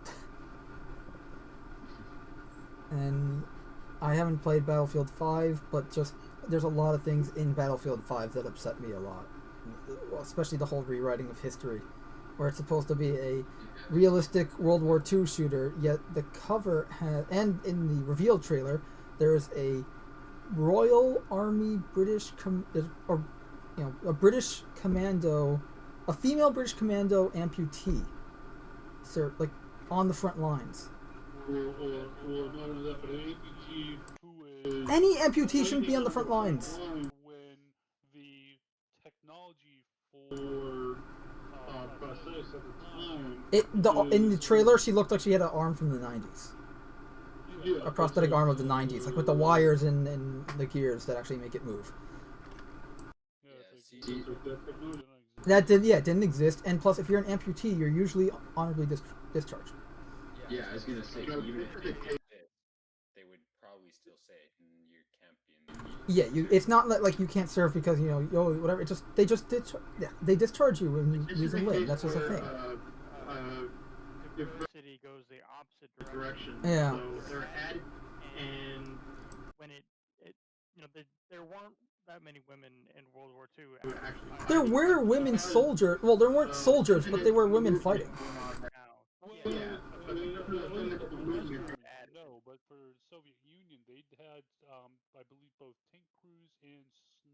And I haven't played Battlefield 5, but just there's a lot of things in Battlefield 5 that upset me a lot. Especially the whole rewriting of history, where it's supposed to be a realistic World War II shooter, yet the cover has, and in the reveal trailer, there's a Royal Army British a British commando, a female British commando amputee, sir, like on the front lines. Any amputee shouldn't be on the front lines. When the technology for prosthetics at the time, in the trailer, she looked like she had an arm from the 90s. A prosthetic arm of the 90s, like with the wires and the gears that actually make it move. That didn't exist, and plus, if you're an amputee, you're usually honorably discharged. Yeah, I was gonna say, even if they did, they would probably still say you can't be in the... Yeah, it's not like you can't serve because whatever. It just they discharge you when you lose a limb. That's just a thing. Diversity goes the opposite direction. Yeah. So they're added, and when there weren't that many women in World War II. There were women soldiers. Well, there weren't soldiers, but they were women fighting. Yeah. No, but for Soviet Union, they had, I believe, both tank crews and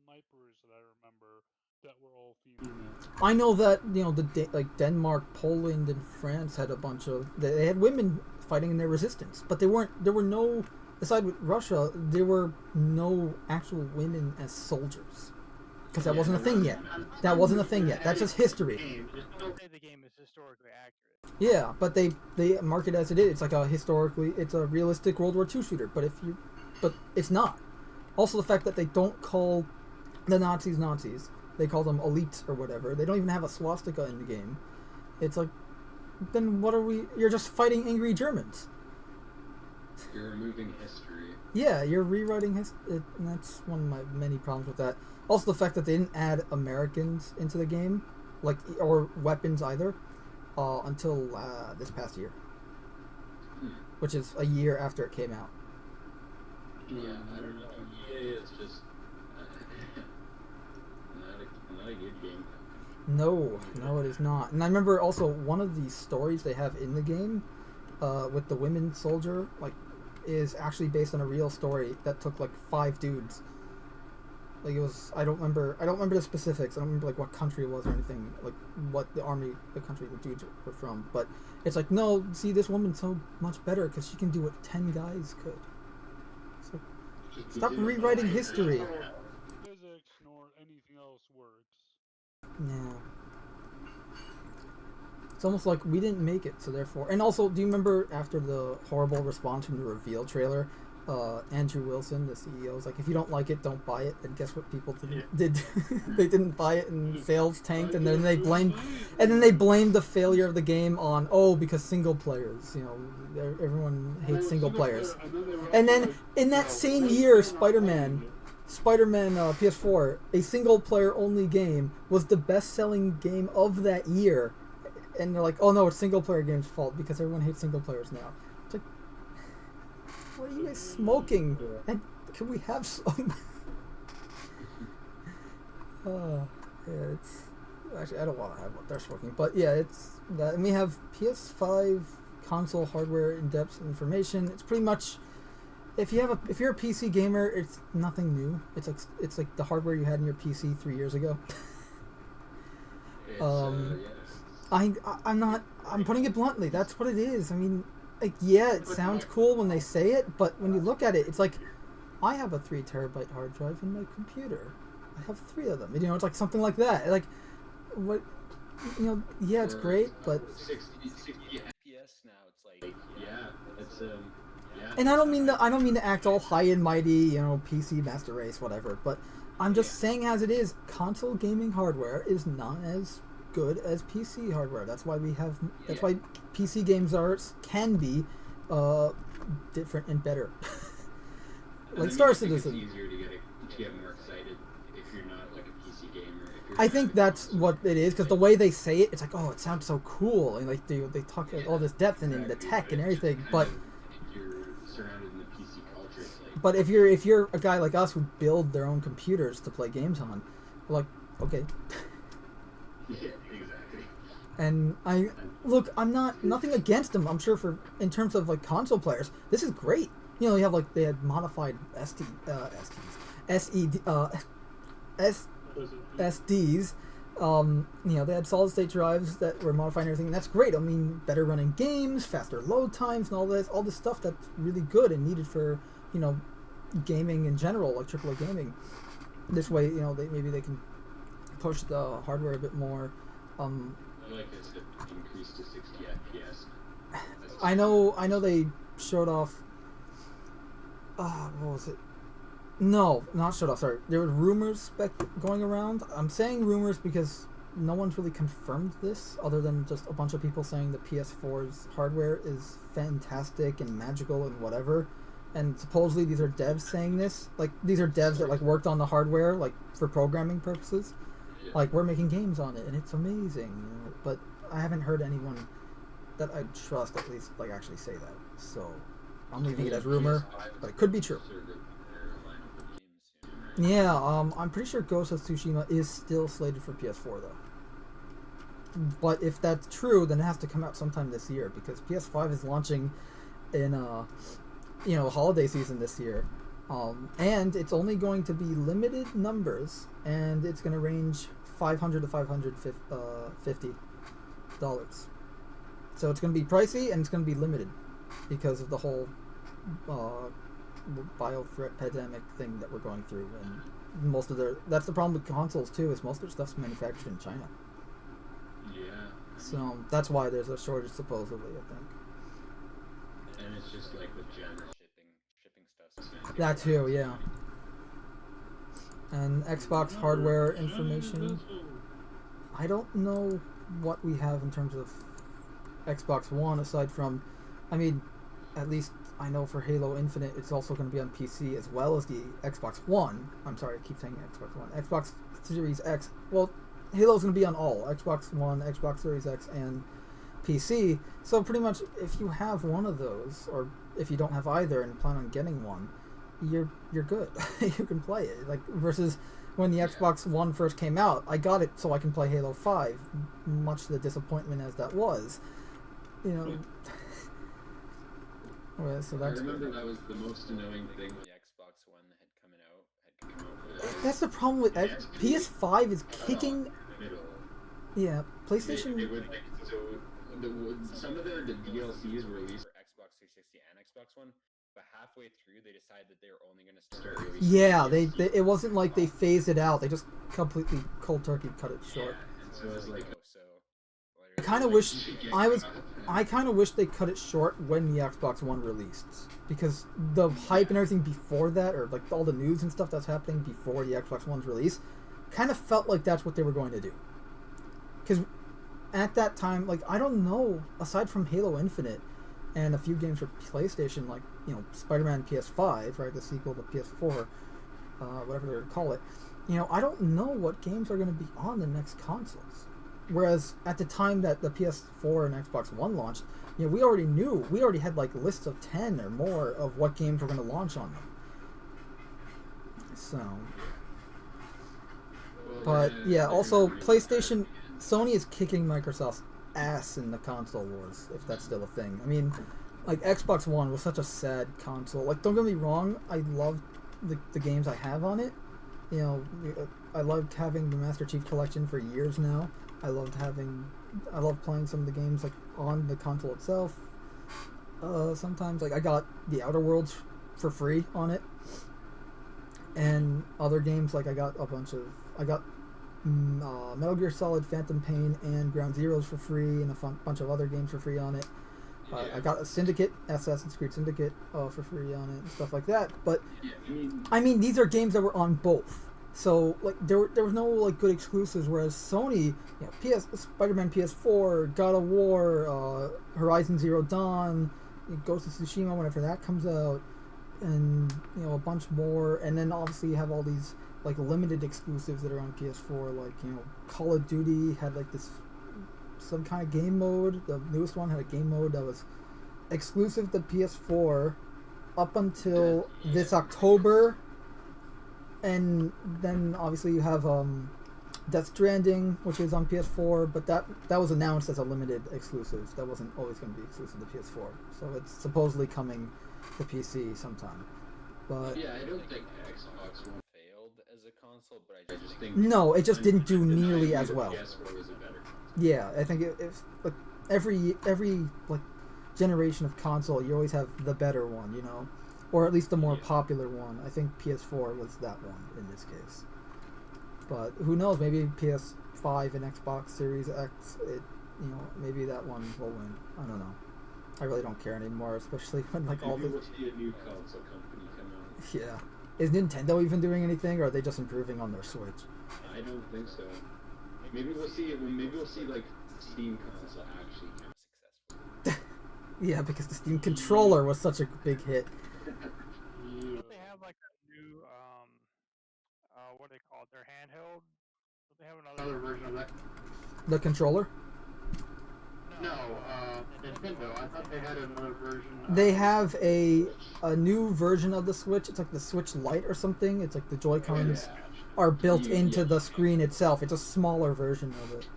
snipers that I remember that were all female. I know that like Denmark, Poland, and France had a bunch of. They had women fighting in their resistance, but there were no. Aside with Russia, there were no actual women as soldiers. Because that wasn't a thing yet. That wasn't a thing yet. That's just history. Don't say the game is historically accurate. Yeah, but they mark it as it is. It's like it's a realistic World War II shooter. But it's not. Also, the fact that they don't call the Nazis Nazis, they call them elites or whatever. They don't even have a swastika in the game. It's like, then what are we? You're just fighting angry Germans. You're removing history. Yeah, you're rewriting history, and that's one of my many problems with that. Also, the fact that they didn't add Americans into the game, like, or weapons either, until this past year, which is a year after it came out. Yeah, I don't know. EA is just not a good game. No, it is not. And I remember also one of the stories they have in the game, with the women soldier, like, is actually based on a real story that took like 5 dudes. Like, it was, I don't remember the specifics. I don't remember like what country it was or anything, like what the country the dudes were from. But it's like, no, see, this woman's so much better because she can do what 10 guys could. So stop rewriting history. Physics nor anything else works. Yeah. It's almost like we didn't make it, so therefore... And also, do you remember after the horrible response from the reveal trailer, Andrew Wilson, the CEO, was like, if you don't like it, don't buy it. And guess what people did? They didn't buy it, and sales tanked, and then they blamed the failure of the game on, because single players, everyone hates single players. And then, in that same year, Spider-Man PS4, a single-player only game, was the best-selling game of that year. And they're like, oh no, it's single-player game's fault because everyone hates single players now. It's like, what are you guys smoking? And can we have some? It's actually, I don't want to have what they're smoking, but yeah, it's that. And we have PS5 console hardware in-depth information. It's pretty much, if you're a PC gamer, it's nothing new. It's like the hardware you had in your PC 3 years ago. I'm putting it bluntly. That's what it is. I mean, like, yeah, it sounds cool when they say it, but when you look at it, it's like, I have a 3 terabyte hard drive in my computer. I have 3 of them. It's like something like that. Like, what, yeah, it's great, but 60 FPS now. It's like, yeah, it's yeah. And I don't mean to act all high and mighty, PC master race, whatever. But I'm just saying, as it is, console gaming hardware is not as good as PC hardware. That's why That's why PC games can be different and better. Like Star Citizen. It's easier to get more excited if you're not like a PC gamer. I think that's what it is, because the way they say it, it's like, oh, it sounds so cool, and like they talk all this depth and the tech and everything. But you're surrounded in the PC culture. It's like, but if you're a guy like us who build their own computers to play games on, we're like, okay. Yeah, exactly. And I'm nothing against them. I'm sure in terms of like console players, this is great. You have they had modified SSDs. They had solid state drives that were modified and everything. And that's great. I mean, better running games, faster load times, and all this stuff that's really good and needed for gaming in general, like AAA gaming. This way, maybe they can push the hardware a bit more. Like I said, increase to 60 FPS. I know they showed off. What was it? No, not showed off. Sorry, there were rumors going around. I'm saying rumors because no one's really confirmed this, other than just a bunch of people saying the PS4's hardware is fantastic and magical and whatever. And supposedly these are devs saying this. Like, these are devs that like worked on the hardware like for programming purposes. Yeah. Like, we're making games on it and it's amazing. But I haven't heard anyone that I trust at least like actually say that. So I'm leaving it as rumor, but it could be true. Yeah, I'm pretty sure Ghost of Tsushima is still slated for PS4 though. But if that's true, then it has to come out sometime this year, because PS5 is launching in holiday season this year. And it's only going to be limited numbers, and it's going to range $500 to $550. So it's going to be pricey, and it's going to be limited because of the whole biothreat pandemic thing that we're going through. And that's the problem with consoles too, is most of their stuff's manufactured in China. Yeah. So that's why there's a shortage supposedly, I think. And it's just like with general shipping stuff. That too, yeah. And Xbox hardware information. I don't know what we have in terms of Xbox One, aside from, at least I know for Halo Infinite, it's also going to be on PC as well as the Xbox One. I'm sorry, I keep saying Xbox One. Xbox Series X. Well, Halo's going to be on all. Xbox One, Xbox Series X, and PC. So pretty much, if you have one of those, or if you don't have either and plan on getting one, you're good. You can play it. Like, versus when the Xbox One first came out, I got it so I can play Halo 5, much to the disappointment as that was. You know... Well, so that's I remember good. that was the most annoying thing when the Xbox One had come out. That's the problem with PS5 is kicking. Yeah, PlayStation. They would like some of the DLCs were released for Xbox 360 and Xbox One, but halfway through they decided that they were only going to start releasing. Yeah, they it wasn't like they phased it out. They just completely cold turkey cut it short. Yeah, and so it was like, I kind of wish I kind of wish they cut it short when the Xbox One released, because the hype and everything before that, or like all the news and stuff that's happening before the Xbox One's release, kind of felt like that's what they were going to do. Because at that time, like, I don't know, aside from Halo Infinite and a few games for PlayStation, like, you know, Spider-Man PS5, right, the sequel to PS4, whatever they call it, you know, I don't know what games are going to be on the next consoles. Whereas at the time that the PS4 and Xbox One launched, you know, we already had like lists of 10 or more of what games were going to launch on them. So, but yeah, also PlayStation, Sony is kicking Microsoft's ass in the console wars, if that's still a thing. I mean, like, Xbox One was such a sad console. Like, don't get me wrong, I love the games I have on it. You know, I loved having the Master Chief Collection for years now. I love playing some of the games like on the console itself. Sometimes, like, I got the Outer Worlds for free on it, and other games, like I got Metal Gear Solid, Phantom Pain, and Ground Zeroes for free, and a bunch of other games for free on it. I got a Syndicate, Assassin's Creed Syndicate, for free on it and stuff like that. But I mean, these are games that were on both. So, like, there was no, like, good exclusives, whereas Sony, you know, Spider-Man PS4, God of War, Horizon Zero Dawn, Ghost of Tsushima whenever that comes out, and, you know, a bunch more, and then obviously you have all these, like, limited exclusives that are on PS4, like, you know, Call of Duty had, like, some kind of game mode. The newest one had a game mode that was exclusive to PS4 up until this October. And then obviously you have Death Stranding, which is on PS4, but that was announced as a limited exclusive. That wasn't always going to be exclusive to PS4. So it's supposedly coming to PC sometime. But yeah, I don't think Xbox One failed as a console, but I just think no, it just didn't do nearly as well. PS4 was a better console. Yeah, I think it's like every like generation of console, you always have the better one, you know. Or at least the more popular one. I think PS4 was that one in this case. But who knows? Maybe PS5 and Xbox Series X, maybe that one will win. I don't know. I really don't care anymore, especially when like all the. Maybe we'll see a new console company come out. Yeah. Is Nintendo even doing anything, or are they just improving on their Switch? I don't think so. Maybe we'll see it. Maybe we'll see like Steam console actually become successful. Yeah, because the Steam controller was such a big hit. Don't they have like a new what do they call it? Their handheld? Don't they have another version of that? The controller? No, Nintendo. I thought they had another version. They have a new version of the Switch. It's like the Switch Lite or something. It's like the Joy-Cons are built into the screen itself. It's a smaller version of it,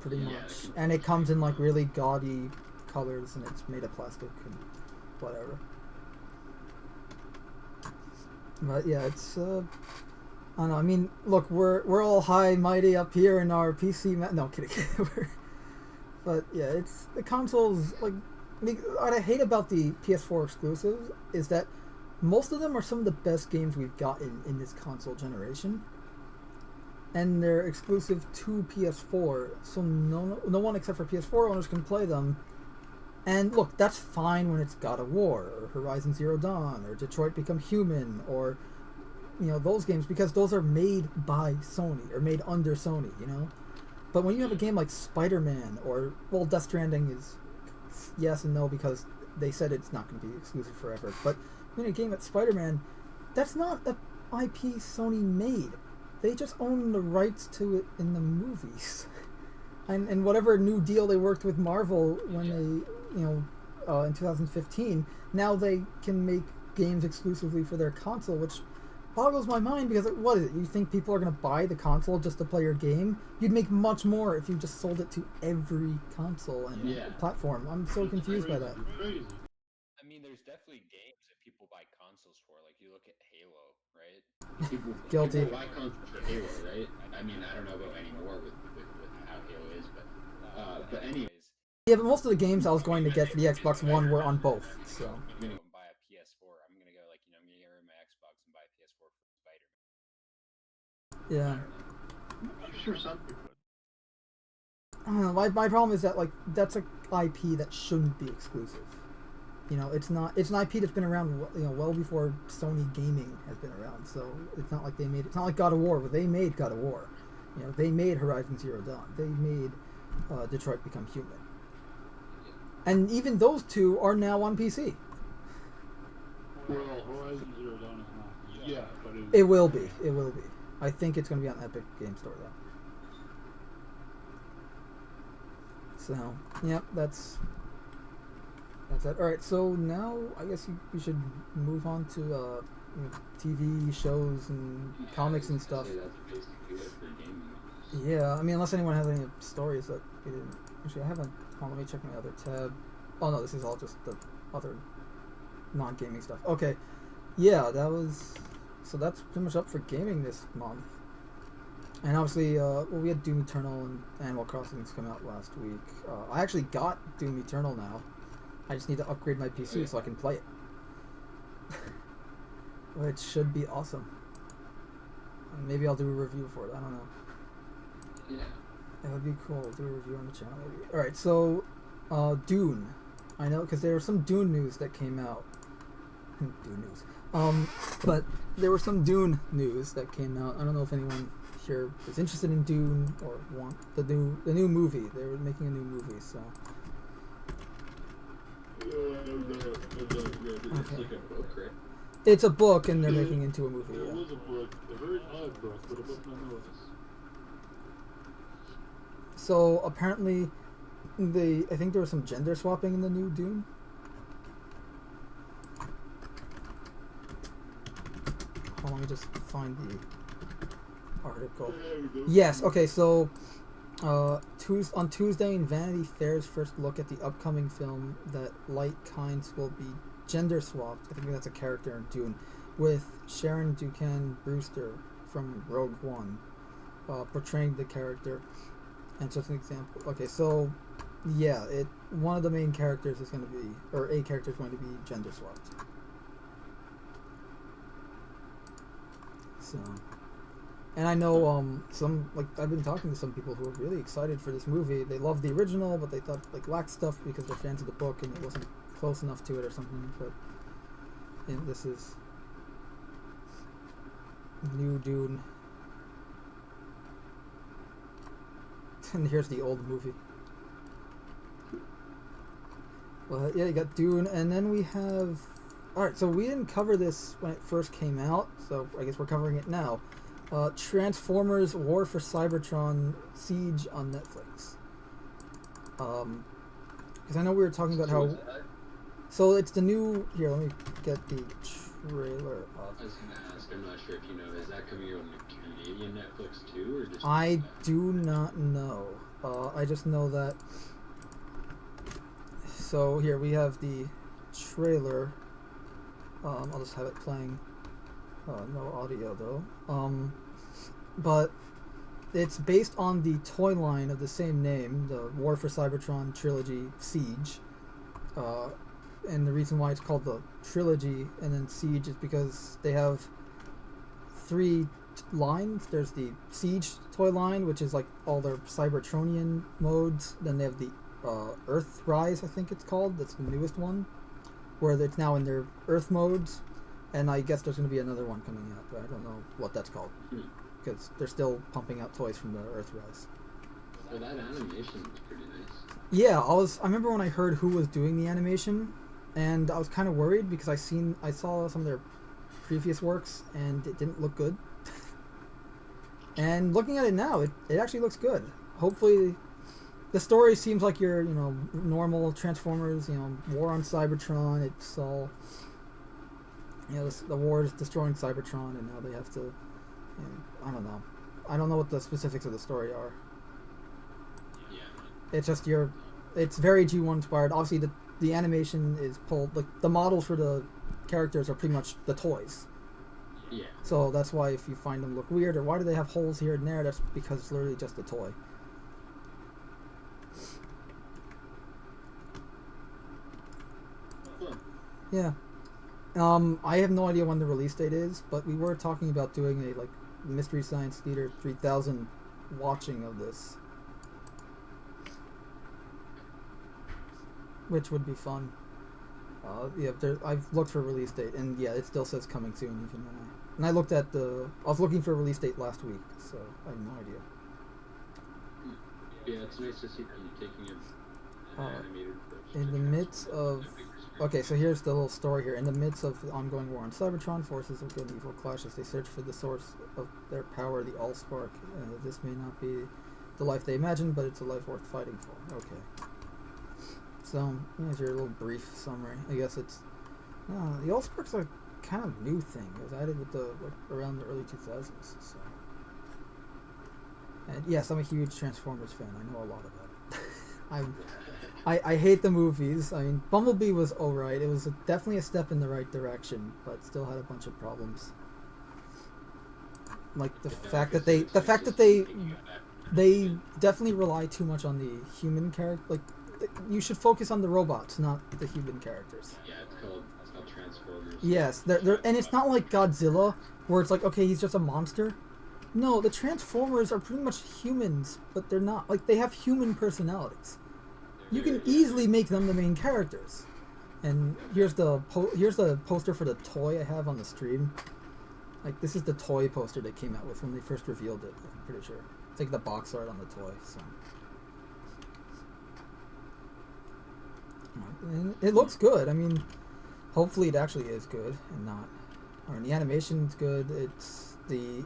pretty much. And it comes in like really gaudy colors, and it's made of plastic and whatever. But yeah, it's I don't know. I mean, look, we're all high mighty up here in our PC. No, kidding. But yeah, it's the consoles. Like, what I hate about the PS4 exclusives is that most of them are some of the best games we've gotten in this console generation, and they're exclusive to PS4. So no one except for PS4 owners can play them. And look, that's fine when it's God of War, or Horizon Zero Dawn, or Detroit Become Human, or, you know, those games, because those are made by Sony, or made under Sony, you know? But when you have a game like Spider-Man, or, well, Death Stranding is yes and no, because they said it's not going to be exclusive forever. But in a game at Spider-Man, that's not a IP Sony made. They just own the rights to it in the movies. And whatever new deal they worked with Marvel when they, in 2015, now they can make games exclusively for their console, which boggles my mind because what is it? You think people are going to buy the console just to play your game? You'd make much more if you just sold it to every console and platform. I'm so confused by that. I mean, there's definitely games that people buy consoles for. Like you look at Halo, right? Guilty. People buy consoles for Halo, right? I mean, I don't know about anymore with how Halo is, but anyways. Yeah, but most of the games I was going to get for the Xbox One were on both. So. I'm gonna go and buy a PS4. I'm gonna go I'm gonna get rid of my Xbox and buy a PS4 for Spider-Man. Yeah. I'm sure some people would. I don't know. My problem is that that's an IP that shouldn't be exclusive. It's not. It's an IP that's been around, well before Sony gaming has been around. So it's not like they made. It's not like God of War, but they made God of War. They made Horizon Zero Dawn. They made Detroit Become Human. And even those two are now on PC. Well, Horizon Zero Dawn is not yet, but it will be. It will be. I think it's going to be on Epic Game Store though. So, yep, that's it. All right, so now I guess we should move on to TV shows and comics and stuff. That's basically it for gaming. Yeah, I mean, unless anyone has any stories that we didn't. Actually, I haven't. Hold on, let me check my other tab. Oh no, this is all just the other non-gaming stuff. Okay, yeah, so that's pretty much up for gaming this month. And obviously, we had Doom Eternal and Animal Crossing come out last week. I actually got Doom Eternal now. I just need to upgrade my PC so I can play it. Which should be awesome. And maybe I'll do a review for it, I don't know. Yeah. That would be cool. Do a review on the channel, maybe. Alright, so, Dune. I know, because there was some Dune news that came out. Dune news. But there was some Dune news that came out. I don't know if anyone here is interested in Dune or want the new movie. They were making a new movie, so. It's like a book, right? It's a book, and they're making it into a movie. It Yeah. was a book, a very odd book, but a book nonetheless. So apparently, I think there was some gender swapping in the new Dune. Hold on, let me just find the article. Yes, okay, so on Tuesday in Vanity Fair's first look at the upcoming film that Light Kynes will be gender swapped, I think that's a character in Dune, with Sharon Duquesne Brewster from Rogue One, portraying the character. And just an example. Okay, so yeah, one of the main characters is going to be, or a character is going to be gender swapped. So, and I know I've been talking to some people who are really excited for this movie. They love the original, but they thought lacked stuff because they're fans of the book and it wasn't close enough to it or something. But this is new Dune. And here's the old movie. Well, yeah, you got Dune, and then we have. Alright, so we didn't cover this when it first came out, so I guess we're covering it now. Transformers War for Cybertron Siege on Netflix. Because I know we were talking about how. So it's the new. Here, let me get the trailer up. I was going to ask, I'm not sure if you know, is that coming out on the Canadian Netflix too, or just? I do not know. I just know that. So here we have the trailer. I'll just have it playing. No audio though. But it's based on the toy line of the same name, the War for Cybertron Trilogy Siege. And the reason why it's called the Trilogy and then Siege is because they have three lines. There's the Siege toy line, which is like all their Cybertronian modes. Then they have the Earthrise, I think it's called. That's the newest one, where it's now in their Earth modes. And I guess there's going to be another one coming out, but I don't know what that's called because they're still pumping out toys from the Earthrise. Well, that animation was pretty nice. Yeah, I remember when I heard who was doing the animation. and I was kind of worried because I saw some of their previous works, and it didn't look good. And looking at it now, it actually looks good. Hopefully, the story seems like your normal Transformers, war on Cybertron. It's all the war is destroying Cybertron, and now they have to. I don't know. I don't know what the specifics of the story are. Yeah. It's just it's very G1 inspired. Obviously, the animation is pulled. Like the models for the characters are pretty much the toys. Yeah. So that's why if you find them look weird or why do they have holes here and there, that's because it's literally just a toy. Cool. Yeah. I have no idea when the release date is, but we were talking about doing a Mystery Science Theater 3000 watching of this, which would be fun. Yeah, I've looked for a release date, and yeah, it still says coming soon. Even when I looked at I was looking for a release date last week, so I have no idea. Yeah, it's nice to see them taking an animated approach. In the midst of Okay, so here's the little story here. In the midst of the ongoing war on Cybertron, forces of good and evil clash as they search for the source of their power, the Allspark. This may not be the life they imagined, but it's a life worth fighting for. Okay. So, here's your little brief summary. I guess it's... the Allspark's a kind of new thing. It was added with around the early 2000s. So. And yes, I'm a huge Transformers fan. I know a lot about it. I hate the movies. I mean, Bumblebee was alright. It was definitely a step in the right direction, but still had a bunch of problems. Like the fact that they definitely rely too much on the human character. Like, you should focus on the robots, not the human characters. Yeah, it's called Transformers. Yes, and it's not like Godzilla, where it's like, okay, he's just a monster. No, the Transformers are pretty much humans, but they're not. Like, they have human personalities. You can easily make them the main characters. And here's the poster for the toy I have on the stream. Like, this is the toy poster they came out with when they first revealed it, I'm pretty sure. It's like the box art on the toy, so... And it looks good. I mean, hopefully it actually is good and not... Or the animation's good. It's the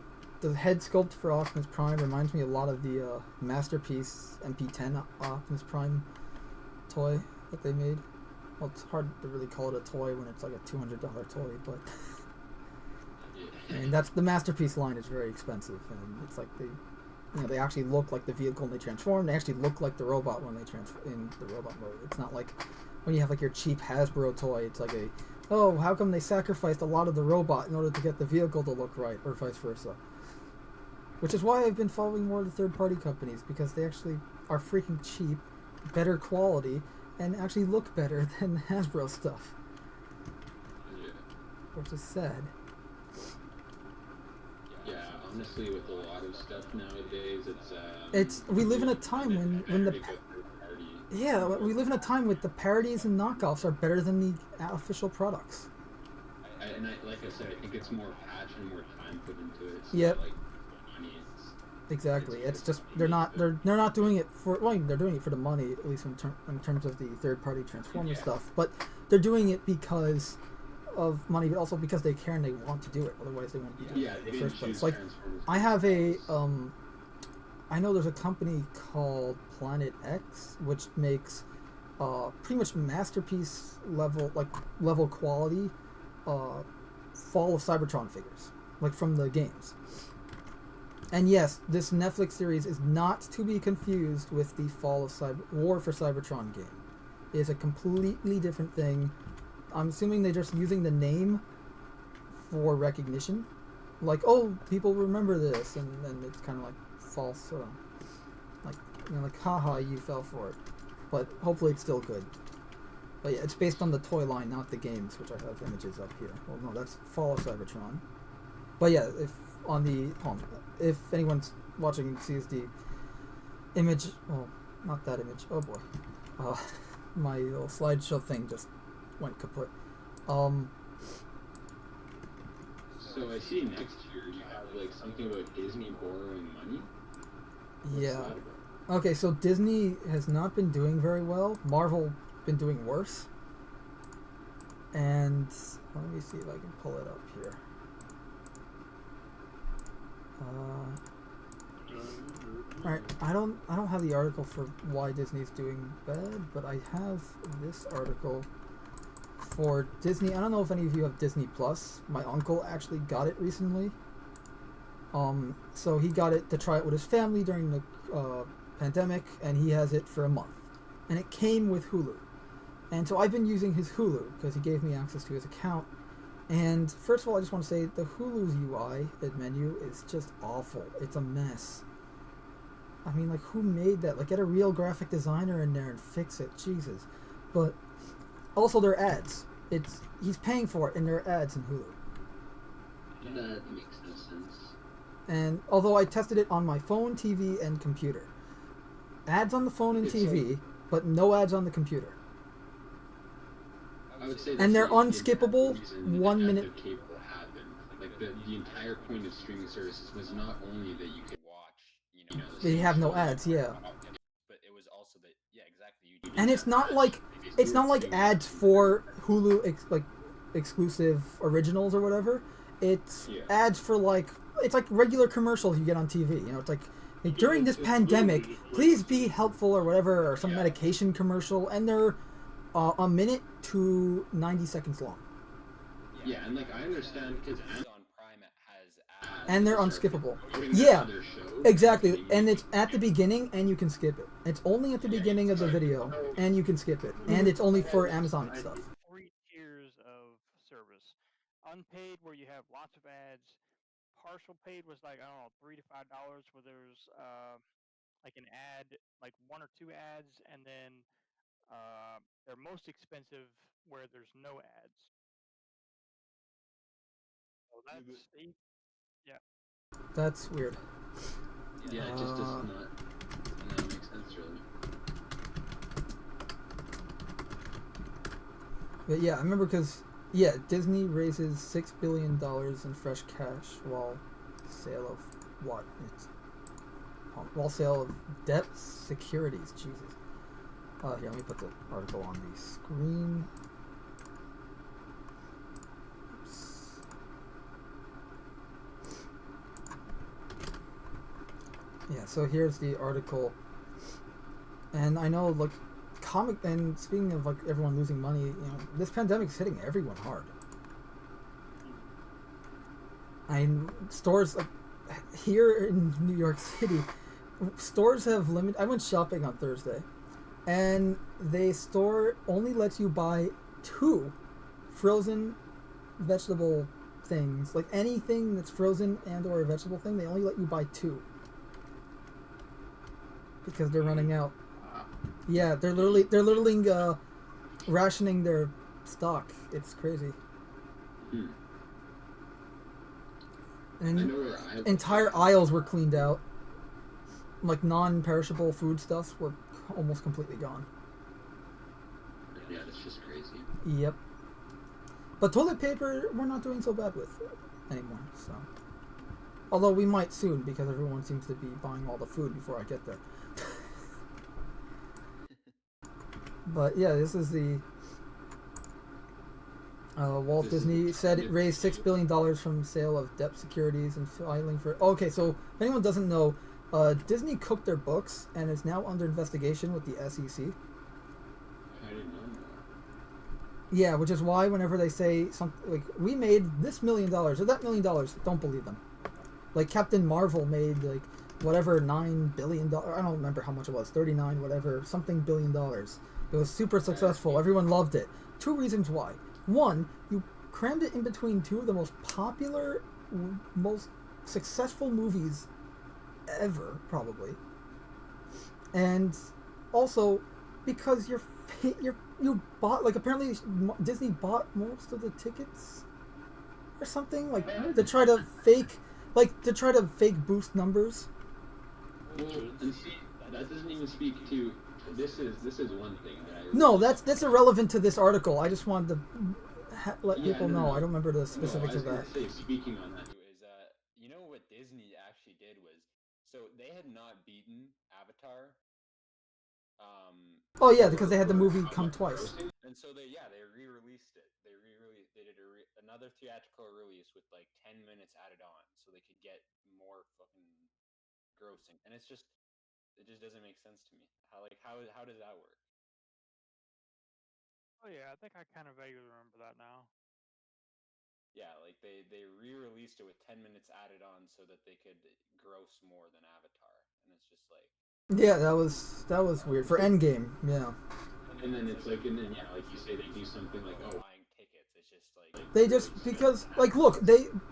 head sculpt for Optimus Prime reminds me a lot of the Masterpiece MP10 Optimus Prime toy that they made. Well, it's hard to really call it a toy when it's like a $200 toy, but I mean, that's the Masterpiece line is very expensive, and it's like they actually look like the vehicle when they transform. They actually look like the robot when they transform in the robot mode. It's not like when you have like your cheap Hasbro toy. It's like oh, how come they sacrificed a lot of the robot in order to get the vehicle to look right, or vice versa. Which is why I've been following more of the third-party companies, because they actually are freaking cheap, better quality, and actually look better than Hasbro stuff. Yeah. Which is sad. Yeah, honestly, with a lot of stuff nowadays, it's we live in a time when the we live in a time with the parodies and knockoffs are better than the official products. Like I said, I think it's more passion, more time put into it. So Yep. Like, money, Exactly. It's just they're not doing it for they're doing it for the money, at least in terms of the third-party Transformers stuff. But they're doing it because of money, but also because they care and they want to do it. Otherwise, they won't be doing it in the first place. Like, I have I know there's a company called Planet X, which makes pretty much Masterpiece level quality Fall of Cybertron figures, like from the games. And yes, this Netflix series is not to be confused with the War for Cybertron game. It is a completely different thing. I'm assuming they're just using the name for recognition. Like, oh, people remember this, and then it's kind of like false, like, haha, you fell for it. But hopefully it's still good. But yeah, it's based on the toy line, not the games, which I have images up here. Well, no, that's Fall of Cybertron. But yeah, if anyone's watching and sees the image, well, not that image, oh boy. My little slideshow thing just went kaput. So I see next year you have like something about Disney borrowing money? Yeah. Okay, so Disney has not been doing very well. Marvel been doing worse. And let me see if I can pull it up here. Alright, I don't have the article for why Disney's doing bad, but I have this article for Disney. I don't know if any of you have Disney Plus. My uncle actually got it recently. So he got it to try it with his family during the pandemic, and he has it for a month. And it came with Hulu. And so I've been using his Hulu because he gave me access to his account. And first of all, I just want to say the Hulu's UI menu is just awful. It's a mess. I mean, like, who made that? Like, get a real graphic designer in there and fix it. Jesus. But also, their ads. He's paying for it, and there are ads in Hulu. That makes no sense. And although I tested it on my phone, TV, and computer, ads on the phone and TV, but no ads on the computer. I would say And they're the unskippable. reason 1 minute. adaptive cable happened. Like the entire point of streaming services was not only that you could watch, the They same have no show ads, yeah. But it was also that, yeah, exactly. And it's not like ads for Hulu exclusive originals or whatever. It's ads for it's like regular commercials you get on TV. It's like during this pandemic, please be helpful or whatever, or some medication commercial, and they're a minute to 90 seconds long. Yeah, and I understand because on Prime has ads. And they're unskippable. Yeah, exactly. And it's at the beginning, and you can skip it. It's only at the beginning of the video, and you can skip it. And it's only for Amazon stuff. 3 tiers of service. Unpaid, where you have lots of ads. Partial paid was $3 to $5, where there's an ad, 1 or 2 ads, and then they're most expensive where there's no ads. So that's That's weird. Yeah, it just does not make sense, really. But yeah, I remember because Disney raises $6 billion in fresh cash while sale of what? While sale of debt securities. Jesus. Here, let me put the article on the screen. Oops. Yeah, so here's the article. And I know, and speaking of everyone losing money, this pandemic's hitting everyone hard. Stores here in New York City, stores have limited. I went shopping on Thursday, and the store only lets you buy 2 frozen vegetable things, like anything that's frozen and or a vegetable thing. They only let you buy 2 because they're running out. Yeah, they're literally rationing their stock. It's crazy. And entire aisles were cleaned out. Like non-perishable foodstuffs were almost completely gone. Yeah, that's just crazy. Yep. But toilet paper, we're not doing so bad with anymore. So, although we might soon because everyone seems to be buying all the food before I get there. But yeah, this is the Walt Disney said it raised $6 billion from sale of debt securities and filing for. Okay, so if anyone doesn't know, Disney cooked their books and is now under investigation with the SEC. I didn't know that. Yeah, which is why whenever they say something we made this $1 million or that $1 million, don't believe them. Like Captain Marvel made whatever $9 billion. I don't remember how much it was, 39 whatever something $billion. It was super successful. Everyone loved it. 2 reasons why. 1, you crammed it in between 2 of the most popular, most successful movies ever, probably. And also because you bought apparently Disney bought most of the tickets or something to try to fake boost numbers. Well, and see, that doesn't even speak to. This is one thing that I. No, that's irrelevant to this article. I just wanted to let people know. I don't remember the specifics of that. Speaking on that, is what Disney actually did was, so they had not beaten Avatar. Oh yeah, because they had the movie come twice. And so they re-released it. They did another theatrical release with like 10 minutes added on, so they could get more fucking grossing. And it just doesn't make sense to me. How does that work? Oh yeah, I think I kind of vaguely remember that now. Yeah, like they re-released it with 10 minutes added on so that they could gross more than Avatar, and it's just like Yeah, that was weird for Endgame. Yeah. And then it's like, and then yeah, like you say, they do something like, oh, buying tickets. It's just like They just because like look,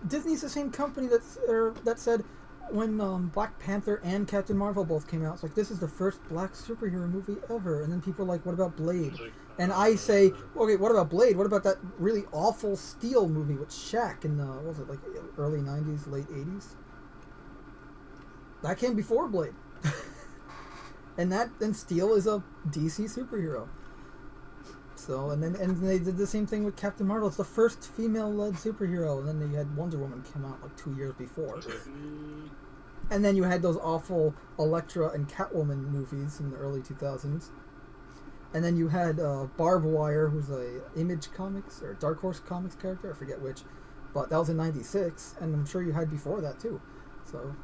Disney's the same company that said when Black Panther and Captain Marvel both came out, it's like this is the first black superhero movie ever, and then people are like, what about Blade? And I say, okay, what about Blade? What about that really awful Steel movie with Shaq in the what was it like early '90s, late '80s? That came before Blade, and Steel is a DC superhero. So and they did the same thing with Captain Marvel. It's the first female-led superhero, and then they had Wonder Woman come out like 2 years before. And then you had those awful Elektra and Catwoman movies in the early 2000s. And then you had Barb Wire, who's a Image Comics or Dark Horse Comics character, I forget which, but that was in '96, and I'm sure you had before that too. So.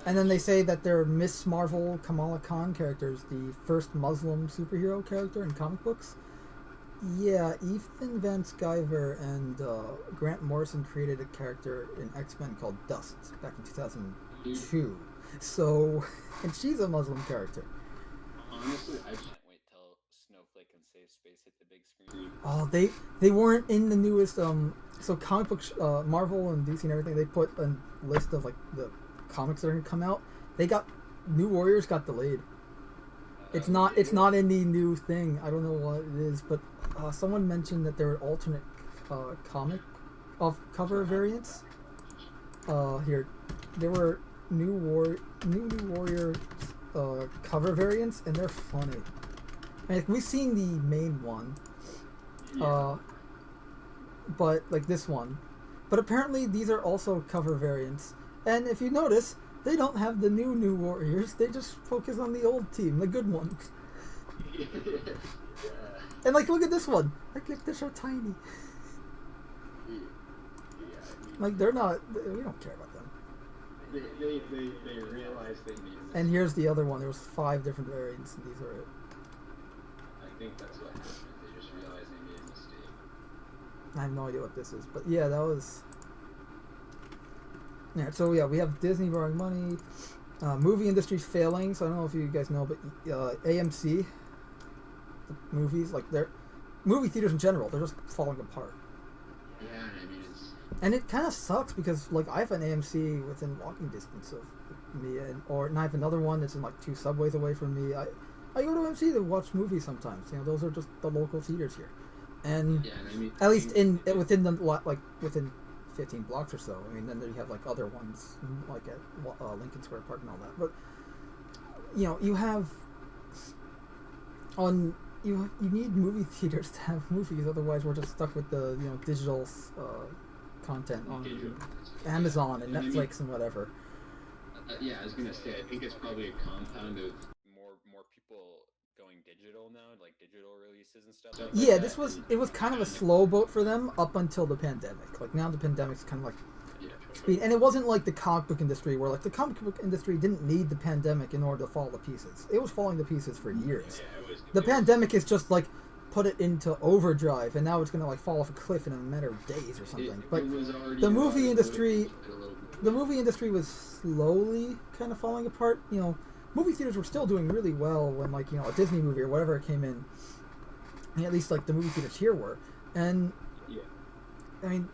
And then they say that they're Miss Marvel Kamala Khan characters, the first Muslim superhero character in comic books. Yeah, Ethan Van Sciver and Grant Morrison created a character in X-Men called Dust back in 2002. So, and she's a Muslim character. Honestly, I can't wait till Snowflake and Safe Space hit the big screen. Oh, they weren't in the newest so comic book Marvel and DC and everything. They put a list of like the comics that are gonna come out. They got New Warriors got delayed. It's not in the new thing. I don't know what it is, but someone mentioned that there were alternate comic of cover variants. Here, there were New Warrior cover variants, and they're funny. Like we've seen the main one, but like this one, but apparently these are also cover variants. And if you notice, they don't have the new Warriors. They just focus on the old team, the good ones. yeah. And like, look at this one. Like, they're so tiny. Like, they're not. We don't care about them. They realize they need. And here's the other one. There was 5 different variants, and these are it. I think that's what happened. They just realized they made a mistake. I have no idea what this is, but yeah, that was. Yeah, so yeah, we have Disney borrowing money, movie industry failing. So I don't know if you guys know, but AMC, the movies, like they're movie theaters in general, they're just falling apart. Yeah, I mean and it kind of sucks because like I have an AMC within walking distance of me, and I have another one that's in like 2 subways away from me. I go to AMC to watch movies sometimes. You know, those are just the local theaters here, and I mean, at least within 15 blocks or so. I mean, then you have like other ones like at Lincoln Square Park and all that. But you know, you have you need movie theaters to have movies. Otherwise, we're just stuck with the digital content on Amazon and Netflix and whatever. Yeah, I was gonna say. I think it's probably a compound of more people going digital now, like digital releases and stuff. Yeah, it was kind of a slow boat for them up until the pandemic. Like now the pandemic's kind of like speed, and it wasn't like the comic book industry where like the comic book industry didn't need the pandemic in order to fall to pieces. It was falling to pieces for years. The pandemic is just like put it into overdrive, and now it's gonna like fall off a cliff in a matter of days or something. But the movie industry was slowly kind of falling apart. You know, movie theaters were still doing really well when like a Disney movie or whatever came in. And at least like the movie theaters here were, and I mean,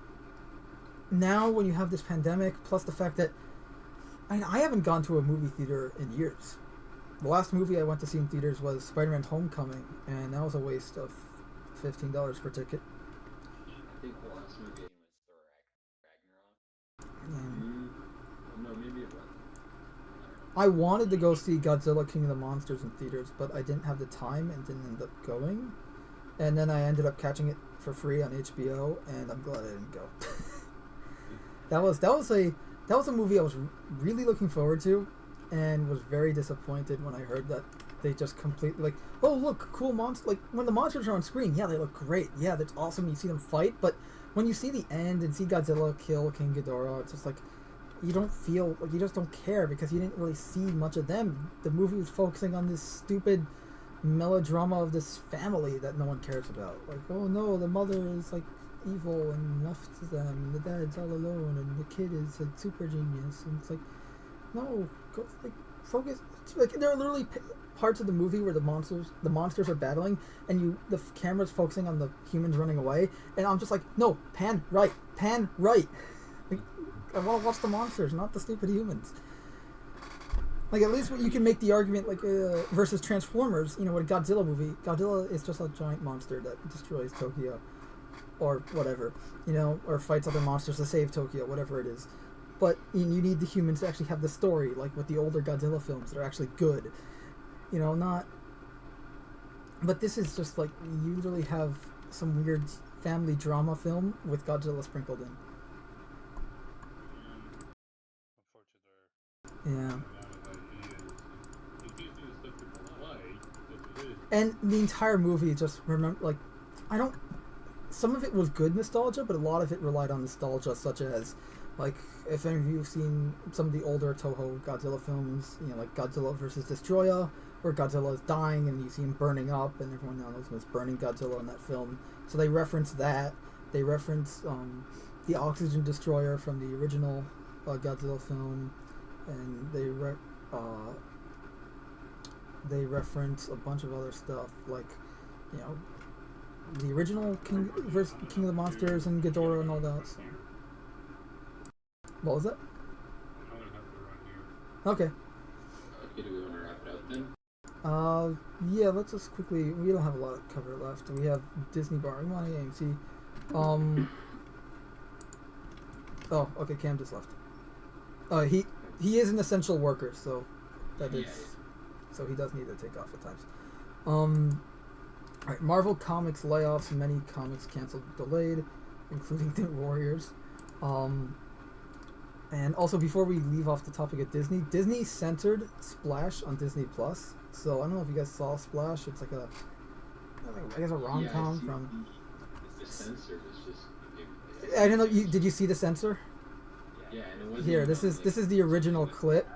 now when you have this pandemic plus the fact that I haven't gone to a movie theater in years. The last movie I went to see in theaters was Spider-Man: Homecoming, and that was a waste of $15 per ticket. I think the last movie was Thor Ragnarok. No, maybe it wasn't. I wanted to go see Godzilla King of the Monsters in theaters, but I didn't have the time and didn't end up going. And then I ended up catching it for free on HBO, and I'm glad I didn't go. That was a movie I was really looking forward to. and was very disappointed when I heard that they just completely like, oh look, cool monster. Like when the monsters are on screen, yeah, they look great. Yeah, that's awesome. You see them fight, but when you see the end and see Godzilla kill King Ghidorah, it's just like you don't feel like you just don't care because you didn't really see much of them. The movie was focusing on this stupid melodrama of this family that no one cares about. Like, oh no, the mother is like evil and left them, and the dad's all alone, and the kid is a super genius, and it's like, no, go, like focus. Like there are literally parts of the movie where the monsters are battling, and the camera's focusing on the humans running away, and I'm just like, no, pan right. Like, I want to watch the monsters, not the stupid humans. Like at least you can make the argument like versus Transformers. You know, what a Godzilla movie. Godzilla is just a giant monster that destroys Tokyo, or whatever. You know, or fights other monsters to save Tokyo, whatever it is. But you need the humans to actually have the story, like with the older Godzilla films that are actually good. You know, not. But this is just like you literally have some weird family drama film with Godzilla sprinkled in. Yeah. And the entire movie just remember I don't. Some of it was good nostalgia, but a lot of it relied on nostalgia, such as like if any of you have seen some of the older Toho Godzilla films, you know, like Godzilla vs. Destroyer, where Godzilla is dying and you see him burning up, and everyone now knows what's burning Godzilla in that film. So they reference that. They reference the Oxygen Destroyer from the original Godzilla film, and they reference a bunch of other stuff, like, you know, the original King of the Monsters and Ghidorah and all that. So. What was that? Okay. Okay, do we want to wrap it up then? Yeah, let's just quickly. We don't have a lot of cover left. We have Disney borrowing money, AMC. Oh, okay, Cam just left. He is an essential worker, so that is. So he does need to take off at times. Alright, Marvel Comics layoffs, many comics canceled, delayed, including the Warriors. And also, before we leave off the topic of Disney censored Splash on Disney Plus. So I don't know if you guys saw Splash. It's like a rom-com from. The censor was just. I don't know. Did you see the censor? Yeah, and it wasn't. Here, this is the original clip.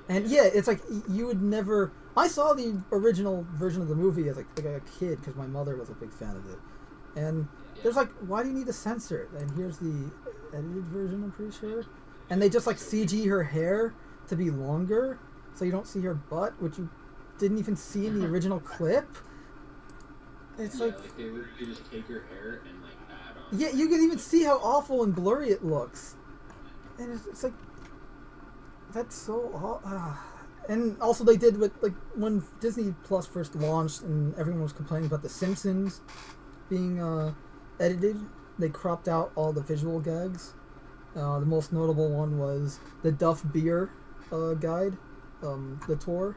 And yeah, it's like you would never. I saw the original version of the movie as like a kid because my mother was a big fan of it. And there's like, why do you need to censor it? And here's the edited version, I'm pretty sure. And they just like CG her hair to be longer, so you don't see her butt, which you didn't even see in the original clip. It's like they would just take her hair and like add on. Yeah, you can even see how awful and blurry it looks. And it's like. That's so and also they did with like when Disney Plus first launched and everyone was complaining about The Simpsons being edited, they cropped out all the visual gags. The most notable one was the Duff Beer guide, the tour,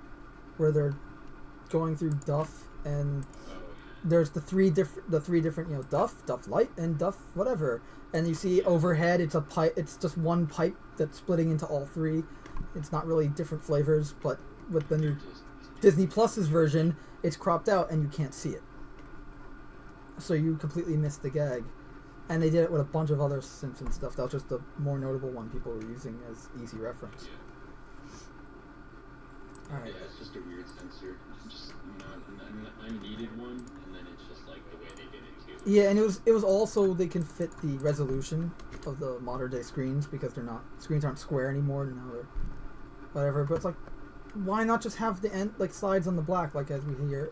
where they're going through Duff, and there's the three different you know, Duff Light, and Duff whatever, and you see overhead it's a pipe, it's just one pipe that's splitting into all three. It's not really different flavors, but with the new Disney Plus's version, it's cropped out and you can't see it. So you completely missed the gag. And they did it with a bunch of other Simpsons stuff. That was just the more notable one people were using as easy reference. Alright. Yeah, it's just a weird censor. It's just not an unneeded one, and then it's just like the way they did it too. Yeah, and it was also they can fit the resolution of the modern day screens because screens aren't square anymore, now they're whatever. But it's like, why not just have the end like slides on the black like as we do here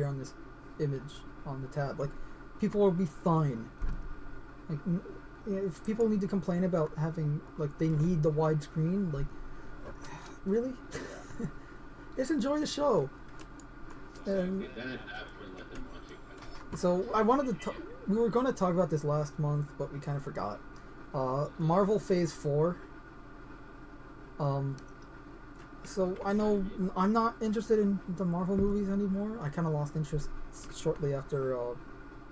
on this image on the tab? Like, people will be fine. Like, if people need to complain about having like they need the widescreen, like, really, just enjoy the show. And so I wanted to. We were going to talk about this last month, but we kind of forgot. Marvel Phase 4. So I know I'm not interested in the Marvel movies anymore. I kind of lost interest shortly after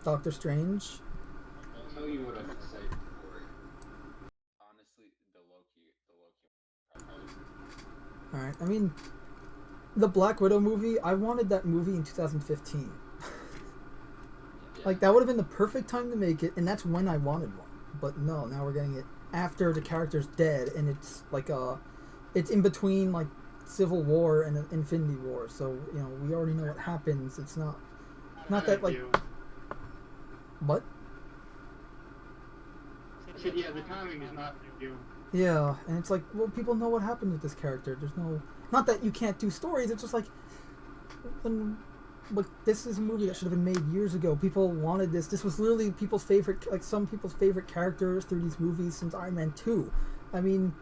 Doctor Strange. I'll tell you what I'm excited for. Honestly, the Loki. All right. I mean, the Black Widow movie. I wanted that movie in 2015. Like that would have been the perfect time to make it, and that's when I wanted one. But no, now we're getting it after the character's dead, and it's like it's in between like Civil War and Infinity War. So you know we already know what happens. It's not that like what. I said, yeah, the timing is not you. Yeah, and it's like, well, people know what happened with this character. There's no, not that you can't do stories. It's just like, but this is a movie that should have been made years ago. People wanted this. This was literally people's favorite, like some people's favorite characters through these movies since Iron Man 2. I mean,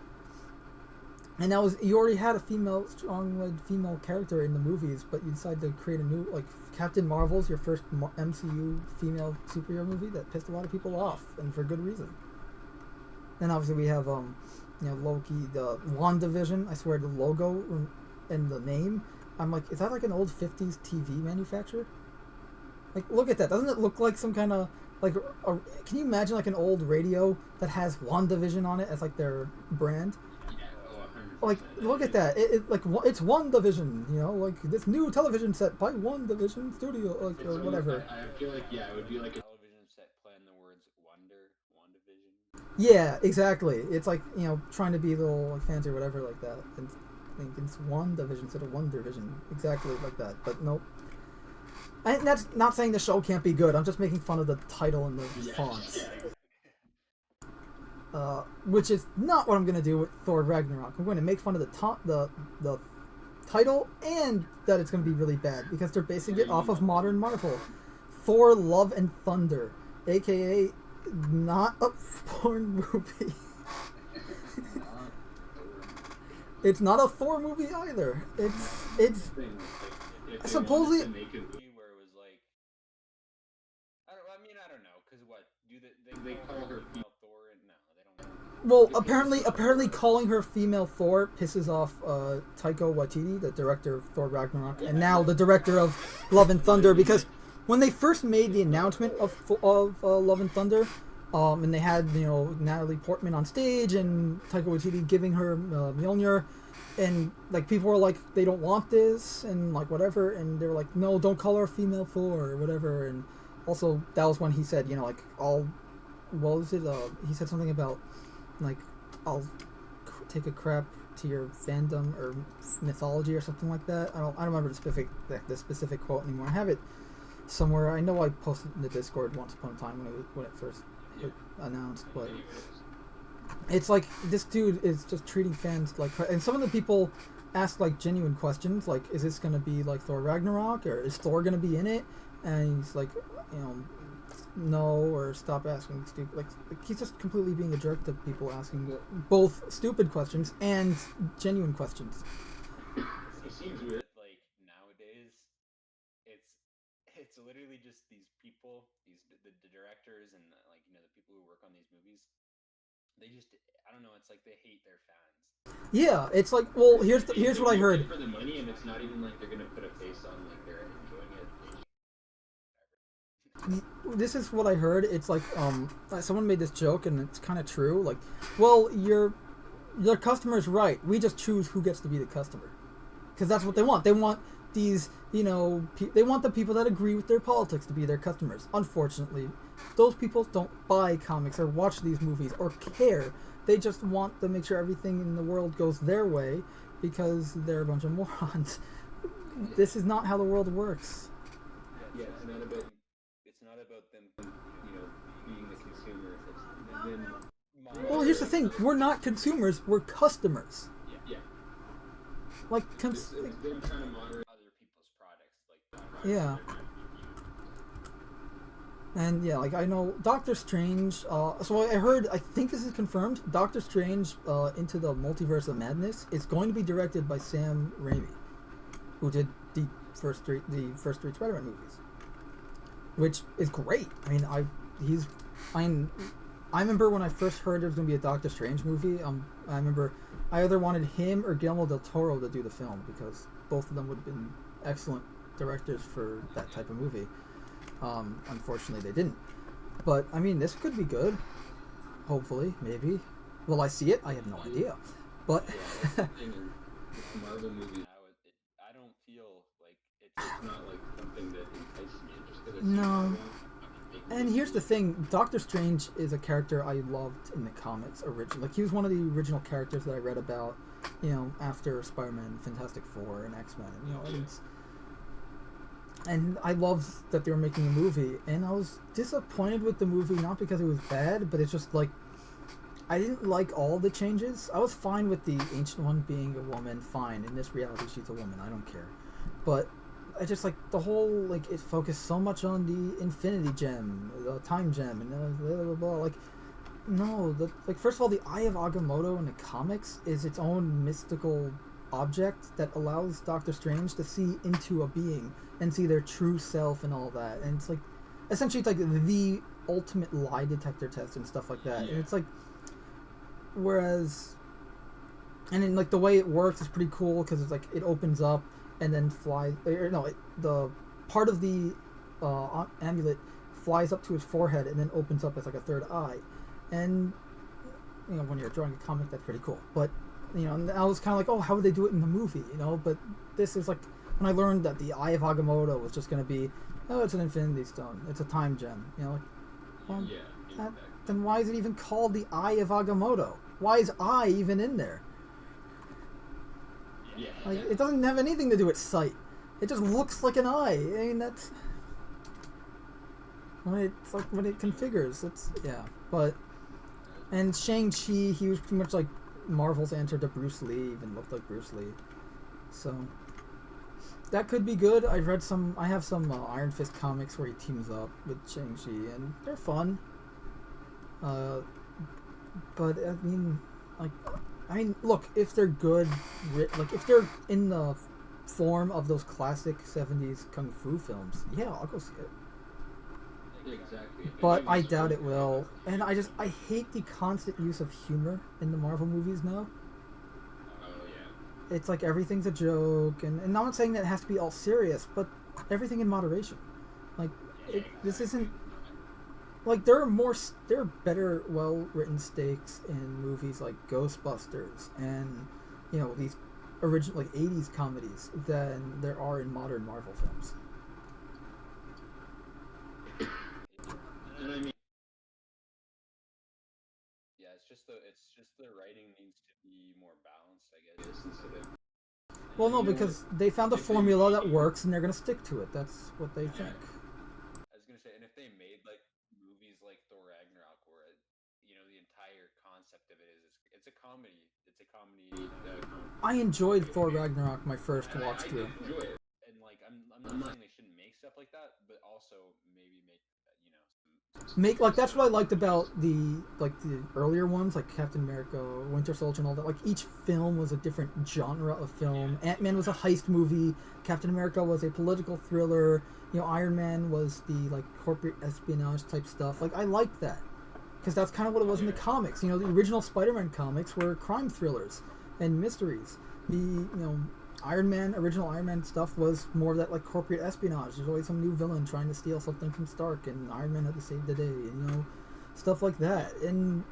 and that was, you already had a strong-led female character in the movies, but you decided to create a new, like, Captain Marvel's your first MCU female superhero movie that pissed a lot of people off, and for good reason. Then obviously we have, you know, Loki, the WandaVision. I swear the logo and the name, I'm like, is that like an old 50s TV manufacturer? Like, look at that. Doesn't it look like some kind of, like, can you imagine like an old radio that has WandaVision on it as like their brand? Like, look at that. Like, it's WandaVision, you know, like this new television set by WandaVision Studio, like, or whatever. I feel like, yeah, it would be like a television set playing the words WandaVision. Yeah, exactly. It's like, you know, trying to be a little like fancy or whatever like that. And I think it's WandaVision instead of WonderVision. Exactly like that. But nope. And that's not saying the show can't be good. I'm just making fun of the title and the fonts. Which is not what I'm going to do with Thor Ragnarok. I'm going to make fun of the title and that it's going to be really bad because they're basing it off of modern Marvel. Thor Love and Thunder, aka not a porn movie. It's not a Thor movie either. It's supposedly. Where it was like, I don't know, because what do they call her female Thor? And no, they don't. Well, apparently, calling her female Thor pisses off Taika Waititi, the director of Thor Ragnarok, and now the director of Love and Thunder, because when they first made the announcement of Love and Thunder, and they had, you know, Natalie Portman on stage and Taika Waititi giving her Mjolnir, and like people were like, they don't want this and like whatever, and they were like, no, don't call her female Thor or whatever. And also that was when he said, you know, like, what was it? He said something about like, I'll take a crap to your fandom or mythology or something like that. I don't remember the specific quote anymore. I have it somewhere. I know I posted in the Discord once upon a time when it first announced, but it's like this dude is just treating fans like, and some of the people ask like genuine questions, like, is this gonna be like Thor Ragnarok, or is Thor gonna be in it? And he's like, you know, no, or stop asking stupid, like he's just completely being a jerk to people asking both stupid questions and genuine questions. It seems weird. Like nowadays, it's literally just these people, the directors and like, you know, the people who work on these movies. They just, I don't know. It's like they hate their fans. Yeah, it's like, well, here's what I heard. For the money, and it's not even like they're gonna put a face on like they're enjoying it. This is what I heard. It's like, someone made this joke, and it's kind of true. Like, well, your customer's right. We just choose who gets to be the customer, because that's what they want. They want these, you know, they want the people that agree with their politics to be their customers. Unfortunately, those people don't buy comics or watch these movies or care. They just want to make sure everything in the world goes their way because they're a bunch of morons. This is not how the world works. Yeah, it's not about them, you know, being the consumer. It's them. Well, here's the thing: we're not consumers; we're customers. Yeah. Like, It's them trying to monitor Other people's products, like yeah. And yeah, like I know Doctor Strange. So I heard, I think this is confirmed. Doctor Strange Into the Multiverse of Madness is going to be directed by Sam Raimi, who did the first three Spider-Man movies, which is great. I mean, I remember when I first heard there was going to be a Doctor Strange movie. I remember I either wanted him or Guillermo del Toro to do the film because both of them would have been excellent directors for that type of movie. Unfortunately, they didn't. But I mean, this could be good. Hopefully, maybe. Will I see it? I have no idea. But Marvel movies now, I don't feel like it's not like something that entices me just because No. And here's the thing, Doctor Strange is a character I loved in the comics originally. Like, he was one of the original characters that I read about, you know, after Spider-Man, Fantastic Four, and X-Men. You know, and I loved that they were making a movie. And I was disappointed with the movie, not because it was bad, but it's just like, I didn't like all the changes. I was fine with the Ancient One being a woman, fine. In this reality, she's a woman, I don't care. But I just like the whole, like, it focused so much on the Infinity Gem, the Time Gem, and blah, blah, blah. Like, no, like, first of all, the Eye of Agamotto in the comics is its own mystical object that allows Doctor Strange to see into a being and see their true self and all that. And it's like, essentially, it's like the ultimate lie detector test and stuff like that. Yeah. And it's like, whereas, and then, like, the way it works is pretty cool because it's like, it opens up and then flies, or no, the part of the amulet flies up to his forehead and then opens up as like a third eye. And, you know, when you're drawing a comic, that's pretty cool. But, you know, and I was kind of like, oh, how would they do it in the movie, you know? But this is like, when I learned that the Eye of Agamotto was just going to be, oh, it's an Infinity Stone, it's a Time Gem, you know, like, well, Yeah. then why is it even called the Eye of Agamotto? Why is eye even in there? Yeah. Like, it doesn't have anything to do with sight. It just looks like an eye. I mean, that's when it configures. It's yeah. But and Shang-Chi, he was pretty much like Marvel's answer to Bruce Lee. Even looked like Bruce Lee. So that could be good. I have some Iron Fist comics where he teams up with Shang-Chi, and they're fun. But I mean, look, if they're good, like if they're in the form of those classic 70s kung fu films, yeah, I'll go see it. Exactly. But I doubt it will. And I hate the constant use of humor in the Marvel movies now. Oh yeah. It's like everything's a joke, and I'm not saying that it has to be all serious, but everything in moderation. Like, this isn't... Like, there are better, well-written stakes in movies like Ghostbusters and, you know, these original, like, 80s comedies than there are in modern Marvel films. And I mean, yeah, it's just the writing needs to be more balanced, I guess. instead of Well, no, because they found a formula that works and they're going to stick to it. That's what they think. I was gonna say, and if they made like movies like Thor Ragnarok, where you know the entire concept of it is it's a comedy. It's a comedy. I enjoyed Thor Ragnarok my first watch through. enjoy it. And like, I'm not saying they shouldn't make stuff like that, but also maybe make you know Make like that's what I liked about the earlier ones, like Captain America, Winter Soldier, and all that. Like, each film was a different genre of film. Ant-Man was a heist movie. Captain America was a political thriller. You know, Iron Man was the like corporate espionage type stuff. Like, I liked that because that's kind of what it was in the comics. You know, the original Spider-Man comics were crime thrillers and mysteries. The original Iron Man stuff was more of that like corporate espionage. There's always some new villain trying to steal something from Stark, and Iron Man had to save the day, and, you know, stuff like that. And,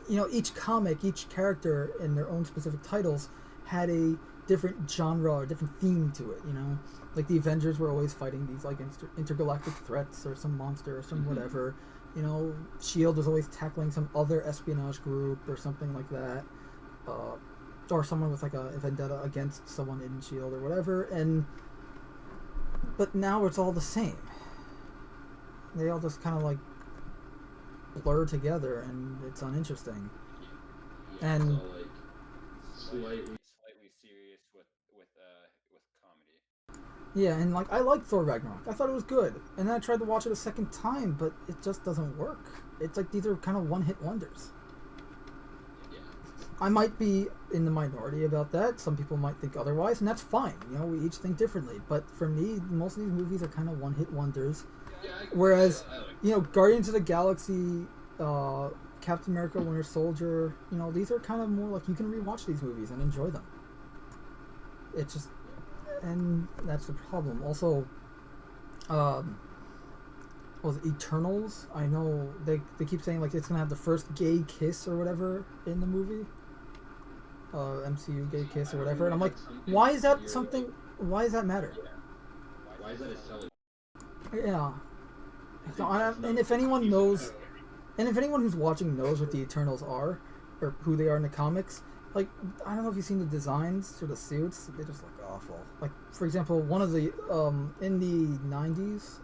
you know, each comic, each character in their own specific titles had a different genre or different theme to it, you know? Like, the Avengers were always fighting these, like, intergalactic threats or some monster or some whatever. You know, S.H.I.E.L.D. was always tackling some other espionage group or something like that. Or someone with, like, a vendetta against someone in S.H.I.E.L.D. or whatever. But now it's all the same. They all just kind of, like, blur together, and it's uninteresting. Yeah, And... it's all, like, slightly serious with comedy. Yeah, and like I liked Thor Ragnarok. I thought it was good. And then I tried to watch it a second time, but it just doesn't work. It's like these are kind of one-hit wonders. Yeah. I might be in the minority about that. Some people might think otherwise, and that's fine. You know, we each think differently. But for me, most of these movies are kind of one-hit wonders. Yeah, Whereas, I like you know, Guardians of the Galaxy, Captain America, Winter Soldier, you know, these are kind of more like you can rewatch these movies and enjoy them. It's just... And that's the problem. Also, was it Eternals? I know they keep saying like it's gonna have the first gay kiss or whatever in the movie. MCU gay kiss or whatever, and I'm like, why is that something? Why does that matter? Yeah. Why is that a selling? Yeah. So, and if anyone knows, and if anyone who's watching knows what the Eternals are, or who they are in the comics, like, I don't know if you've seen the designs or the suits, they just look awful. Like, for example, one of the, in the 90s,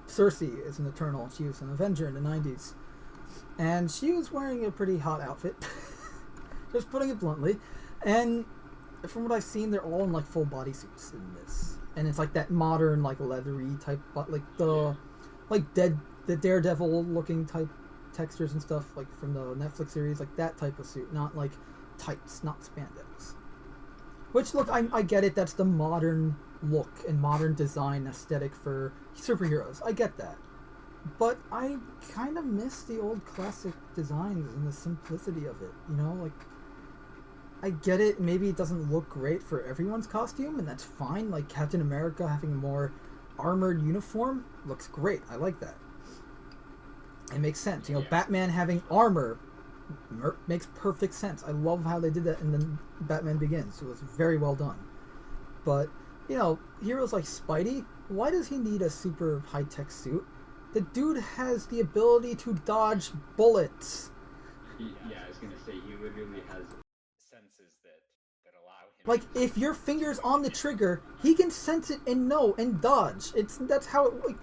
Cersei is an Eternal. She was an Avenger in the 90s. And she was wearing a pretty hot outfit. Just putting it bluntly. And from what I've seen, they're all in, like, full bodysuits in this. And it's like that modern, like, leathery type, like the, like, the Daredevil-looking type textures and stuff, like, from the Netflix series, like, that type of suit. Not, like, tights, not spandex. Which, look, I get it, that's the modern look and modern design aesthetic for superheroes. I get that. But I kind of miss the old classic designs and the simplicity of it, you know? Like, I get it, maybe it doesn't look great for everyone's costume, and that's fine. Like, Captain America having a more armored uniform looks great. I like that. It makes sense. You know, Batman having armor makes perfect sense. I love how they did that in the Batman Begins. It was very well done. But, you know, heroes like Spidey, why does he need a super high-tech suit? The dude has the ability to dodge bullets. Yeah, I was gonna say, he literally has senses that allow him. Like, if your finger's on the trigger, he can sense it and know and dodge. That's how it, like,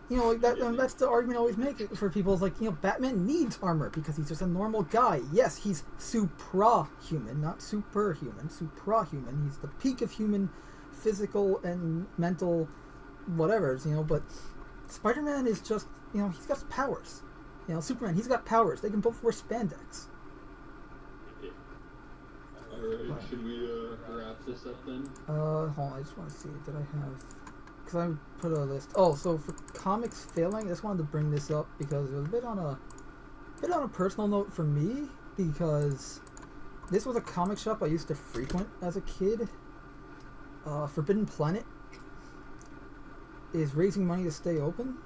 you know, like that. That's the argument I always make for people. Is like, you know, Batman needs armor because he's just a normal guy. Yes, he's supra-human, not superhuman. Supra-human. He's the peak of human, physical and mental, whatever. You know, but Spider-Man is just, you know, he's got powers. You know, Superman, he's got powers. They can both wear spandex. Alright, should we wrap this up then? Hold on, I just want to see, did I have... Because I put a list... Oh, so for comics failing, I just wanted to bring this up because it was a bit on a personal note for me, because this was a comic shop I used to frequent as a kid. Forbidden Planet is raising money to stay open,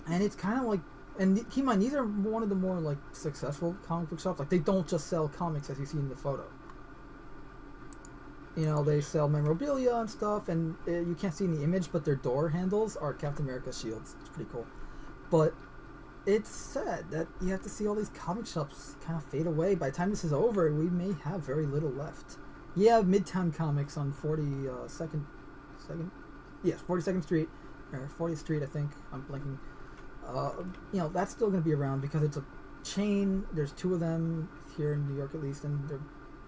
and it's kind of like, and keep in mind, these are one of the more like successful comic book shops. Like, they don't just sell comics as you see in the photo. You know, they sell memorabilia and stuff, and you can't see in the image, but their door handles are Captain America's shields. It's pretty cool. But it's sad that you have to see all these comic shops kind of fade away. By the time this is over, we may have very little left. Yeah, Midtown Comics on 42nd Street, or 40th Street, I think. I'm blanking. You know, that's still going to be around because it's a chain. There's two of them here in New York, at least, and they're,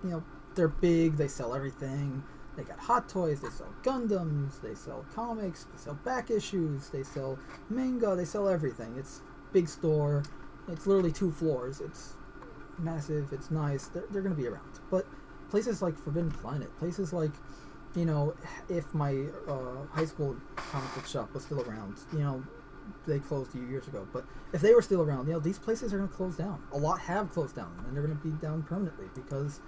you know, they're big. They sell everything. They got hot toys. They sell Gundams. They sell comics. They sell back issues. They sell manga. They sell everything. It's a big store. It's literally 2 floors. It's massive. It's nice. They're going to be around. But places like Forbidden Planet, places like, you know, if my high school comic book shop was still around, you know, they closed a few years ago, but if they were still around, you know, these places are going to close down. A lot have closed down, and they're going to be down permanently because,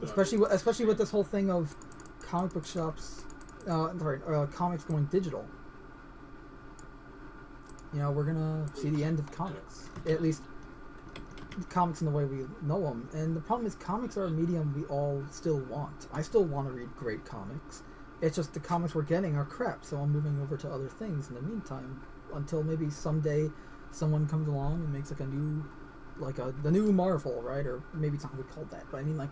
especially with this whole thing of comic book shops, comics going digital. You know, we're going to see the end of comics, at least comics in the way we know them. And the problem is, comics are a medium we all still want. I still want to read great comics. It's just the comics we're getting are crap, so I'm moving over to other things in the meantime, until maybe someday someone comes along and makes like a new, the new Marvel, right? Or maybe it's not really called that, but I mean, like,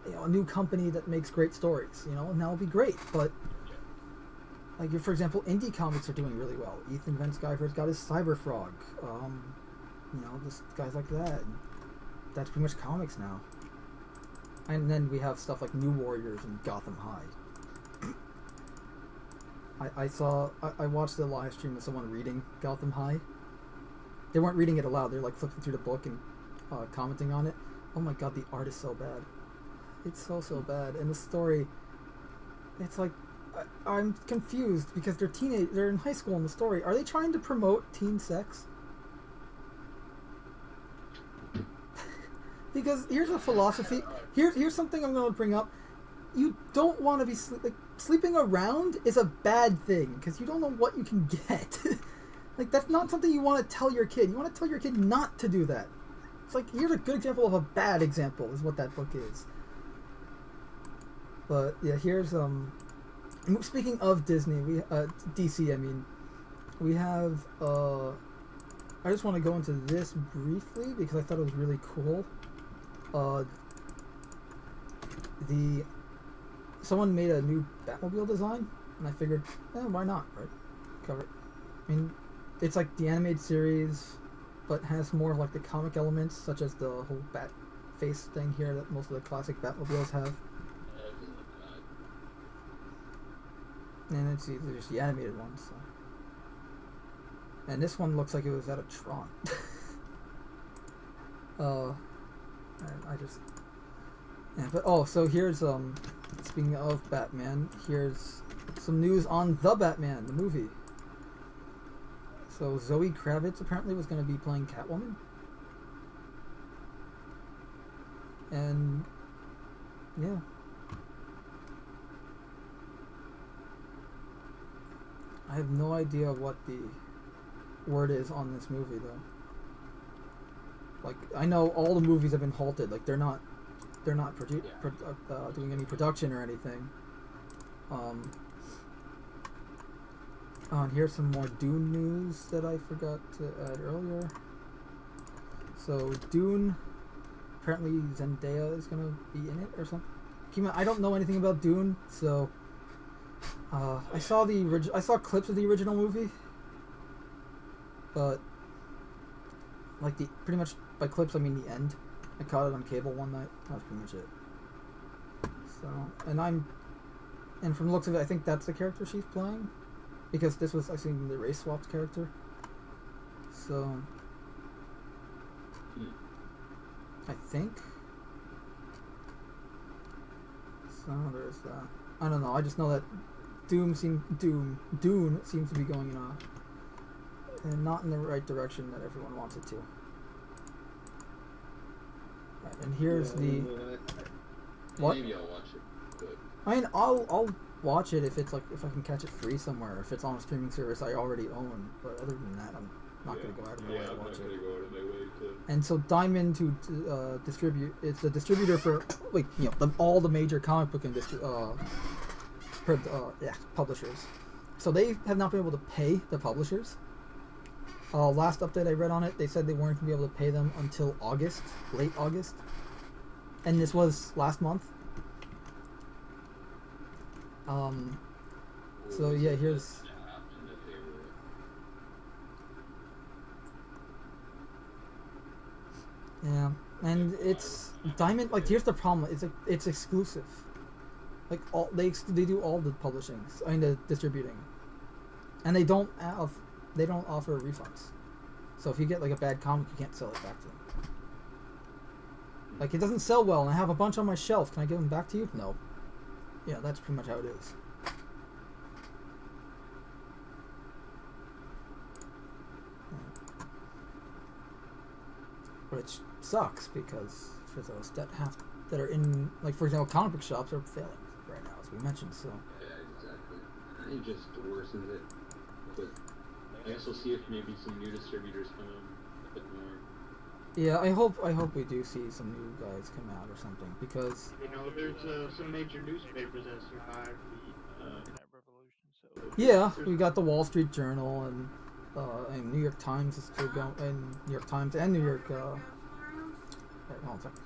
you know, a new company that makes great stories, you know, and that'll be great. But like, for example, indie comics are doing really well. Ethan Van Sciver's got his Cyberfrog, you know, this guys like that. That's pretty much comics now. And then we have stuff like New Warriors and Gotham High. I watched the live stream of someone reading Gotham High. They weren't reading it aloud. They're like flipping through the book and commenting on it. Oh my god, the art is so bad. It's so bad. And the story, it's like, I'm confused because they're in high school in the story. Are they trying to promote teen sex? Because here's a philosophy. Here's something I'm going to bring up. You don't want to be sleeping around is a bad thing because you don't know what you can get. Like, that's not something you want to tell your kid. You want to tell your kid not to do that. it's like here's a good example of a bad example is what that book is. But yeah, here's speaking of Disney, we DC. I mean, we have I just want to go into this briefly because I thought it was really cool. Someone made a new Batmobile design, and I figured, why not, right? Cover it. I mean, it's like the animated series, but has more of like the comic elements, such as the whole bat face thing here that most of the classic Batmobiles have. And it's just the animated one, so. And this one looks like it was out of Tron. And I just. Yeah, but so here's speaking of Batman, here's some news on The Batman, the movie. So Zoe Kravitz apparently was going to be playing Catwoman. And yeah. I have no idea what the word is on this movie though. Like I know all the movies have been halted, like they're not doing any production or anything. And here's some more Dune news that I forgot to add earlier. So Dune, apparently Zendaya is gonna be in it or something. I don't know anything about Dune, so I saw clips of the original movie, but like pretty much by clips I mean the end. I caught it on cable one night. That was pretty much it. So, and from the looks of it, I think that's the character she's playing, because this was actually the race swapped character. So, I think. So there's that. I don't know. I just know that Dune seems to be going and not in the right direction that everyone wants it to. Right, and here's what? Maybe I'll watch it. But I mean, I'll watch it if I can catch it free somewhere. If it's on a streaming service I already own. But other than that, I'm not going to go out of my way to watch it. Go out of my way to. And so Diamond to distribute. It's the distributor for all the major comic book publishers. So they have not been able to pay the publishers. Last update I read on it, they said they weren't going to be able to pay them until August, late August. And this was last month. So yeah, here's. Yeah, and it's Diamond. Like, here's the problem: it's exclusive. Like they do all the publishing, the distributing, and they don't offer refunds. So if you get like a bad comic, you can't sell it back to them. Like, it doesn't sell well, and I have a bunch on my shelf. Can I give them back to you? No. Yeah, that's pretty much how it is. Which sucks, because for those that are in, like, for example, comic book shops are failing right now, as we mentioned. So yeah, exactly. It just worsens it. But I guess we'll see if maybe some new distributors come in a bit more. Yeah, I hope we do see some new guys come out or something, because there's some major newspapers that survived the Internet revolution. So yeah, we got the Wall Street Journal and New York Times is still going, and New York Times and New York. Hold on a second.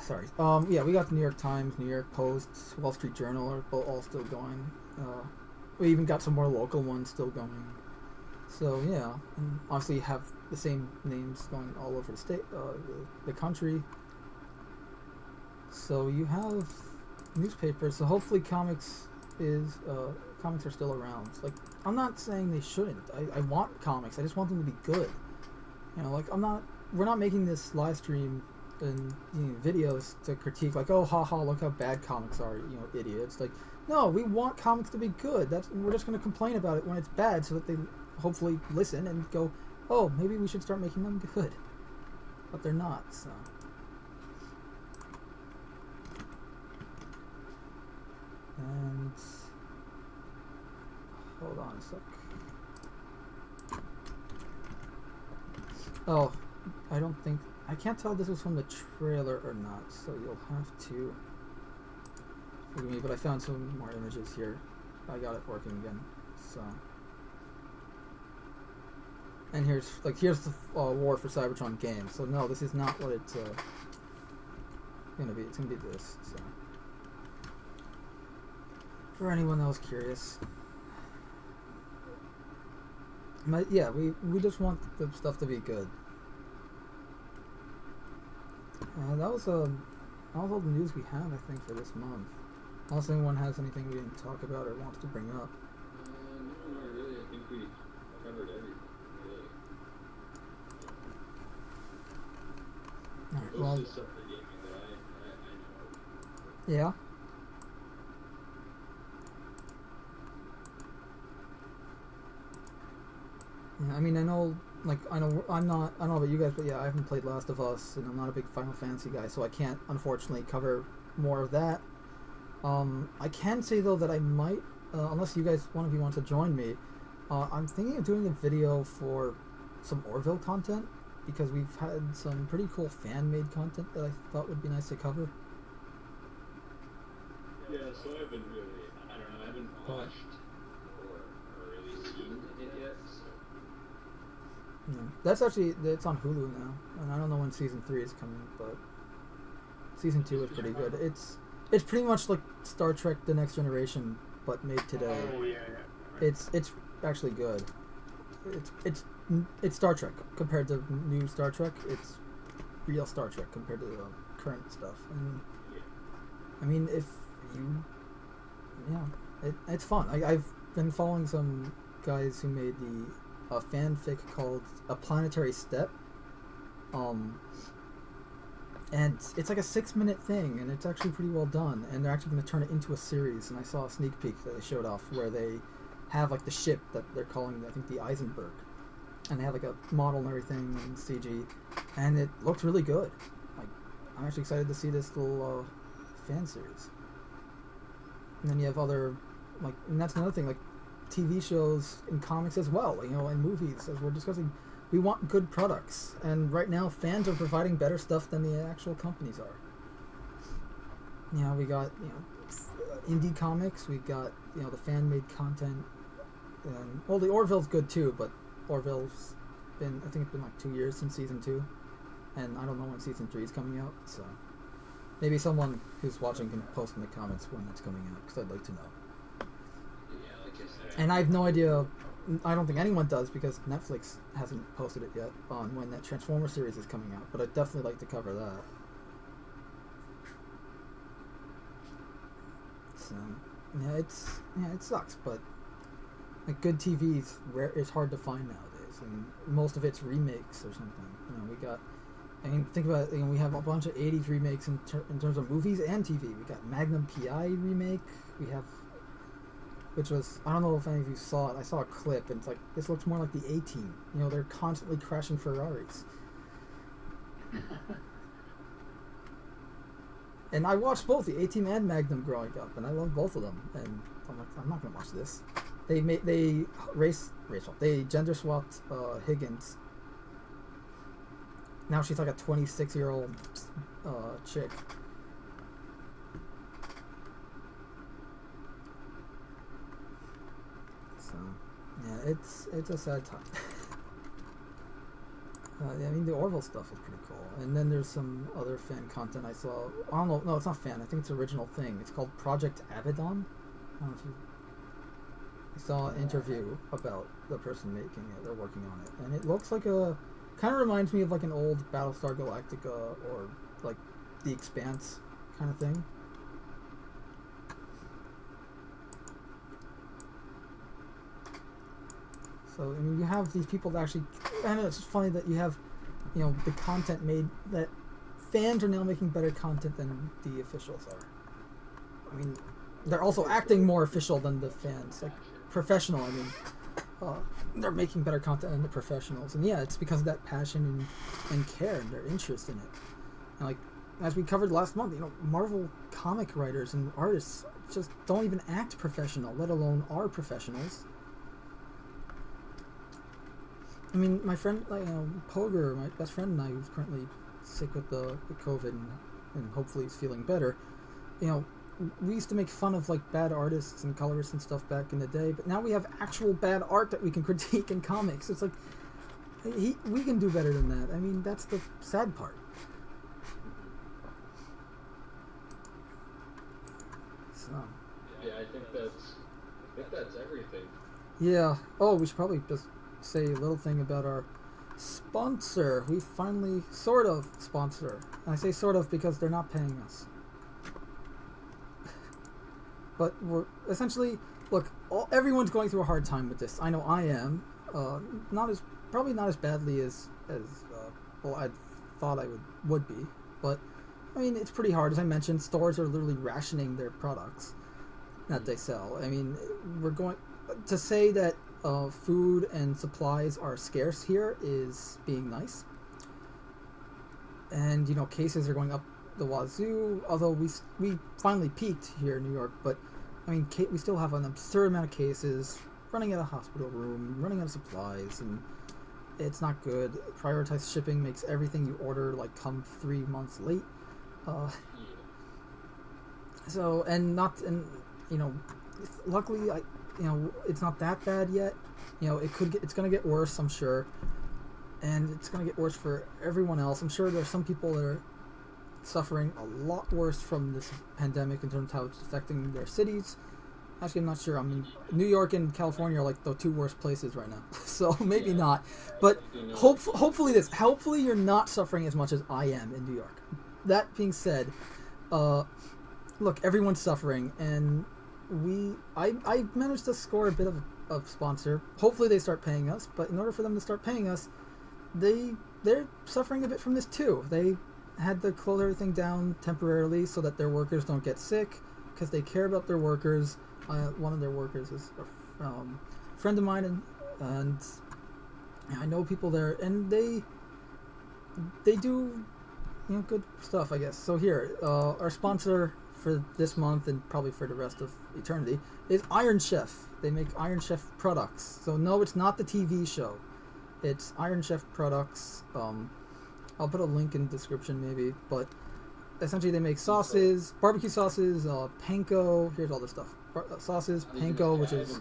Sorry. Yeah, we got the New York Times, New York Post, Wall Street Journal are all still going. We even got some more local ones still going. So yeah, and obviously you have the same names going all over the state, the country. So you have newspapers. So hopefully comics are still around. Like, I'm not saying they shouldn't. I want comics. I just want them to be good. Like, we're not making this live stream and videos to critique, like, oh, haha, look how bad comics are, idiots. Like, no, we want comics to be good. We're just going to complain about it when it's bad, so that they hopefully listen and go, oh, maybe we should start making them good. But they're not, so. And hold on a sec. Oh, I don't think... I can't tell if this was from the trailer or not, so you'll have to... Forgive me, but I found some more images here. I got it working again, so... And here's the War for Cybertron game. So no, this is not what it's gonna be. It's gonna be this. So for anyone else curious, yeah, we just want the stuff to be good. That was all the news we have, I think, for this month. Unless anyone has anything we didn't talk about or wants to bring up. No, not really. I think we covered everything. Alright, well, Most of the stuff for gaming that I know. yeah. Yeah, I mean, I know I don't know about you guys, but yeah, I haven't played Last of Us, and I'm not a big Final Fantasy guy, so I can't, unfortunately, cover more of that. I can say, though, that I might, unless one of you wants to join me, I'm thinking of doing a video for some Orville content, because we've had some pretty cool fan-made content that I thought would be nice to cover. Yeah, so I haven't really, I don't know, I haven't watched or really seen it yet, so... Yeah. That's actually, it's on Hulu now, and I don't know when season 3 is coming, but season 2 is pretty good. It's pretty much like Star Trek: The Next Generation, but made today. Oh yeah. It's actually good. It's Star Trek compared to new Star Trek. It's real Star Trek compared to the current stuff. And I mean, it's fun. I've been following some guys who made a fanfic called A Planetary Step. And it's like a 6-minute thing, and it's actually pretty well done. And they're actually going to turn it into a series. And I saw a sneak peek that they showed off where they have like the ship that they're calling, I think, the Eisenberg, and they have like a model and everything and CG, and it looked really good. Like, I'm actually excited to see this little fan series. And then you have other, like, and that's another thing, like TV shows and comics as well, you know, and movies, as we're discussing. We want good products, and right now fans are providing better stuff than the actual companies are. You know, we got, you know, indie comics, we got, you know, the fan-made content, and, well, the Orville's good too, but Orville's been, I think it's been like 2 years since season 2, and I don't know when season 3 is coming out, so maybe someone who's watching can post in the comments when that's coming out, because I'd like to know. Yeah, like I said. And I have no idea, I don't think anyone does, because Netflix hasn't posted it yet on when that Transformers series is coming out, but I'd definitely like to cover that. So, yeah, it sucks, but like good TV is rare. It's hard to find nowadays, and most of it's remakes or something. You know, we got. I mean, think about it. You know, we have a bunch of '80s remakes in terms of movies and TV. We got Magnum PI remake. We have, which was, I don't know if any of you saw it. I saw a clip, and it's like, this looks more like the A-Team. You know, they're constantly crashing Ferraris. And I watched both the A-Team and Magnum growing up, and I love both of them. And I'm like, I'm not gonna watch this. They gender swapped Higgins. Now she's like a 26-year-old chick. So, yeah, it's a sad time. Yeah, I mean, the Orville stuff is pretty cool. And then there's some other fan content I saw. I don't know. No, it's not fan. I think it's an original thing. It's called Project Abaddon. I don't know if you... I saw an interview about the person making it. They're working on it. And it looks like a... Kind of reminds me of like an old Battlestar Galactica or like The Expanse kind of thing. So, I mean, you have these people that actually... I know, it's just funny that you have, you know, the content made... That fans are now making better content than the officials are. I mean, they're also acting more official than the fans. Like, professional, I mean. They're making better content than the professionals. And yeah, it's because of that passion and care and their interest in it. And like, as we covered last month, you know, Marvel comic writers and artists just don't even act professional, let alone are professionals. I mean, my friend, like, Poger, my best friend and I, who's currently sick with the COVID, and hopefully he's feeling better. We used to make fun of like bad artists and colorists and stuff back in the day, but now we have actual bad art that we can critique in comics. It's like we can do better than that. I mean, that's the sad part. So. Yeah, I think that's everything. Yeah. Oh, we should probably just say a little thing about our sponsor. We finally sort of sponsor. And I say sort of because they're not paying us. But we're essentially, look, everyone's going through a hard time with this. I know I am. Probably not as badly as well I thought I would be. But I mean, it's pretty hard. As I mentioned, stores are literally rationing their products that they sell. I mean, we're going to say that food and supplies are scarce here is being nice. And cases are going up the wazoo. Although we finally peaked here in New York, but I mean, we still have an absurd amount of cases, running out of hospital room, running out of supplies, and it's not good. Prioritized shipping makes everything you order like come 3 months late. So luckily it's not that bad yet. It's gonna get worse, I'm sure, and it's gonna get worse for everyone else. I'm sure there's some people that are suffering a lot worse from this pandemic in terms of how it's affecting their cities. Actually, I'm not sure. I mean, New York and California are like the two worst places right now, so maybe not. But hopefully you're not suffering as much as I am in New York. That being said, look, everyone's suffering, and I managed to score a bit of a sponsor. Hopefully they start paying us, but in order for them to start paying us, they're suffering a bit from this too. They had to close everything down temporarily so that their workers don't get sick, because they care about their workers. One of their workers is a friend of mine, and I know people there, and they do good stuff, I guess. So here, our sponsor for this month and probably for the rest of eternity is Iron Chef. They make Iron Chef products. So no, it's not the TV show. It's Iron Chef products. I'll put a link in the description maybe, but essentially they make sauces, barbecue sauces, panko. Here's all this stuff. Sauces, panko, which is...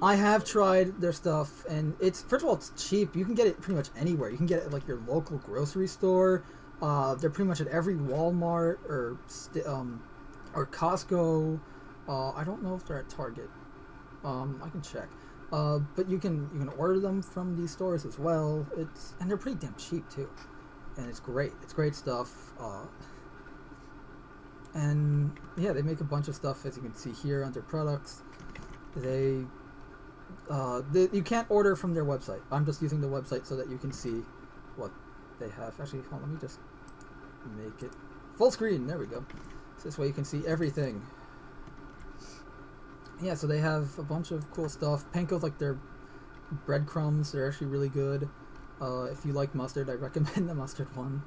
I have tried their stuff, and it's, first of all, it's cheap. You can get it pretty much anywhere. You can get it at like your local grocery store. They're pretty much at every Walmart or Costco. I don't know if they're at Target. I can check. But you can order them from these stores as well. And they're pretty damn cheap too. And it's great. It's great stuff. And yeah, they make a bunch of stuff, as you can see here under products. You can't order from their website. I'm just using the website so that you can see what they have. Actually, hold on, let me just make it full screen. There we go. So this way you can see everything. Yeah, so they have a bunch of cool stuff. Panko's like their breadcrumbs. They're actually really good. If you like mustard, I recommend the mustard one.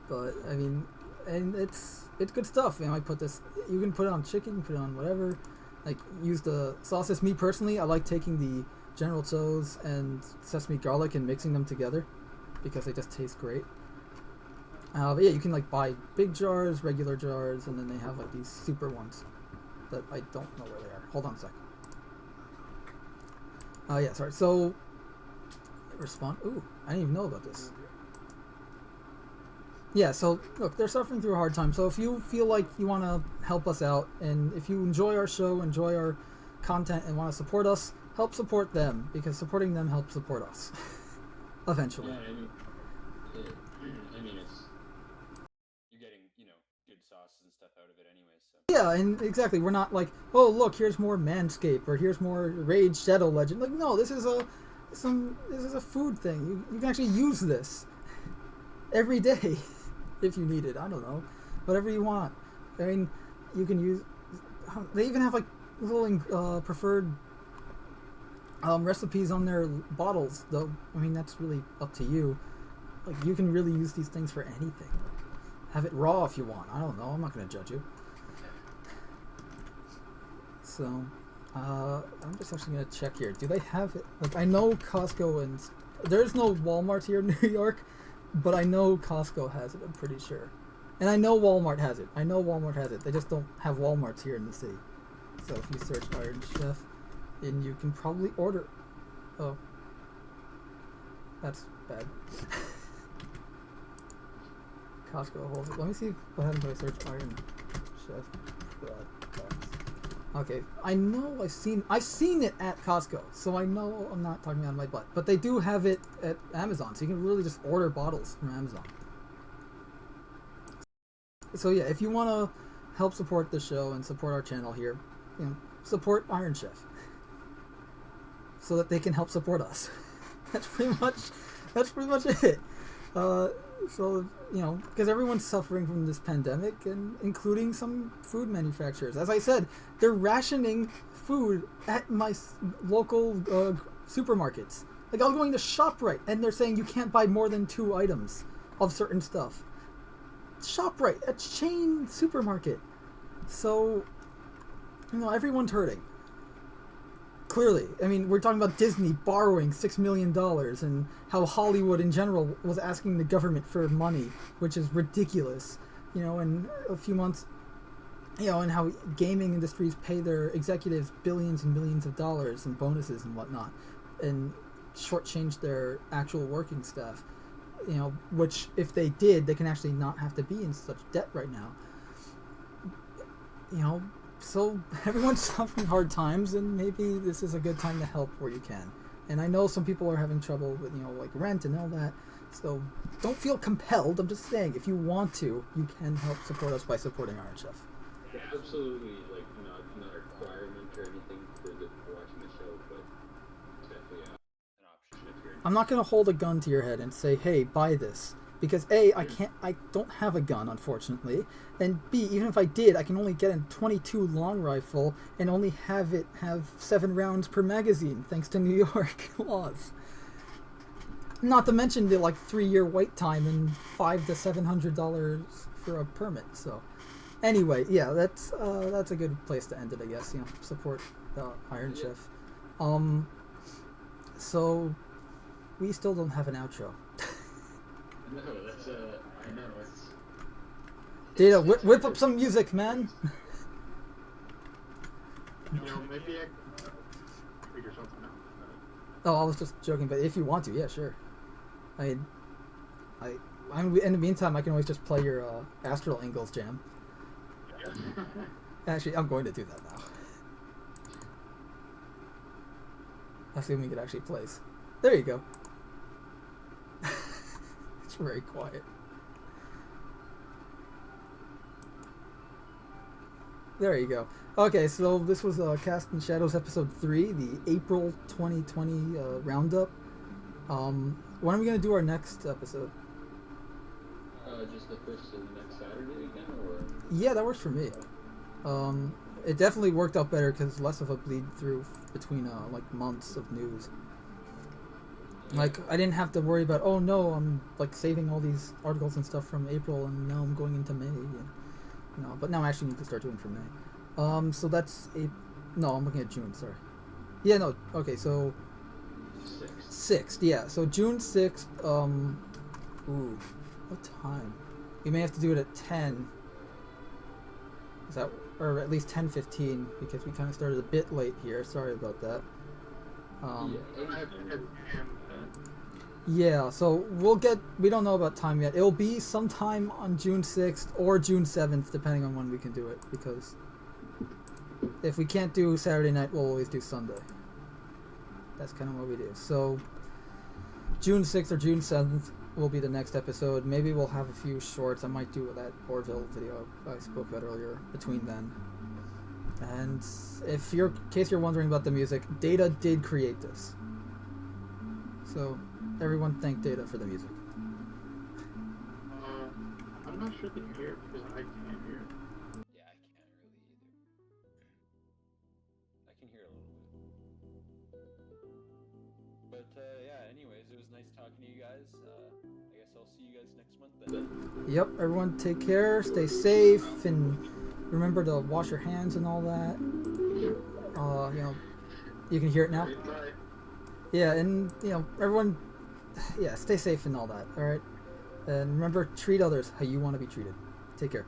But I mean, and it's good stuff. I put this. You can put it on chicken. You can put it on whatever. Like, use the sauces. Me personally, I like taking the General Tso's and sesame garlic and mixing them together because they just taste great. But yeah, you can like buy big jars, regular jars, and then they have like these super ones that I don't know where they are. Hold on a second. Yeah, sorry. So, respond. Ooh, I didn't even know about this. Yeah, so look, they're suffering through a hard time. So if you feel like you want to help us out, and if you enjoy our show, enjoy our content, and want to support us, help support them, because supporting them helps support us. Eventually. Yeah, I mean, it's... You're getting, good sauces and stuff out of it anyway, so... Yeah, and exactly, we're not like, oh, look, here's more Manscaped, or here's more Rage Shadow Legend. Like, no, this is a food thing. You can actually use this every day. If you need it, I don't know, whatever you want. I mean, you can use. They even have like little preferred recipes on their bottles, though. I mean, that's really up to you. Like, you can really use these things for anything. Have it raw if you want. I don't know. I'm not gonna judge you. So, I'm just actually gonna check here. Do they have it? Like, I know Costco and there's no Walmart here in New York, but I know Costco has it. I'm pretty sure, and I know Walmart has it. They just don't have Walmarts here in the city. So if you search Iron Chef, then you can probably order. Oh, that's bad. Costco holds it. Let me see what happens when I search Iron Chef products. Okay, I know I've seen it at Costco, so I know I'm not talking out of my butt. But they do have it at Amazon, so you can really just order bottles from Amazon. So yeah, if you want to help support the show and support our channel here, support Iron Chef, so that they can help support us. That's pretty much it. So, because everyone's suffering from this pandemic, and including some food manufacturers. As I said, they're rationing food at my local supermarkets. Like, I was going to ShopRite, and they're saying you can't buy more than 2 items of certain stuff. ShopRite, a chain supermarket. So, everyone's hurting. Clearly. I mean, we're talking about Disney borrowing $6 million and how Hollywood in general was asking the government for money, which is ridiculous. In a few months, and how gaming industries pay their executives billions and millions of dollars in bonuses and whatnot, and shortchange their actual working staff. Which if they did, they can actually not have to be in such debt right now. So everyone's suffering hard times, and maybe this is a good time to help where you can. And I know some people are having trouble with, like rent and all that. So don't feel compelled. I'm just saying, if you want to, you can help support us by supporting Iron Chef. Yeah, absolutely, not a requirement or anything for watching the show, but it's definitely an option if you're. I'm not gonna hold a gun to your head and say, "Hey, buy this." Because A, I don't have a gun, unfortunately, and B, even if I did, I can only get a .22 long rifle and only have 7 rounds per magazine, thanks to New York laws. Not to mention the 3-year wait time and $500 to $700 for a permit. So, anyway, yeah, that's a good place to end it, I guess. Support the Iron Chef. So we still don't have an outro. No, that's I know it's. Data, whip up some music, man. Maybe I can figure something out. Oh, I was just joking, but if you want to, yeah, sure. I'm in the meantime, I can always just play your Astral Angles jam. Yeah. Actually, I'm going to do that now. Assuming it actually plays. There you go. It's very quiet. There you go. Okay, so this was Cast in Shadows episode 3, the April 2020 roundup. When are we going to do our next episode? Just the first of next Saturday again, or? Yeah, that works for me. It definitely worked out better because less of a bleed through between months of news. Like, I didn't have to worry about, oh no, I'm saving all these articles and stuff from April and now I'm going into May. No, but now I actually need to start doing for May. So that's no, I'm looking at June, sorry. Yeah, no, okay, so 6th, yeah. So June 6th, ooh, what time? We may have to do it at 10. Is that, or at least 10:15, because we kind of started a bit late here. Sorry about that. Yeah, so we don't know about time yet. It'll be sometime on June 6th or June 7th, depending on when we can do it, because if we can't do Saturday night, we'll always do Sunday. That's kind of what we do. So, June 6th or June 7th will be the next episode. Maybe we'll have a few shorts. I might do that Orville video I spoke about earlier between then. And in case you're wondering about the music, Data did create this. So, everyone thank Data for the music. I'm not sure they can hear it because I can't hear it. Yeah, I can't really either. I can hear a little bit. But yeah, anyways, it was nice talking to you guys. I guess I'll see you guys next month then. Yep, everyone take care, stay safe, and remember to wash your hands and all that. You know, you can hear it now. Bye. Yeah, and you know, everyone, yeah, stay safe and all that. All right, and remember, treat others how you want to be treated. Take care.